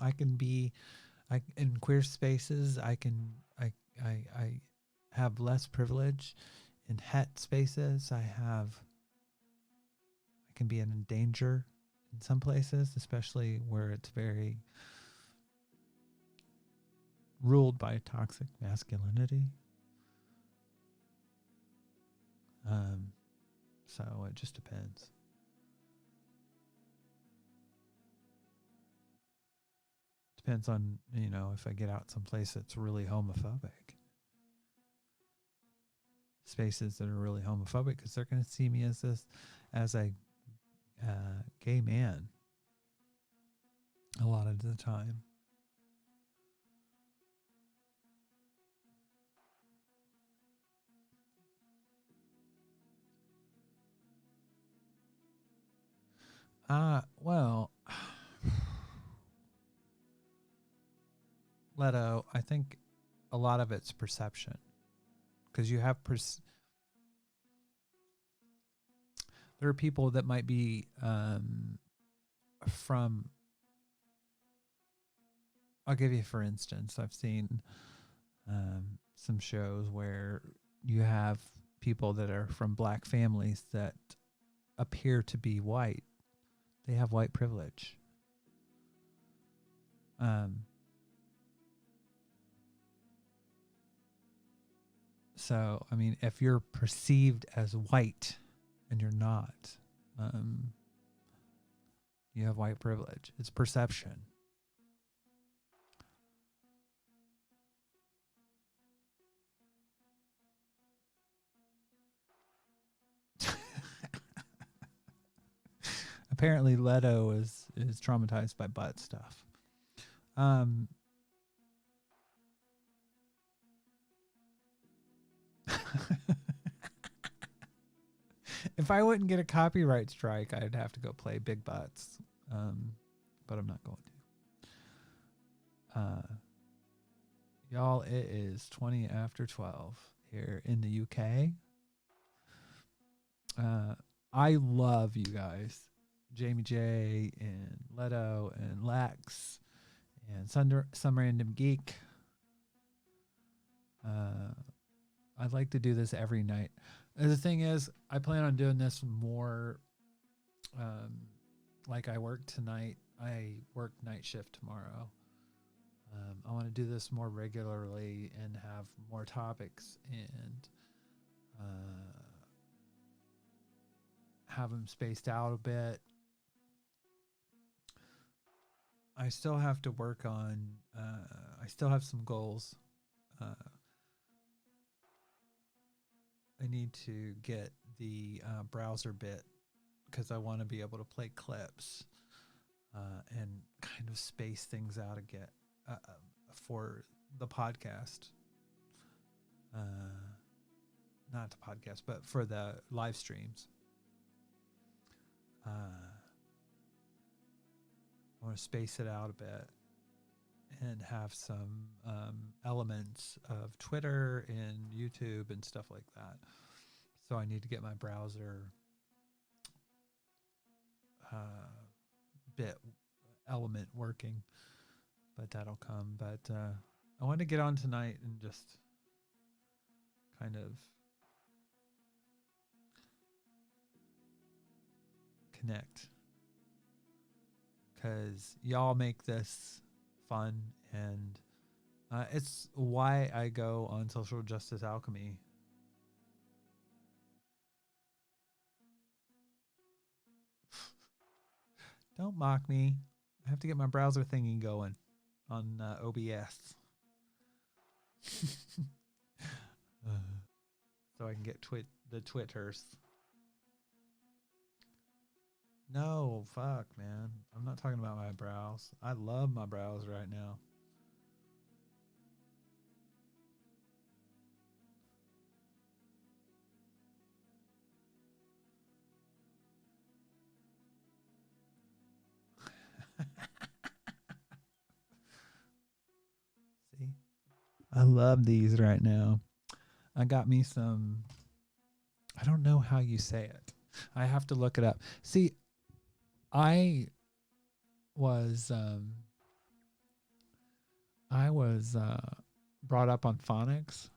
in queer spaces, I have less privilege. In het spaces, I can be in danger in some places, especially where it's very ruled by toxic masculinity. So it just depends. Depends on, you know, if I get out someplace that's really homophobic. Spaces that are really homophobic, because they're going to see me as a gay man a lot of the time. Well, Leto, I think a lot of it's perception, because you have there are people that might be from. I'll give you for instance. I've seen some shows where you have people that are from black families that appear to be white. They have white privilege. So, I mean, if you're perceived as white and you're not, you have white privilege. It's perception. Apparently, Leto is traumatized by butt stuff. If I wouldn't get a copyright strike, I'd have to go play Big Butts. But I'm not going to. Y'all, it is 20 after 12 here in the UK. I love you guys. Jamie J and Leto and Lex and some random geek. I'd like to do this every night. And the thing is, I plan on doing this more. Like I work tonight. I work night shift tomorrow. I want to do this more regularly and have more topics and have them spaced out a bit. I still have to work on, I still have some goals. I need to get the browser bit because I want to be able to play clips and kind of space things out again for the podcast. Not the podcast, but for the live streams. I want to space it out a bit and have some elements of Twitter and YouTube and stuff like that. So I need to get my browser bit element working, but that'll come. But I wanted to get on tonight and just kind of connect, because y'all make this fun, and it's why I go on Social Justice Alchemy. Don't mock me. I have to get my browser thingy going on OBS. So I can get the Twitters. No, fuck, man. I'm not talking about my browse. I love my browse right now. See? I love these right now. I got me some, I don't know how you say it. I have to look it up. See, I was brought up on phonics.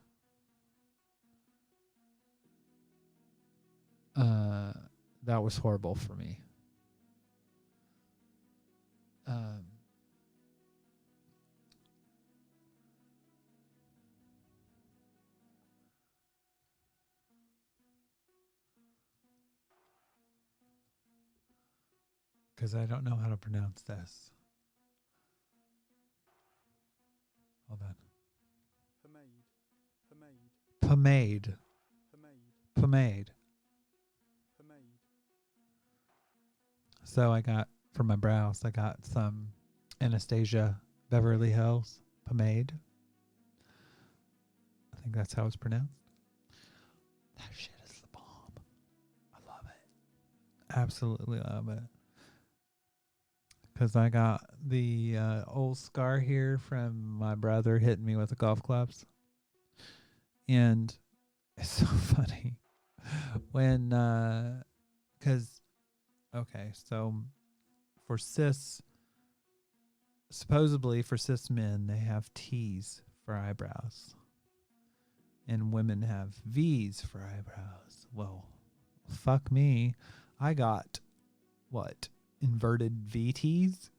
That was horrible for me. Because I don't know how to pronounce this. Hold on. Pomade. So I got, for my brows, I got some Anastasia Beverly Hills pomade. I think that's how it's pronounced. That shit is the bomb. I love it. Absolutely love it. Because I got the old scar here from my brother hitting me with the golf clubs. And it's so funny when, because, okay, so for supposedly for cis men, they have T's for eyebrows. And women have V's for eyebrows. Well, fuck me. I got, what, inverted VTs?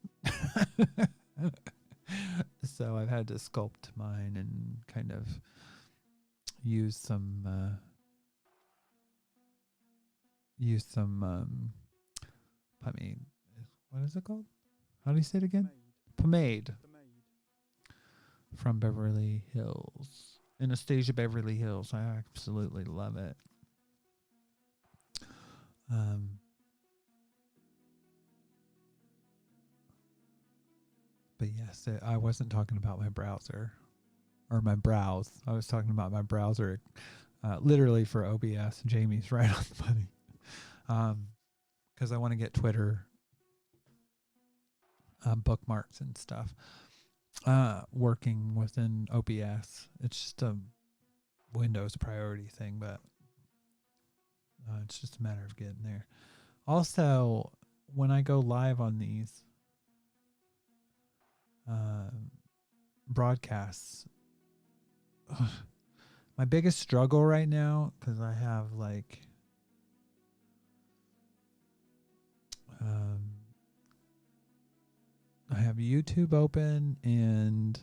So I've had to sculpt mine and kind of use some I mean, what is it called? How do you say it again? Pomade. From Beverly Hills. Anastasia Beverly Hills. I absolutely love it. But yes, I wasn't talking about my browser or my browse. I was talking about my browser, literally for OBS. Jamie's right on the money. Because I want to get Twitter bookmarks and stuff working within OBS. It's just a Windows priority thing, but it's just a matter of getting there. Also, when I go live on these broadcasts, my biggest struggle right now, because I have like I have YouTube open and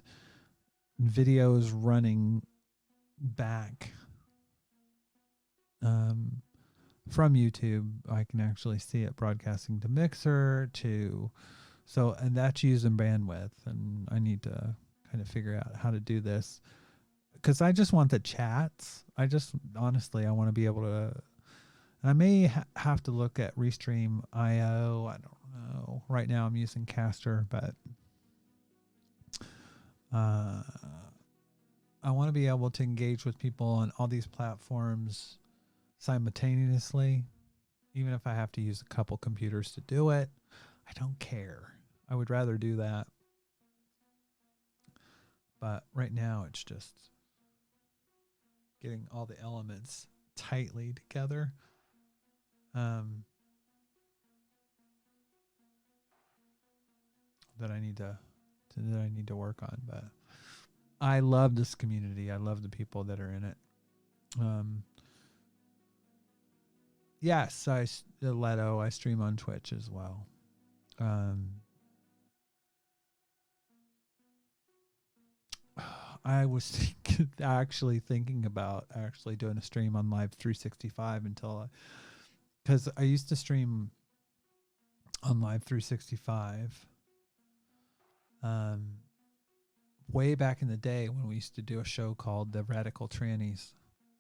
videos running back from YouTube. I can actually see it broadcasting to Mixer and that's using bandwidth, and I need to kind of figure out how to do this, because I just want the chats. I want to be able to, and I may have to look at Restream.io. I don't know. Right now I'm using Caster, but I want to be able to engage with people on all these platforms simultaneously, even if I have to use a couple computers to do it. I don't care. I would rather do that. But right now it's just getting all the elements tightly together. that I need to work on. But I love this community. I love the people that are in it. Yes, Leto. I stream on Twitch as well. I was actually thinking about doing a stream on Live 365 because I used to stream on Live 365 way back in the day when we used to do a show called The Radical Trannies,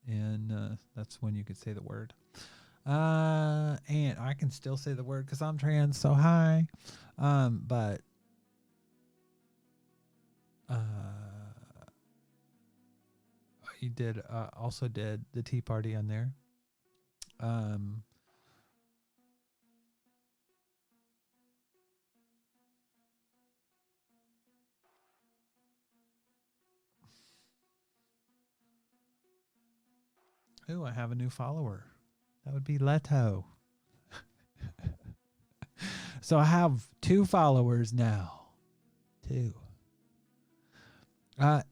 and that's when you could say the word. And I can still say the word because I'm trans, so hi. But he did also did the Tea Party on there. Ooh, I have a new follower. That would be Leto. So I have 2 followers now. 2. I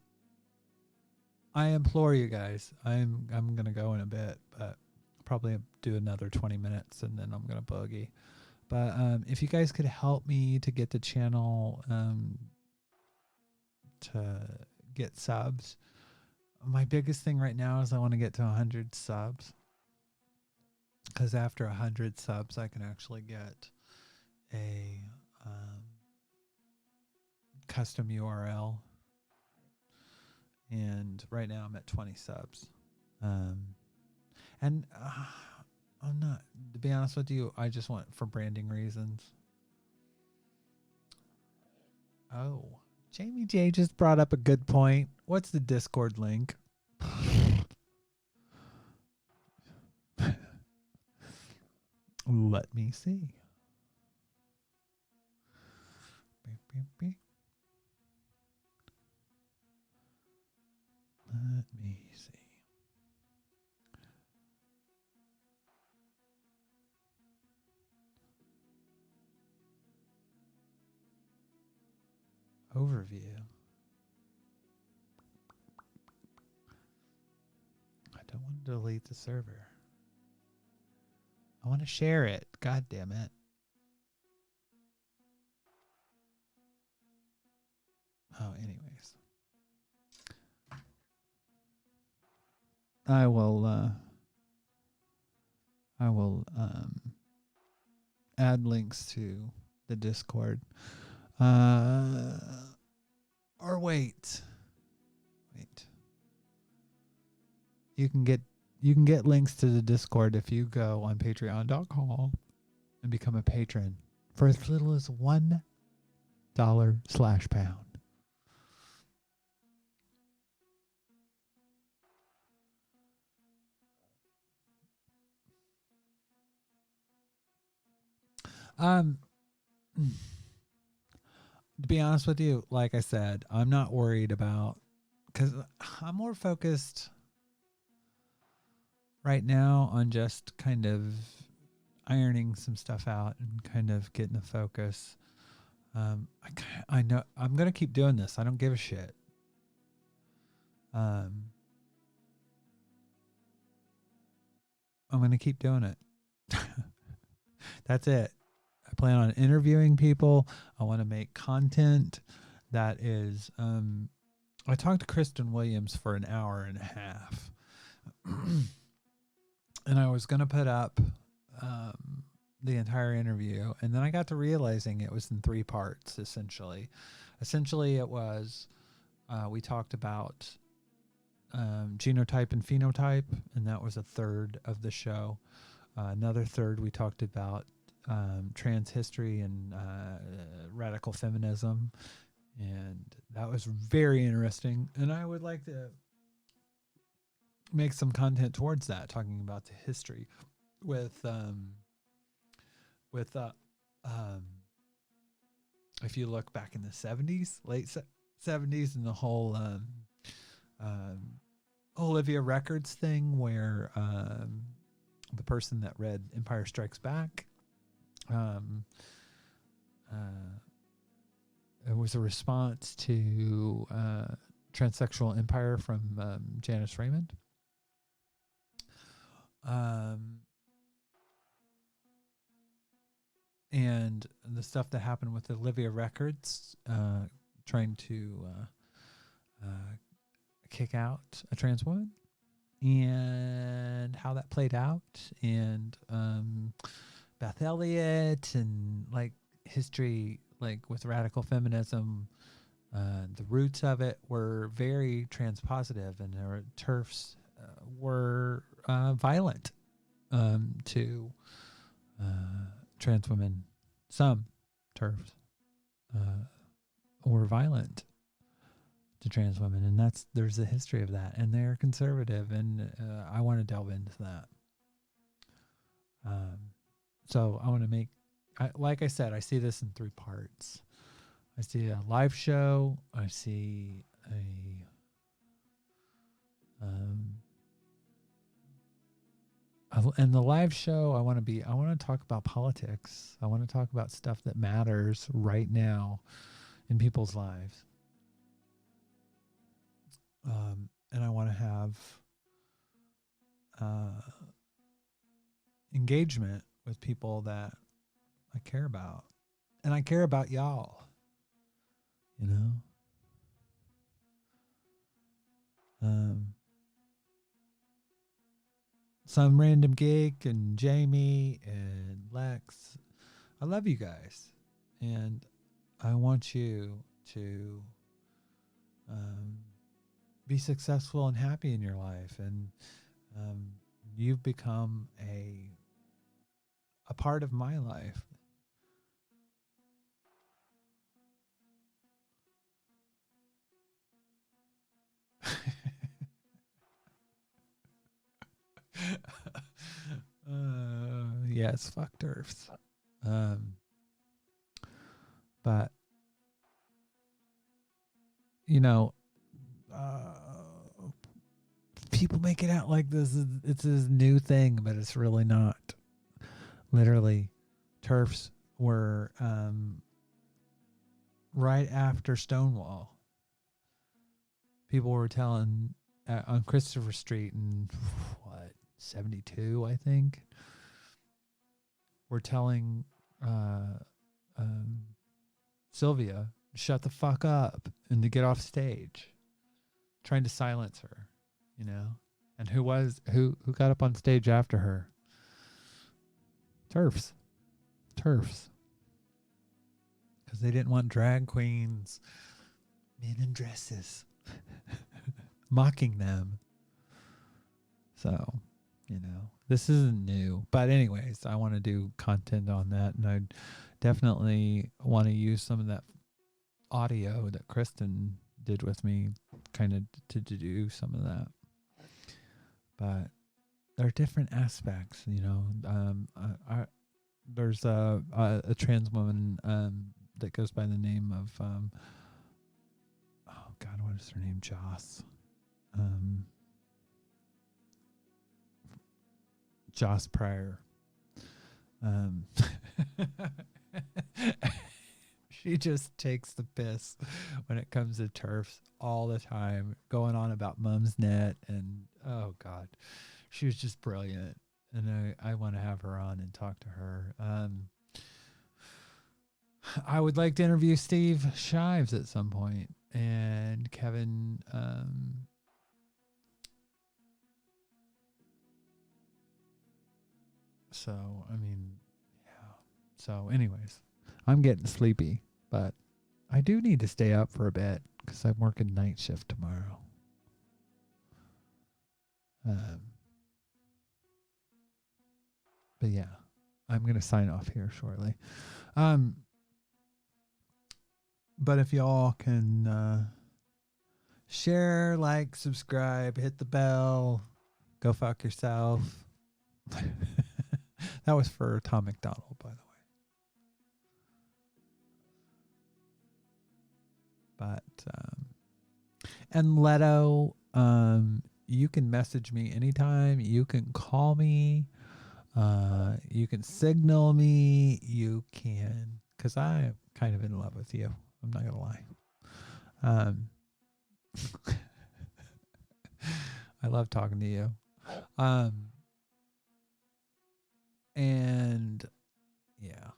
implore you guys. I'm gonna go in a bit, but probably do another 20 minutes and then I'm gonna boogie. But if you guys could help me to get the channel to get subs. My biggest thing right now is I want to get to 100 subs. Because after 100 subs, I can actually get a custom URL. And right now I'm at 20 subs. And I'm not, to be honest with you, I just want for branding reasons. Oh, Jamie J just brought up a good point. What's the Discord link? Let me see. Let me see. Overview. I don't want to delete the server. I want to share it. God damn it. Oh, anyways. I will add links to the Discord. Or wait. You can get links to the Discord if you go on patreon.com and become a patron for as little as $1/pound. To be honest with you, like I said, I'm not worried about, because I'm more focused right now on just kind of ironing some stuff out and kind of getting a focus. I know I'm going to keep doing this. I don't give a shit. I'm going to keep doing it. That's it. I plan on interviewing people. I want to make content that is, I talked to Kristen Williams for an hour and a half. And I was going to put up the entire interview. And then I got to realizing it was in 3 parts, essentially. Essentially, it was, we talked about genotype and phenotype, and that was a third of the show. Another third, we talked about trans history and radical feminism. And that was very interesting. And I would like to make some content towards that, talking about the history with if you look back in the 70s, late 70s, and the whole Olivia Records thing where the person that read Empire Strikes Back was a response to Transsexual Empire from Janice Raymond. And the stuff that happened with Olivia Records trying to kick out a trans woman, and how that played out, and Beth Elliott, and like history, like with radical feminism, the roots of it were very trans positive, and their TERFs were violent to trans women. Some TERFs were violent to trans women, and there's a history of that, and they're conservative, and I want to delve into that. So I want to make, like I said, I see this in 3 parts. I see a live show. I see and the live show, I want to talk about politics. I want to talk about stuff that matters right now in people's lives. And I want to have engagement with people that I care about. And I care about y'all, you know? Some random geek and Jamie and Lex. I love you guys. And I want you to be successful and happy in your life. And you've become a part of my life. Yes, fuck TERFs. But you know, people make it out like it's this new thing, but it's really not. Literally, TERFs were right after Stonewall. People were telling on Christopher Street in 72, I think. We're telling Sylvia, shut the fuck up and to get off stage, trying to silence her, you know. And who got up on stage after her? TERFs, because they didn't want drag queens, men in dresses, mocking them. So, you know, this isn't new. But anyways, I want to do content on that, and I definitely want to use some of that audio that Kristen did with me kind of to do some of that. But there are different aspects, you know. There's a trans woman that goes by the name of oh God, what is her name? Joss Pryor. She just takes the piss when it comes to TERFs all the time, going on about Mumsnet, and oh God, she was just brilliant. And I want to have her on and talk to her. I would like to interview Steve Shives at some point, and Kevin. So, I mean, yeah. So, anyways, I'm getting sleepy, but I do need to stay up for a bit because I'm working night shift tomorrow. But yeah, I'm going to sign off here shortly. But if y'all can share, like, subscribe, hit the bell, go fuck yourself. That was for Tom McDonald, by the way. But and Leto, you can message me anytime. You can call me. You can signal me. You can, because I am kind of in love with you. I'm not gonna lie. Um, I love talking to you. And yeah,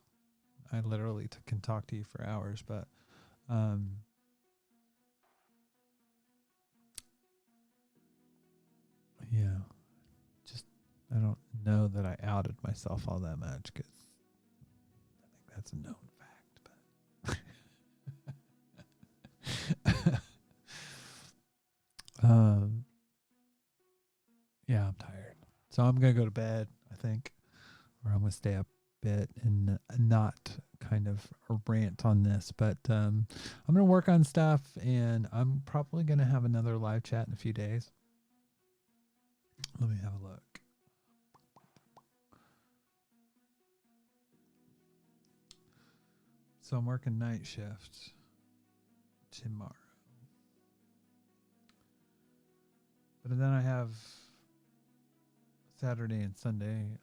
I literally can talk to you for hours, but yeah, just I don't know that I outed myself all that much because I think that's a known fact. But yeah, I'm tired, so I'm gonna go to bed, I think, or I'm gonna stay up a bit and not kind of rant on this. But I'm gonna work on stuff, and I'm probably gonna have another live chat in a few days. Let me have a look. So I'm working night shift tomorrow. But then I have Saturday and Sunday.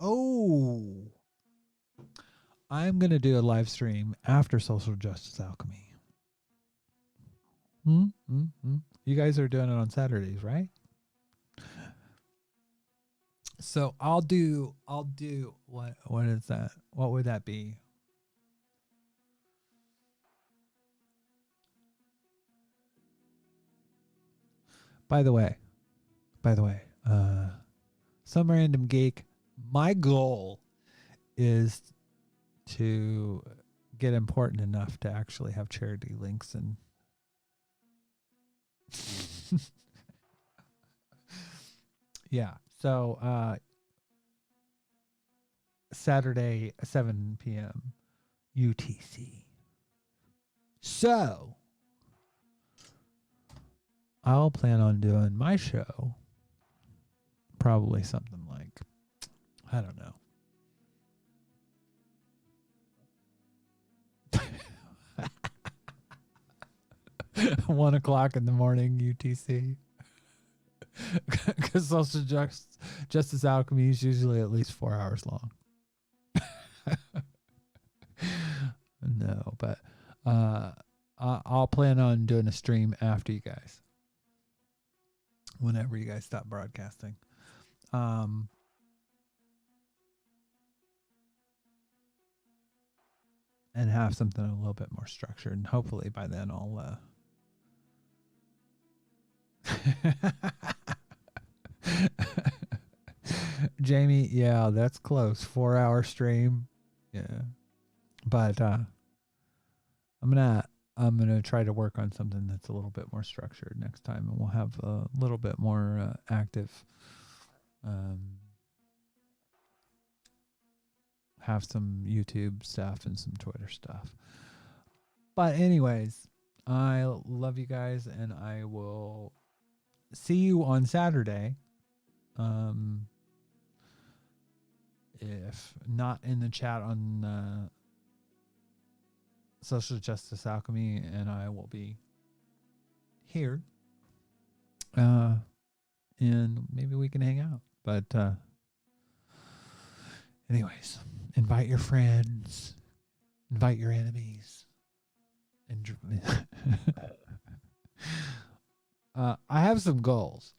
I'm going to do a live stream after Social Justice Alchemy. You guys are doing it on Saturdays, right? So I'll do what is that? What would that be? By the way, some random geek, my goal is to get important enough to actually have charity links and yeah. So Saturday 7 p.m. UTC. So I'll plan on doing my show. Probably something like, I don't know. 1 o'clock in the morning UTC. Because Social Justice Alchemy is usually at least 4 hours long. No, but I'll plan on doing a stream after you guys. Whenever you guys stop broadcasting. And have something a little bit more structured. And hopefully by then I'll Jamie, yeah, that's close. 4-hour stream. Yeah. But I'm gonna try to work on something that's a little bit more structured next time, and we'll have a little bit more active. Have some YouTube stuff and some Twitter stuff. But anyways, I love you guys, and I will see you on Saturday. If not in the chat on Social Justice Alchemy, and I will be here. And maybe we can hang out. But anyways, invite your friends, invite your enemies. And I have some goals.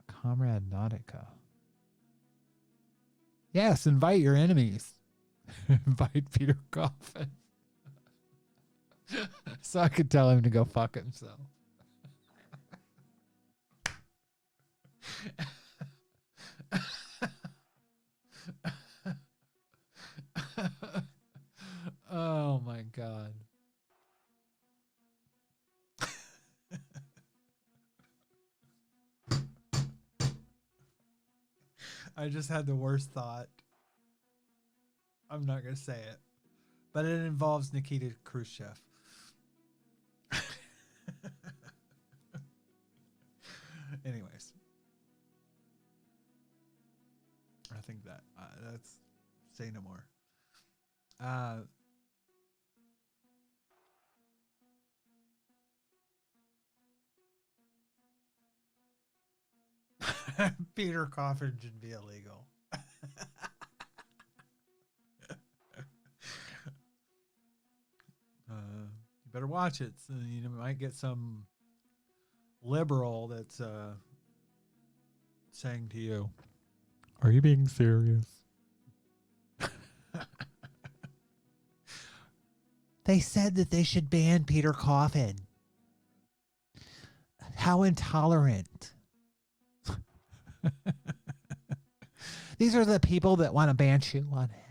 Comrade Nautica. Yes, invite your enemies. Invite Peter Coffin. So I could tell him to go fuck himself. Oh my God. I just had the worst thought. I'm not going to say it, but it involves Nikita Khrushchev. Anyways, I think that's say no more. Peter Coffin should be illegal. You better watch it. So you might get some liberal that's saying to you, "Are you being serious?" They said that they should ban Peter Coffin. How intolerant. These are the people that want to ban you on head.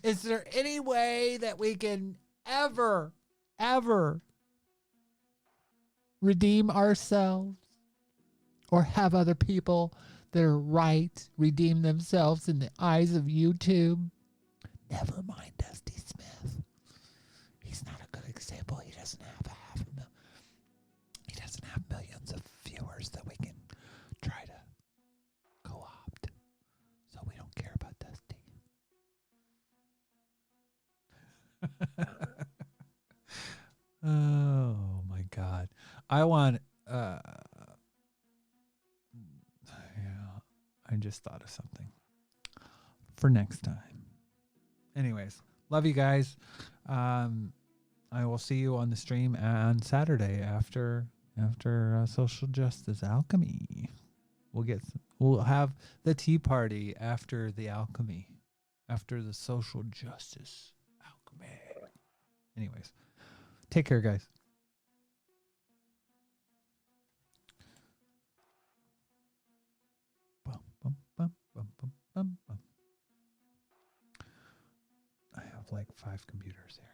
Is there any way that we can ever redeem ourselves or have other people that are right redeem themselves in the eyes of YouTube? Never mind Dusty Smith. He's not a good example. He doesn't have he doesn't have millions of viewers that we can try to co-opt. So we don't care about Dusty. Oh my God. I want yeah, I just thought of something for next time. Anyways, love you guys. I will see you on the stream on Saturday after Social Justice Alchemy. We'll have the tea party after the alchemy, after the Social Justice Alchemy. Anyways, take care, guys. Bum, bum, bum, bum, bum, bum, bum. I have like 5 computers here.